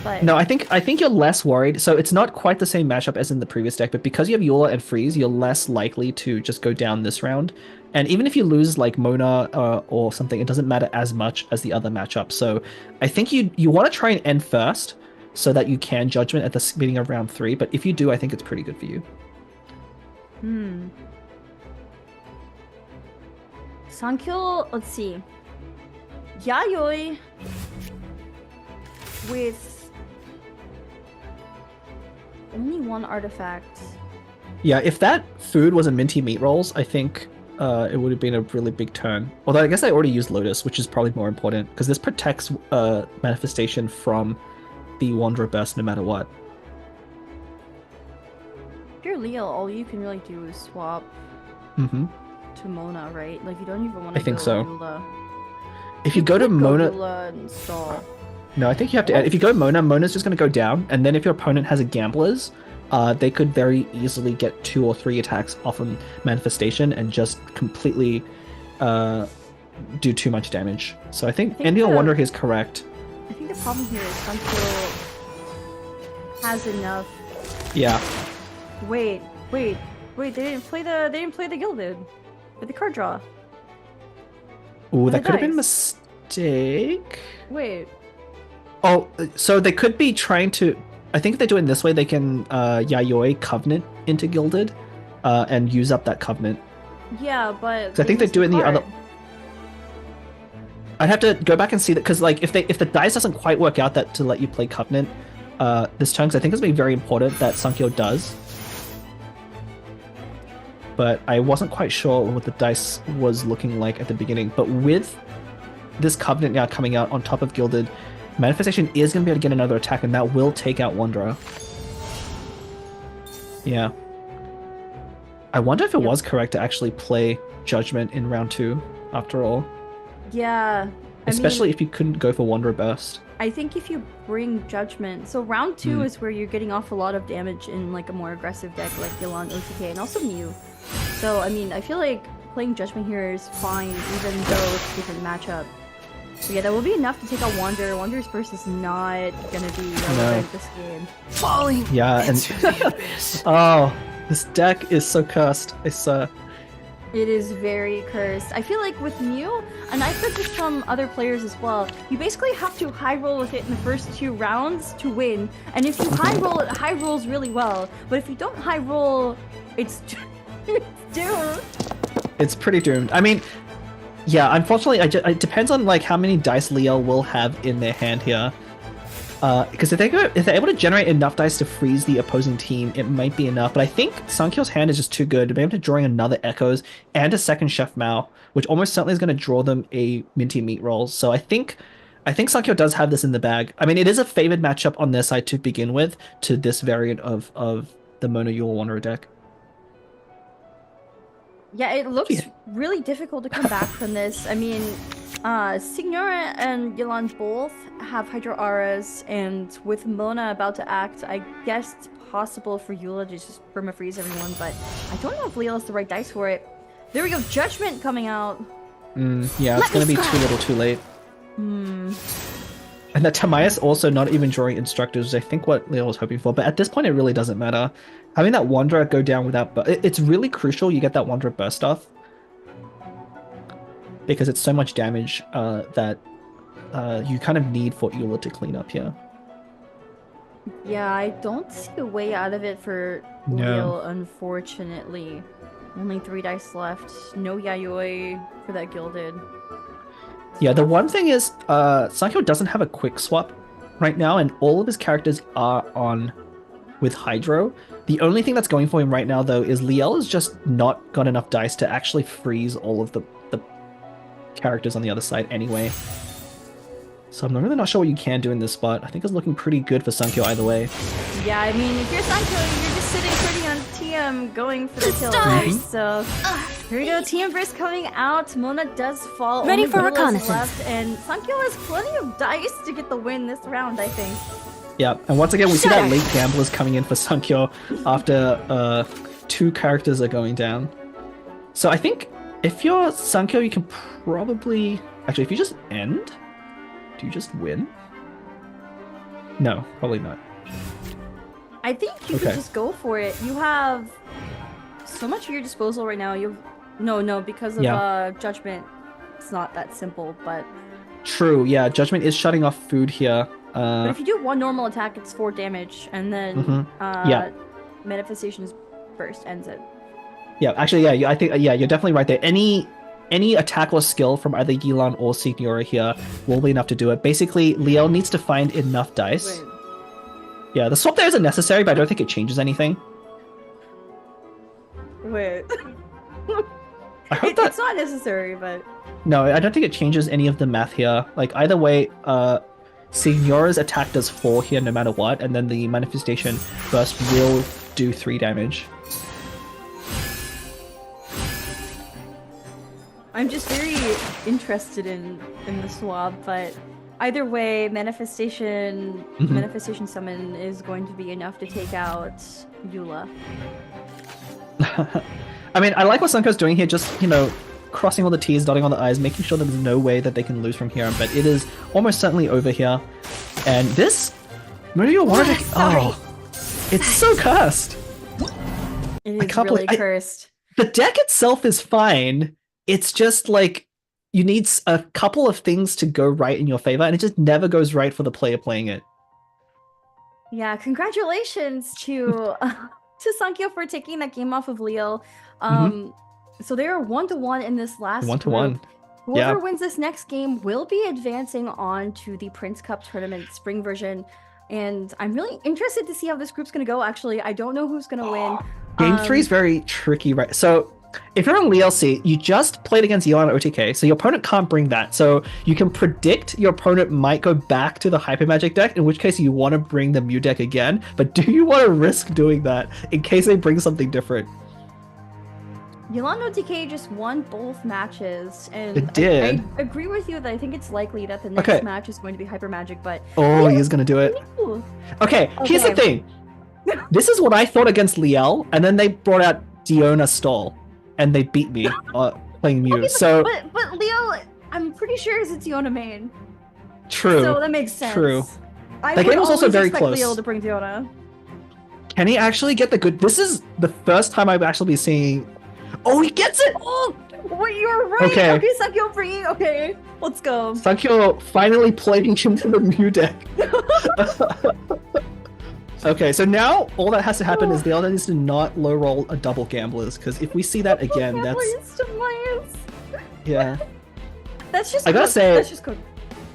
[SPEAKER 4] But
[SPEAKER 5] No, I think you're less worried. So it's not quite the same matchup as in the previous deck, but because you have Eula and Freeze, you're less likely to just go down this round. And even if you lose like Mona or something, it doesn't matter as much as the other matchup. So I think you want to try and end first so that you can judgment at the beginning of round 3. But if you do, I think it's pretty good for you.
[SPEAKER 4] Sankyo, let's see. Yayoi with only one artifact.
[SPEAKER 5] Yeah, if that food was a minty meat rolls, I think it would have been a really big turn. Although I guess I already used Lotus, which is probably more important because this protects manifestation from the Wanderer Burst no matter what.
[SPEAKER 4] If you're Leo, all you can really do is swap to Mona, right? Like you don't even want to
[SPEAKER 5] I think
[SPEAKER 4] go
[SPEAKER 5] so.
[SPEAKER 4] Eula.
[SPEAKER 5] If you go to
[SPEAKER 4] could
[SPEAKER 5] Mona,
[SPEAKER 4] Eula and stall.
[SPEAKER 5] no, I think you have to. If you go Mona, Mona's just going to go down, and then if your opponent has a Gamblers, they could very easily get 2 or 3 attacks off of manifestation and just completely do too much damage. So I think Ending on Wonder is correct.
[SPEAKER 4] I think the problem here is Sankyo has enough.
[SPEAKER 5] Yeah.
[SPEAKER 4] Wait. They didn't play the Gilded with the card draw.
[SPEAKER 5] Ooh,
[SPEAKER 4] With
[SPEAKER 5] that
[SPEAKER 4] the
[SPEAKER 5] could have been a
[SPEAKER 4] dice.
[SPEAKER 5] mistake.
[SPEAKER 4] Wait.
[SPEAKER 5] Oh, so they could be trying to... I think if they do it this way, they can Yayoi Covenant into Gilded and use up that Covenant.
[SPEAKER 4] Yeah, but
[SPEAKER 5] I think they
[SPEAKER 4] missed
[SPEAKER 5] do it in the
[SPEAKER 4] card.
[SPEAKER 5] other... I'd have to go back and see that, because like if the dice doesn't quite work out that to let you play Covenant this turn, because I think it's going to be very important that Sankyo does. But I wasn't quite sure what the dice was looking like at the beginning. But with this Covenant now coming out on top of Gilded, Manifestation is going to be able to get another attack, and that will take out Wanderer. Yeah. I wonder if it was correct to actually play Judgment in round 2, after all.
[SPEAKER 4] Yeah.
[SPEAKER 5] Especially if you couldn't go for Wanderer Burst.
[SPEAKER 4] I think if you bring Judgment, so round 2 is where you're getting off a lot of damage in like a more aggressive deck like Yelan, OTK, and also Mew. So I mean, I feel like playing Judgment here is fine, even though it's a different matchup. So yeah, that will be enough to take out Wanderer. Wanderer's Burst is not gonna be relevant this game.
[SPEAKER 6] Falling
[SPEAKER 5] Yeah,
[SPEAKER 6] into the abyss.
[SPEAKER 5] Oh, this deck is so cursed. It's
[SPEAKER 4] It is very cursed. I feel like with Mew, and I've heard this from other players as well, you basically have to high roll with it in the first 2 rounds to win. And if you high roll, it high rolls really well. But if you don't high roll, it's doomed.
[SPEAKER 5] It's pretty doomed. I mean, yeah, unfortunately, it depends on like how many dice Leo will have in their hand here. Because if they're able to generate enough dice to freeze the opposing team, it might be enough. But I think Sankyo's hand is just too good to be able to drawing another Echoes and a second Chef Mao, which almost certainly is going to draw them a Minty Meat Roll. So I think Sankyo does have this in the bag. I mean, it is a favored matchup on their side to begin with to this variant of the Mono Yule Wanderer deck.
[SPEAKER 4] Yeah, it looks really difficult to come back from this. I mean, Signora and Yelan both have Hydro Auras, and with Mona about to act, I guess it's possible for Eula to just perma-freeze everyone, but I don't know if Leo has the right dice for it. There we go, Judgment coming out!
[SPEAKER 5] Yeah, it's going to be too little too late. And that Tamias also not even drawing Instructors, which I think what Leo was hoping for, but at this point it really doesn't matter. Having that Wanderer go down without... It's really crucial you get that Wanderer burst off. Because it's so much damage that you kind of need for Eula to clean up here.
[SPEAKER 4] Yeah, I don't see a way out of it for Leo, unfortunately. Only 3 dice left. No Yayoi for that Gilded.
[SPEAKER 5] Yeah, the one thing is, Sankyo doesn't have a quick swap right now, and all of his characters are on with Hydro. The only thing that's going for him right now, though, is Liel has just not got enough dice to actually freeze all of the characters on the other side anyway. So I'm really not sure what you can do in this spot. I think it's looking pretty good for Sankyo either way.
[SPEAKER 4] Yeah, I mean, if you're Sankyo, you're just sitting pretty on TM going for the kill there. So here we go, TM burst coming out. Mona does fall.
[SPEAKER 2] Ready
[SPEAKER 4] Only
[SPEAKER 2] for
[SPEAKER 4] Gorilla's
[SPEAKER 2] reconnaissance.
[SPEAKER 4] left, and Sankyo has plenty of dice to get the win this round, I think.
[SPEAKER 5] Yeah, and once again, we see that late Gamblers coming in for Sankyo after 2 characters are going down. So I think if you're Sankyo, you can probably... Actually, if you just end, do you just win? No, probably not.
[SPEAKER 4] I think you could just go for it. You have so much at your disposal right now. You've... No, because of Judgment, it's not that simple, but...
[SPEAKER 5] True, yeah, Judgment is shutting off food here.
[SPEAKER 4] But if you do 1 normal attack, it's 4 damage, and then Manifestation's Burst ends it.
[SPEAKER 5] Yeah, actually, yeah, I think you're definitely right there. Any attack or skill from either Yelan or Signora here will be enough to do it. Basically, Liel needs to find enough dice.
[SPEAKER 4] Wait.
[SPEAKER 5] Yeah, the swap there isn't necessary, but I don't think it changes anything.
[SPEAKER 4] Wait.
[SPEAKER 5] I hope that...
[SPEAKER 4] It's not necessary, but...
[SPEAKER 5] No, I don't think it changes any of the math here. Like, either way, Signora's attack does 4 here no matter what, and then the Manifestation Burst will do 3 damage.
[SPEAKER 4] I'm just very interested in the swap, but either way, Manifestation Summon is going to be enough to take out Eula.
[SPEAKER 5] I mean, I like what Sunko's doing here, just, crossing all the T's, dotting all the I's, making sure that there's no way that they can lose from here, but it is almost certainly over here. And this... Mario Warwick... Oh, it's so cursed!
[SPEAKER 4] It is really cursed.
[SPEAKER 5] The deck itself is fine, it's just, like, you need a couple of things to go right in your favor, and it just never goes right for the player playing it.
[SPEAKER 4] Yeah, congratulations to Sankyo for taking that game off of Leo. So they are 1-1 in this last
[SPEAKER 5] 1-1.
[SPEAKER 4] Whoever wins this next game will be advancing on to the Prince Cup tournament spring version. And I'm really interested to see how this group's going to go. Actually, I don't know who's going to win.
[SPEAKER 5] Game 3 is very tricky, right? So if you're on LLC, you just played against Yelan OTK, so your opponent can't bring that. So you can predict your opponent might go back to the Hyper Magic deck, in which case you want to bring the Mew deck again. But do you want to risk doing that in case they bring something different?
[SPEAKER 4] Yolanda OTK just won both matches, and
[SPEAKER 5] It did.
[SPEAKER 4] I agree with you that I think it's likely that the next match is going to be Hyper Magic, but...
[SPEAKER 5] Oh, he is going to do it. Okay, here's the thing. This is what I thought against Liel, and then they brought out Diona Stoll, and they beat me playing Mew. So,
[SPEAKER 4] but Leo, I'm pretty sure is a Diona main.
[SPEAKER 5] True.
[SPEAKER 4] So that makes sense.
[SPEAKER 5] True.
[SPEAKER 4] That
[SPEAKER 5] game was also very close.
[SPEAKER 4] Leo to bring Diona.
[SPEAKER 5] Can he actually get the good? This is the first time I've actually been seeing. Oh, he gets it!
[SPEAKER 4] Oh, wait, you're right.
[SPEAKER 5] Okay,
[SPEAKER 4] Sankyo bringing. Okay, let's go.
[SPEAKER 5] Sankyo finally playing him to the Mew deck. Okay, so now all that has to happen is the other needs to not low roll a double gamblers, because if we see that again, that's yeah.
[SPEAKER 4] That's just.
[SPEAKER 5] I gotta say,
[SPEAKER 4] that's just good.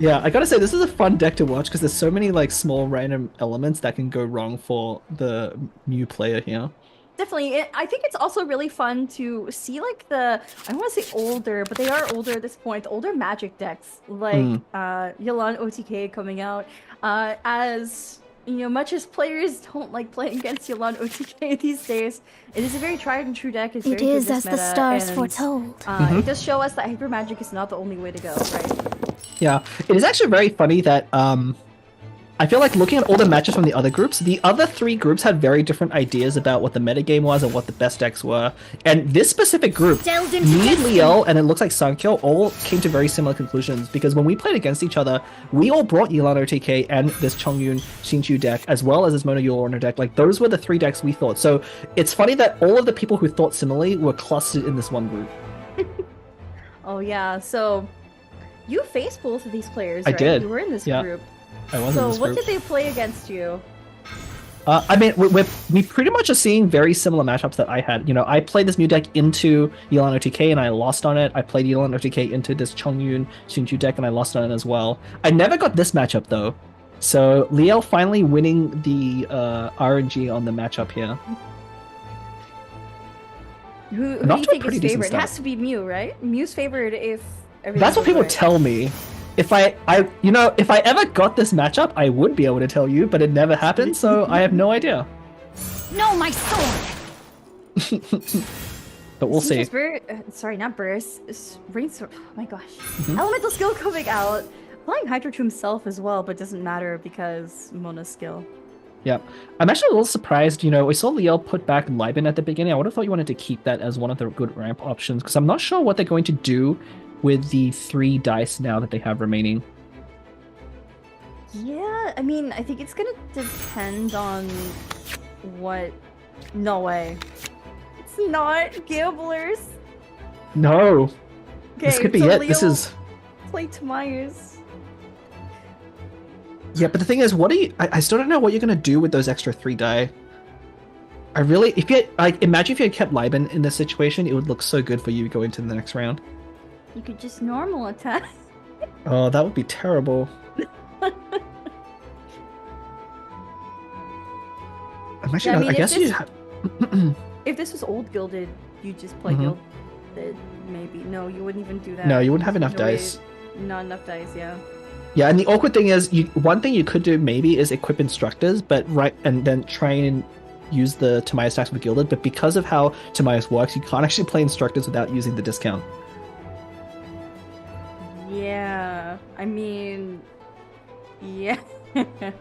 [SPEAKER 5] Yeah, I gotta say this is a fun deck to watch because there's so many like small random elements that can go wrong for the Mew player here.
[SPEAKER 4] Definitely. I think it's also really fun to see like I don't want to say older, but they are older at this point, the older Magic decks, like Yelan OTK coming out. As you know, much as players don't like playing against Yelan OTK these days, it is a very tried and true deck. It's very good
[SPEAKER 1] as the stars foretold.
[SPEAKER 4] It does show us that Hyper Magic is not the only way to go, right?
[SPEAKER 5] Yeah, it is actually very funny that I feel like looking at all the matches from the other groups, the other three groups had very different ideas about what the metagame was and what the best decks were. And this specific group, me, Liel, and it looks like Sankyo all came to very similar conclusions because when we played against each other, we all brought Yelan OTK and this Chongyun Xingqiu deck, as well as this Mono Yorner deck. Like, those were the three decks we thought. So it's funny that all of the people who thought similarly were clustered in this one group.
[SPEAKER 4] Oh, yeah. So you faced both of these players, right?
[SPEAKER 5] I did.
[SPEAKER 4] You were in this group.
[SPEAKER 5] I was
[SPEAKER 4] so
[SPEAKER 5] in this
[SPEAKER 4] what
[SPEAKER 5] group.
[SPEAKER 4] did they play against you?
[SPEAKER 5] I mean, we pretty much are seeing very similar matchups that I had. You know, I played this Mew deck into Yelan OTK and I lost on it. I played Yelan OTK into this Chongyun Xingqiu deck and I lost on it as well. I never got this matchup though. So Liel finally winning the RNG on the matchup here.
[SPEAKER 4] Who do you think is favorite? It has to be Mew, right? Mew's favored if everything.
[SPEAKER 5] That's what people tell me. If I ever got this matchup, I would be able to tell you, but it never happened, so I have no idea.
[SPEAKER 1] No, my sword!
[SPEAKER 5] But we'll see.
[SPEAKER 4] Sorry, not burst. Rainstorm. Oh my gosh. Elemental skill coming out. Flying Hydra to himself as well, but doesn't matter because Mona's skill.
[SPEAKER 5] Yeah. I'm actually a little surprised, you know, we saw Liel put back Liben at the beginning. I would have thought you wanted to keep that as one of the good ramp options, because I'm not sure what they're going to do with the 3 dice now that they have remaining.
[SPEAKER 4] Yeah, I mean, I think it's gonna depend on what... No way. It's not gamblers.
[SPEAKER 5] No.
[SPEAKER 4] Okay,
[SPEAKER 5] this could be
[SPEAKER 4] so
[SPEAKER 5] it.
[SPEAKER 4] Leo
[SPEAKER 5] This is...
[SPEAKER 4] play Tamias.
[SPEAKER 5] Yeah, but the thing is, what do you... I still don't know what you're gonna do with those extra 3 die. I really... If you like, imagine if you had kept Liben in this situation, it would look so good for you going to the next round.
[SPEAKER 4] You could just normal attack.
[SPEAKER 5] Oh, that would be terrible. Actually,
[SPEAKER 4] I mean,
[SPEAKER 5] I guess you have...
[SPEAKER 4] If this was old Gilded, you'd just play Gilded, maybe. No, you wouldn't even do that.
[SPEAKER 5] No, you wouldn't have enough dice.
[SPEAKER 4] Not enough dice, yeah.
[SPEAKER 5] Yeah, and the awkward thing is, one thing you could do maybe is equip Instructors, and then try and use the Tamiya stacks with Gilded, but because of how Tamiya's works, you can't actually play Instructors without using the discount.
[SPEAKER 4] Yeah, I mean, yeah.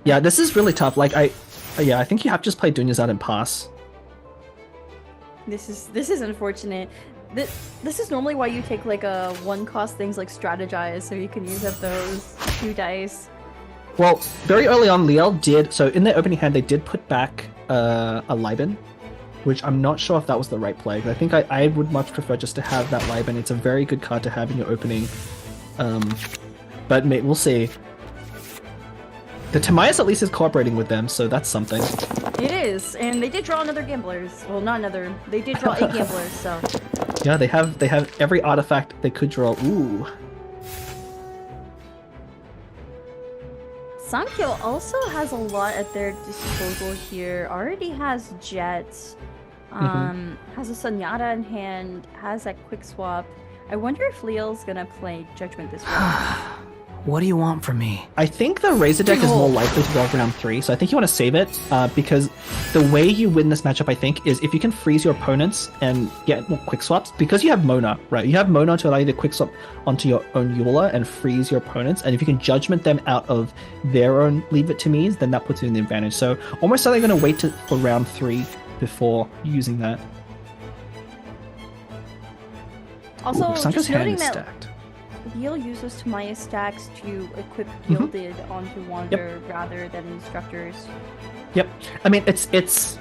[SPEAKER 5] Yeah, this is really tough. Like, I think you have to just play Dunyazad and pass.
[SPEAKER 4] This is unfortunate. This is normally why you take like a 1-cost things like Strategize, so you can use up those 2 dice.
[SPEAKER 5] Well, very early on, Liel did, so in their opening hand, they did put back a Liben, which I'm not sure if that was the right play. I think I would much prefer just to have that Liben. It's a very good card to have in your opening. But we'll see. The Tamias at least is cooperating with them, so that's something.
[SPEAKER 4] It is, and they did draw another Gamblers. Well, not another. They did draw 8 Gamblers, so.
[SPEAKER 5] Yeah, they have every artifact they could draw. Ooh.
[SPEAKER 4] Sankyo also has a lot at their disposal here. Already has Jet, has a Sunyata in hand, has that Quick Swap. I wonder if Leo's gonna play Judgment this round.
[SPEAKER 6] What do you want from me?
[SPEAKER 5] I think the Razor deck is more likely to go round 3, so I think you want to save it, because the way you win this matchup, I think, is if you can freeze your opponents and get more quick swaps, because you have Mona, right? You have Mona to allow you to quick swap onto your own Eula and freeze your opponents, and if you can judgment them out of their own Leave It To Me's, then that puts you in the advantage. So almost certainly going to wait for round 3 before using that.
[SPEAKER 4] Also, just noting that
[SPEAKER 5] stacked.
[SPEAKER 4] Leo uses Tamaya stacks to equip Gilded onto Wander rather than Instructors.
[SPEAKER 5] Yep. I mean, it's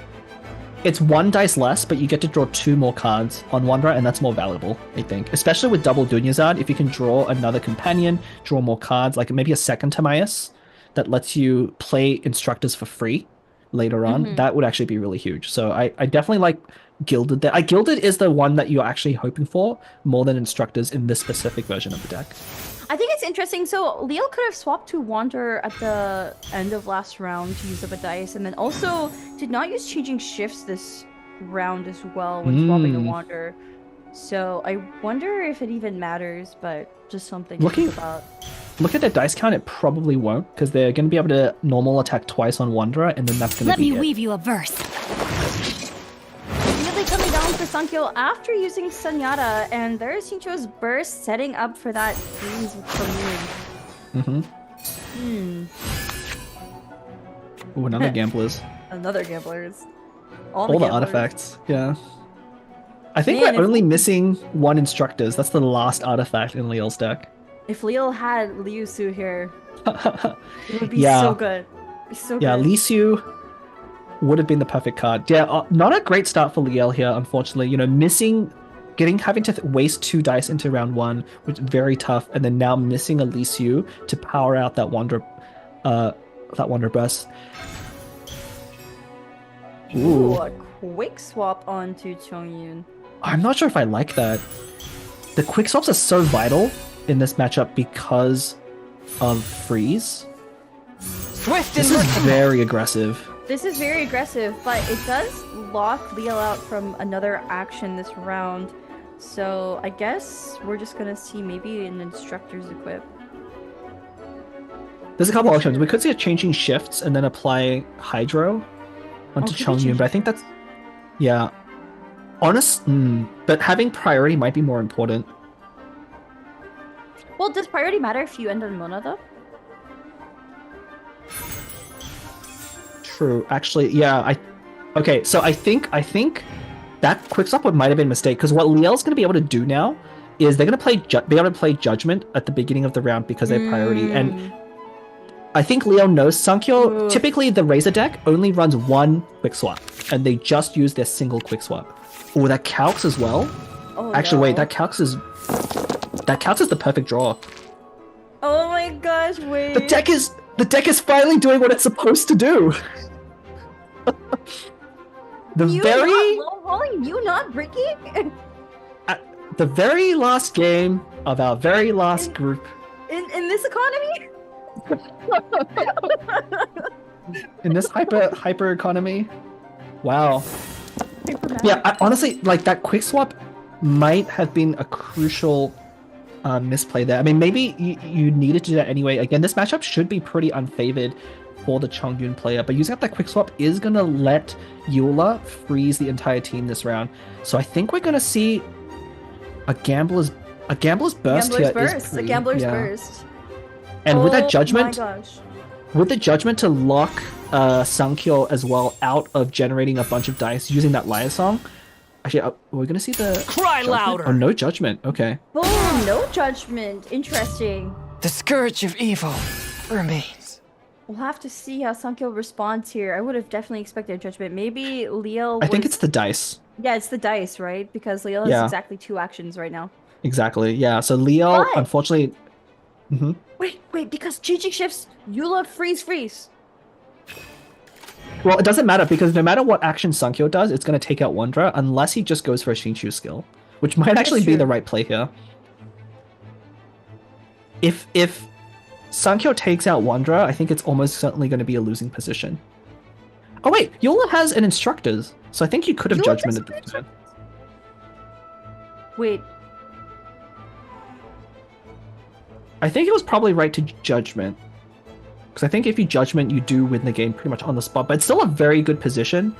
[SPEAKER 5] 1 dice less, but you get to draw 2 more cards on Wanderer, and that's more valuable, I think. Especially with double Dunyazad, if you can draw another companion, draw more cards, like maybe a second Timaeus that lets you play Instructors for free later on, that would actually be really huge. So I definitely like Gilded there. Gilded is the one that you're actually hoping for more than Instructors in this specific version of the deck.
[SPEAKER 4] I think it's interesting. So Leo could have swapped to Wander at the end of last round to use up a dice, and then also did not use Changing Shifts this round as well when swapping to Wander. So I wonder if it even matters, but just something to think about.
[SPEAKER 5] Look at the dice count, it probably won't, because they're going to be able to normal attack twice on Wanderer, and then that's going to be
[SPEAKER 1] Let me weave you a verse.
[SPEAKER 4] Really coming down for Sankyo after using Sunyata, and there's Shincho's burst setting up for that freeze from Moon.
[SPEAKER 5] Ooh, another Gamblers.
[SPEAKER 4] Another Gamblers.
[SPEAKER 5] All the artifacts, yeah. I think we're only missing 1 Instructors. That's the last artifact in Leo's deck.
[SPEAKER 4] If Leo had Liu Su here, it would be so good.
[SPEAKER 5] Yeah, Li Su would have been the perfect card. Yeah, not a great start for Liel here, unfortunately. You know, having to waste 2 dice into round 1, which is very tough, and then now missing a Li Su to power out that Wander burst.
[SPEAKER 4] Ooh, a quick swap onto Chongyun.
[SPEAKER 5] I'm not sure if I like that. The quick swaps are so vital in this matchup because of freeze.
[SPEAKER 6] Swift and
[SPEAKER 5] this is very aggressive.
[SPEAKER 4] This is very aggressive, but it does lock Leo out from another action this round. So I guess we're just gonna see maybe an Instructor's equip.
[SPEAKER 5] There's a couple options. We could see a Changing Shifts and then apply Hydro onto Chongyun, but I think that's... Yeah. But having priority might be more important.
[SPEAKER 4] Well, does priority matter if you end on Mona, though?
[SPEAKER 5] True. Actually, yeah. Okay, so I think that quick swap might have been a mistake, because what Liel's going to be able to do now is they're going to be able to play Judgment at the beginning of the round because they have priority, and I think Leo knows Sankyo. Typically, the Razor deck only runs 1 quick swap, and they just use their single quick swap. Oh, that calcs as well.
[SPEAKER 4] Oh,
[SPEAKER 5] actually, wait, that counts as the perfect draw.
[SPEAKER 4] Oh my gosh, wait.
[SPEAKER 5] The deck is finally doing what it's supposed to do.
[SPEAKER 4] You not breaking?
[SPEAKER 5] At the very last game of our very last group.
[SPEAKER 4] In this economy?
[SPEAKER 5] In this hyper economy. Wow. Yeah, honestly, like that quick swap might have been a crucial misplay there. I mean, maybe you needed to do that anyway. Again, this matchup should be pretty unfavored for the Chongyun player, but using up that quick swap is going to let Eula freeze the entire team this round. So I think we're going to see a Gambler's Burst here.
[SPEAKER 4] A Gambler's Burst.
[SPEAKER 5] And with that Judgment,
[SPEAKER 4] my gosh.
[SPEAKER 5] with the Judgment to lock Sankyo as well out of generating a bunch of dice using that Liar Song. Actually, we're going to see the...
[SPEAKER 6] Cry
[SPEAKER 5] judgment?
[SPEAKER 6] louder!
[SPEAKER 5] Oh, no Judgment. Okay.
[SPEAKER 4] Boom! No Judgment. Interesting.
[SPEAKER 6] The Scourge of Evil remains.
[SPEAKER 4] We'll have to see how Sankyo responds here. I would have definitely expected a Judgment. Maybe Leo
[SPEAKER 5] I think it's the dice.
[SPEAKER 4] Yeah, it's the dice, right? Because Leo has exactly 2 actions right now.
[SPEAKER 5] Exactly, yeah. So Leo, unfortunately...
[SPEAKER 4] Wait, because Changing Shifts, Eula freeze.
[SPEAKER 5] Well, it doesn't matter, because no matter what action Sankyo does, it's going to take out Wanderer, unless he just goes for a Shinchu skill, which might actually be the right play here. If Sankyo takes out Wanderer, I think it's almost certainly going to be a losing position. Oh wait, Eula has an Instructors, so I think you could have Judgmented the turn.
[SPEAKER 4] Wait.
[SPEAKER 5] I think it was probably right to Judgment. Because I think if you Judgment, you do win the game pretty much on the spot. But it's still a very good position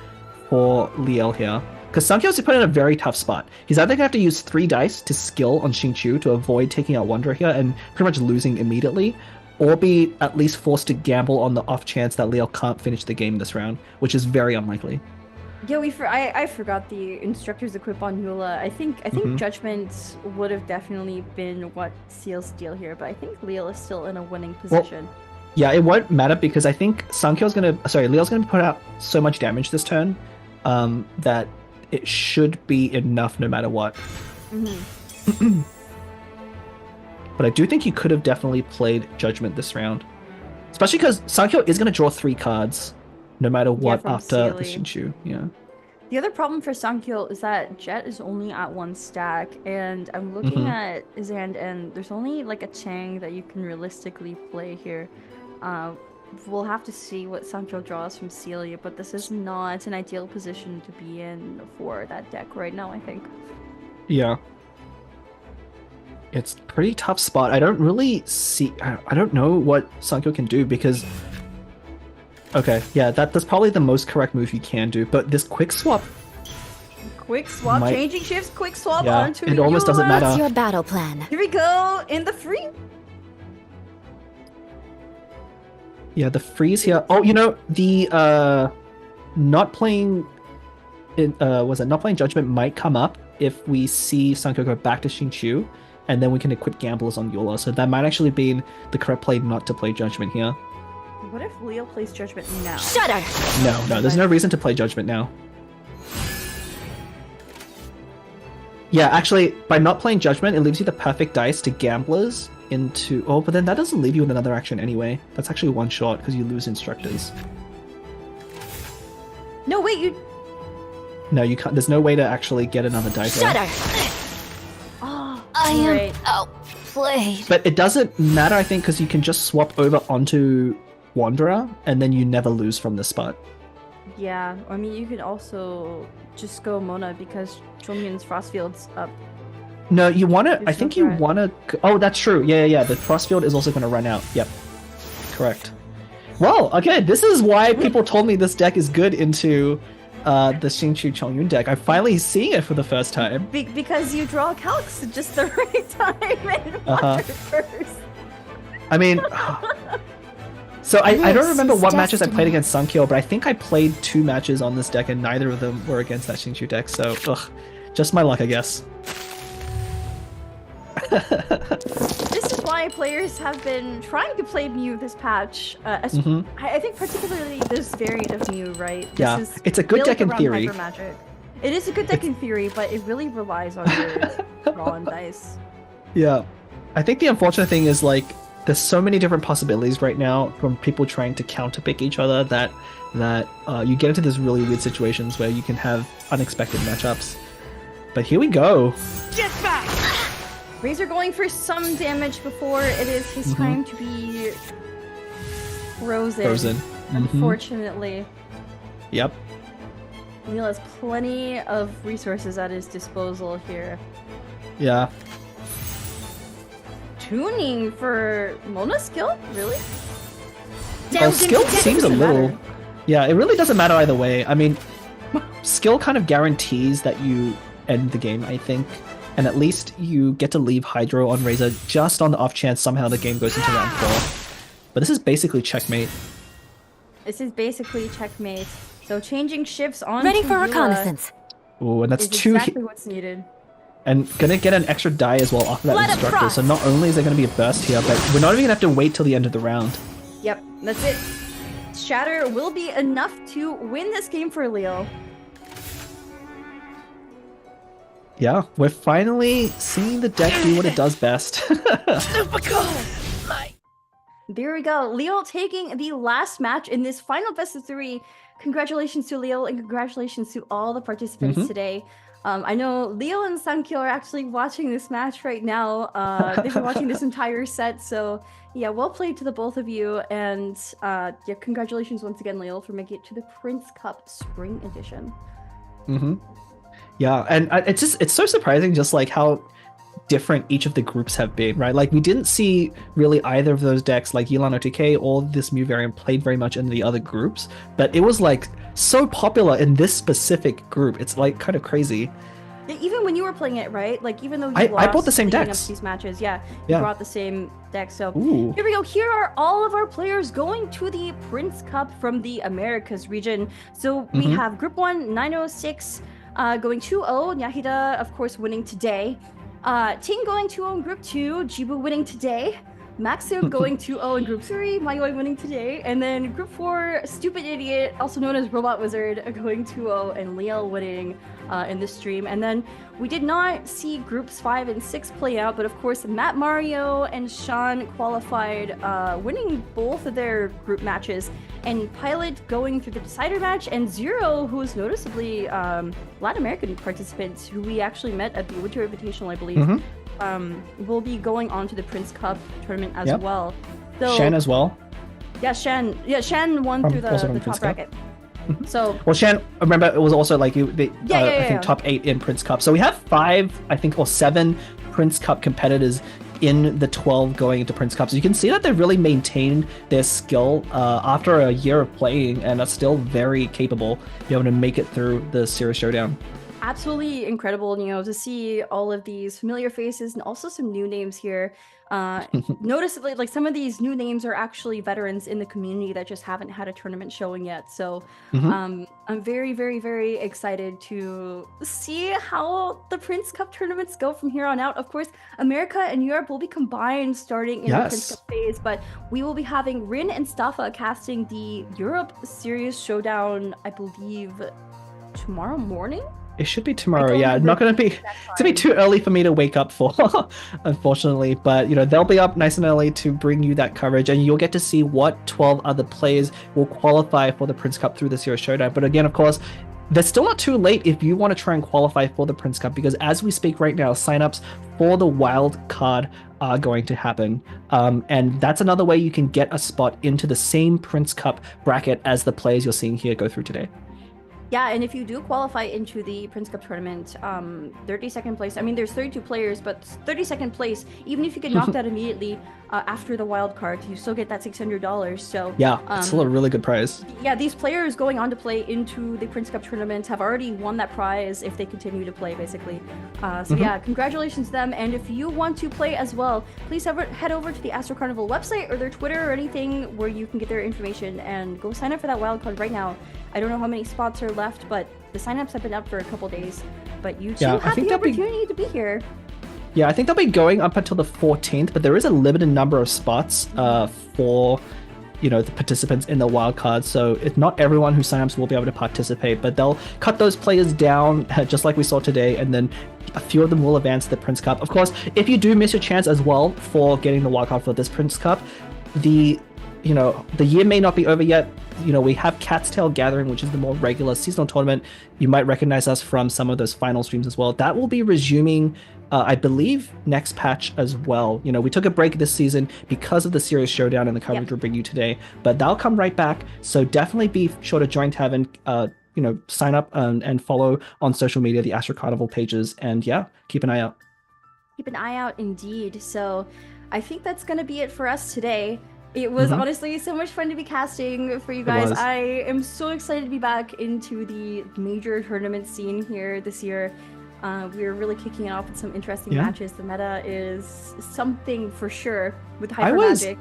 [SPEAKER 5] for Liel here. Because Sankyo's put in a very tough spot. He's either going to have to use 3 dice to skill on Xingqiu to avoid taking out Wanderer here and pretty much losing immediately, or be at least forced to gamble on the off chance that Liel can't finish the game this round, which is very unlikely.
[SPEAKER 4] Yeah, I forgot the instructor's equip on Eula. I think Judgment would have definitely been what seals the deal here, but I think Liel is still in a winning position.
[SPEAKER 5] Well, yeah, it won't matter because I think Liel's gonna put out so much damage this turn that it should be enough no matter what. But I do think he could have definitely played Judgment this round. Especially because Sankyo is going to draw 3 cards no matter what after the Xingqiu. Yeah.
[SPEAKER 4] The other problem for Sankyo is that Jet is only at 1 stack, and I'm looking at his hand, and there's only like a Chang that you can realistically play here. We'll have to see what Sankyo draws from Celia, but this is not an ideal position to be in for that deck right now, I think.
[SPEAKER 5] Yeah. It's a pretty tough spot. I don't really see... I don't know what Sankyo can do because... Okay, yeah, that's probably the most correct move you can do, but this quick swap...
[SPEAKER 4] Changing shifts, quick swap onto
[SPEAKER 5] it almost doesn't matter.
[SPEAKER 2] What's your battle plan?
[SPEAKER 4] Here we go, in the free...
[SPEAKER 5] Yeah, the freeze here. Oh, you know, the not playing Judgment might come up if we see Sankyo go back to Xingqiu, and then we can equip Gamblers on Eula. So that might actually be the correct play not to play Judgment here.
[SPEAKER 4] What if Leo plays Judgment now?
[SPEAKER 2] Shudder!
[SPEAKER 5] No, there's no reason to play Judgment now. Yeah, actually, by not playing Judgment, it leaves you the perfect dice to Gamblers into... Oh, but then that doesn't leave you with another action anyway. That's actually one shot because you lose Instructors.
[SPEAKER 4] No, wait, you...
[SPEAKER 5] No, you can't. There's no way to actually get another dice.
[SPEAKER 2] Shudder!
[SPEAKER 4] Oh,
[SPEAKER 2] I am outplayed.
[SPEAKER 5] But it doesn't matter, I think, because you can just swap over onto Wanderer, and then you never lose from this spot.
[SPEAKER 4] Yeah, I mean, you could also just go Mona because Chomyun's Frostfield's up.
[SPEAKER 5] No, you want to... I think you want to... Oh, that's true. Yeah. The Frostfield is also going to run out. Yep. Correct. Well, okay, this is why people told me this deck is good into the Xingqiu Chongyun deck. I'm finally seeing it for the first time.
[SPEAKER 4] Because you draw calcs at just the right time and water first.
[SPEAKER 5] I mean... So I don't remember what matches I played against Sankyo, but I think I played 2 matches on this deck and neither of them were against that Xingqiu deck, so just my luck, I guess.
[SPEAKER 4] This is why players have been trying to play Mew this patch. I think particularly this variant of Mew, right?
[SPEAKER 5] It's a good deck in theory.
[SPEAKER 4] It is a good deck in theory, but it really relies on your draw and dice.
[SPEAKER 5] Yeah. I think the unfortunate thing is, like, there's so many different possibilities right now from people trying to counterpick each other that you get into these really weird situations where you can have unexpected matchups. But here we go.
[SPEAKER 6] Get back!
[SPEAKER 4] Razor going for some damage before it is his time to be frozen. Unfortunately.
[SPEAKER 5] Yep.
[SPEAKER 4] Neil has plenty of resources at his disposal here.
[SPEAKER 5] Yeah.
[SPEAKER 4] Tuning for Mona skill? Really?
[SPEAKER 5] Well, skill seems a little... Yeah, it really doesn't matter either way. I mean, skill kind of guarantees that you end the game, I think. And at least you get to leave Hydro on Razor just on the off chance somehow the game goes into round 4. But this is basically checkmate.
[SPEAKER 4] This is basically checkmate. So changing shifts on
[SPEAKER 2] ready for reconnaissance.
[SPEAKER 5] Ooh, and that's
[SPEAKER 4] exactly what's needed.
[SPEAKER 5] And gonna get an extra die as well off of that Instructor. So not only is there gonna be a burst here, but we're not even gonna have to wait till the end of the round.
[SPEAKER 4] Yep, that's it. Shatter will be enough to win this game for Leo.
[SPEAKER 5] Yeah, we're finally seeing the deck do what it does best.
[SPEAKER 4] There we go. Leo taking the last match in this final best of 3. Congratulations to Leo and congratulations to all the participants today. I know Leo and Sankyo are actually watching this match right now. They've been watching this entire set, so yeah, well played to the both of you. And yeah, congratulations once again, Leo, for making it to the Prince Cup Spring Edition.
[SPEAKER 5] Yeah, and it's so surprising just like how different each of the groups have been, right? Like we didn't see really either of those decks, like Yelan OTK or this Mew variant, played very much in the other groups, but it was like so popular in this specific group. It's like kind of crazy.
[SPEAKER 4] Even when you were playing it, right? Like even though you
[SPEAKER 5] I brought the same
[SPEAKER 4] leading
[SPEAKER 5] decks.
[SPEAKER 4] up these matches, you brought the same deck. So
[SPEAKER 5] Ooh.
[SPEAKER 4] Here we go. Here are all of our players going to the Prince Cup from the Americas region. So we have Group 1, 906, going 2-0. Yahida, of course, winning today. Ting going 2-0 in Group 2. Jibu winning today. Maxim going 2-0 in Group 3, Mayoi winning today, and then Group 4, Stupid Idiot, also known as Robot Wizard, going 2-0, and Liel winning in this stream. And then we did not see Groups 5 and 6 play out, but of course Matt Mario and Sean qualified, winning both of their group matches, and Pilot going through the decider match, and Zero, who is noticeably Latin American participants who we actually met at the Winter Invitational, I believe. Will be going on to the Prince Cup tournament as well. So,
[SPEAKER 5] Shan as well.
[SPEAKER 4] Yeah, Shan won through the top bracket. So
[SPEAKER 5] well, Shan, remember it was also like I think top 8 in Prince Cup. So we have 5, I think, or 7 Prince Cup competitors in the 12 going into Prince Cup. So you can see that they've really maintained their skill after a year of playing, and are still very capable to be able to make it through the Series Showdown.
[SPEAKER 4] Absolutely incredible, to see all of these familiar faces and also some new names here. Noticeably, like some of these new names are actually veterans in the community that just haven't had a tournament showing yet. So I'm very, very, very excited to see how the Prince Cup tournaments go from here on out. Of course, America and Europe will be combined starting in the Prince Cup phase, but we will be having Rin and Staffa casting the Europe Series Showdown, I believe, tomorrow morning?
[SPEAKER 5] It should be tomorrow. Yeah, not going to be. It's going to be too early for me to wake up for, unfortunately. But they'll be up nice and early to bring you that coverage, and you'll get to see what 12 other players will qualify for the Prince Cup through this year's Showdown. But again, of course, they're still not too late if you want to try and qualify for the Prince Cup, because as we speak right now, signups for the wild card are going to happen, and that's another way you can get a spot into the same Prince Cup bracket as the players you're seeing here go through today.
[SPEAKER 4] Yeah, and if you do qualify into the Prince Cup tournament, 32nd place, I mean, there's 32 players, but 32nd place, even if you get knocked out immediately after the wild card, you still get that $600. So
[SPEAKER 5] yeah, it's still a really good prize.
[SPEAKER 4] Yeah, these players going on to play into the Prince Cup tournament have already won that prize if they continue to play, basically. So yeah, congratulations to them. And if you want to play as well, please head over to the Astro Carnival website or their Twitter or anything where you can get their information and go sign up for that wild card right now. I don't know how many spots are left, but the signups have been up for a couple days. But you two have the opportunity to be here.
[SPEAKER 5] Yeah, I think they'll be going up until the 14th, but there is a limited number of spots for the participants in the wild card. So if not everyone who signs up will be able to participate, but they'll cut those players down just like we saw today, and then a few of them will advance to the Prince Cup. Of course, if you do miss your chance as well for getting the wild card for this Prince Cup, the year may not be over yet. We have Cat's Tail Gathering, which is the more regular seasonal tournament. You might recognize us from some of those final streams as well. That will be resuming, I believe, next patch as well. We took a break this season because of the Series Showdown and the coverage we'll bring you today, but that'll come right back. So definitely be sure to join Tavern, sign up and follow on social media, the Astro Carnival pages, and yeah, keep an eye out.
[SPEAKER 4] Keep an eye out indeed. So I think that's going to be it for us today. It was honestly so much fun to be casting for you guys. I am so excited to be back into the major tournament scene here this year. We're really kicking it off with some interesting matches. The meta is something for sure with Hyper Magic.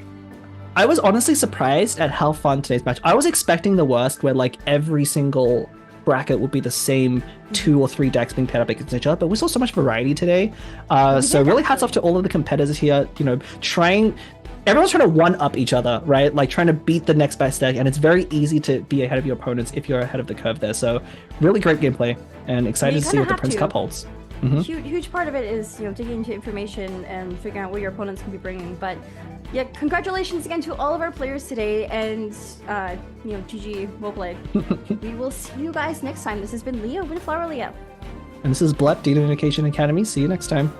[SPEAKER 5] I was honestly surprised at how fun today's match. I was expecting the worst, where like every single bracket would be the same 2 or 3 decks being paired up against each other, but we saw so much variety today. So really hats off to all of the competitors here, everyone's trying to one-up each other, right? Like trying to beat the next best deck, and it's very easy to be ahead of your opponents if you're ahead of the curve there. So really great gameplay, and excited to see what the Prince Cup holds.
[SPEAKER 4] Huge part of it is digging into information and figuring out what your opponents can be bringing. But yeah, congratulations again to all of our players today, and GG, well played. We will see you guys next time. This has been Leo, Windflower Leo.
[SPEAKER 5] And this is Blep, Data Education Academy. See you next time.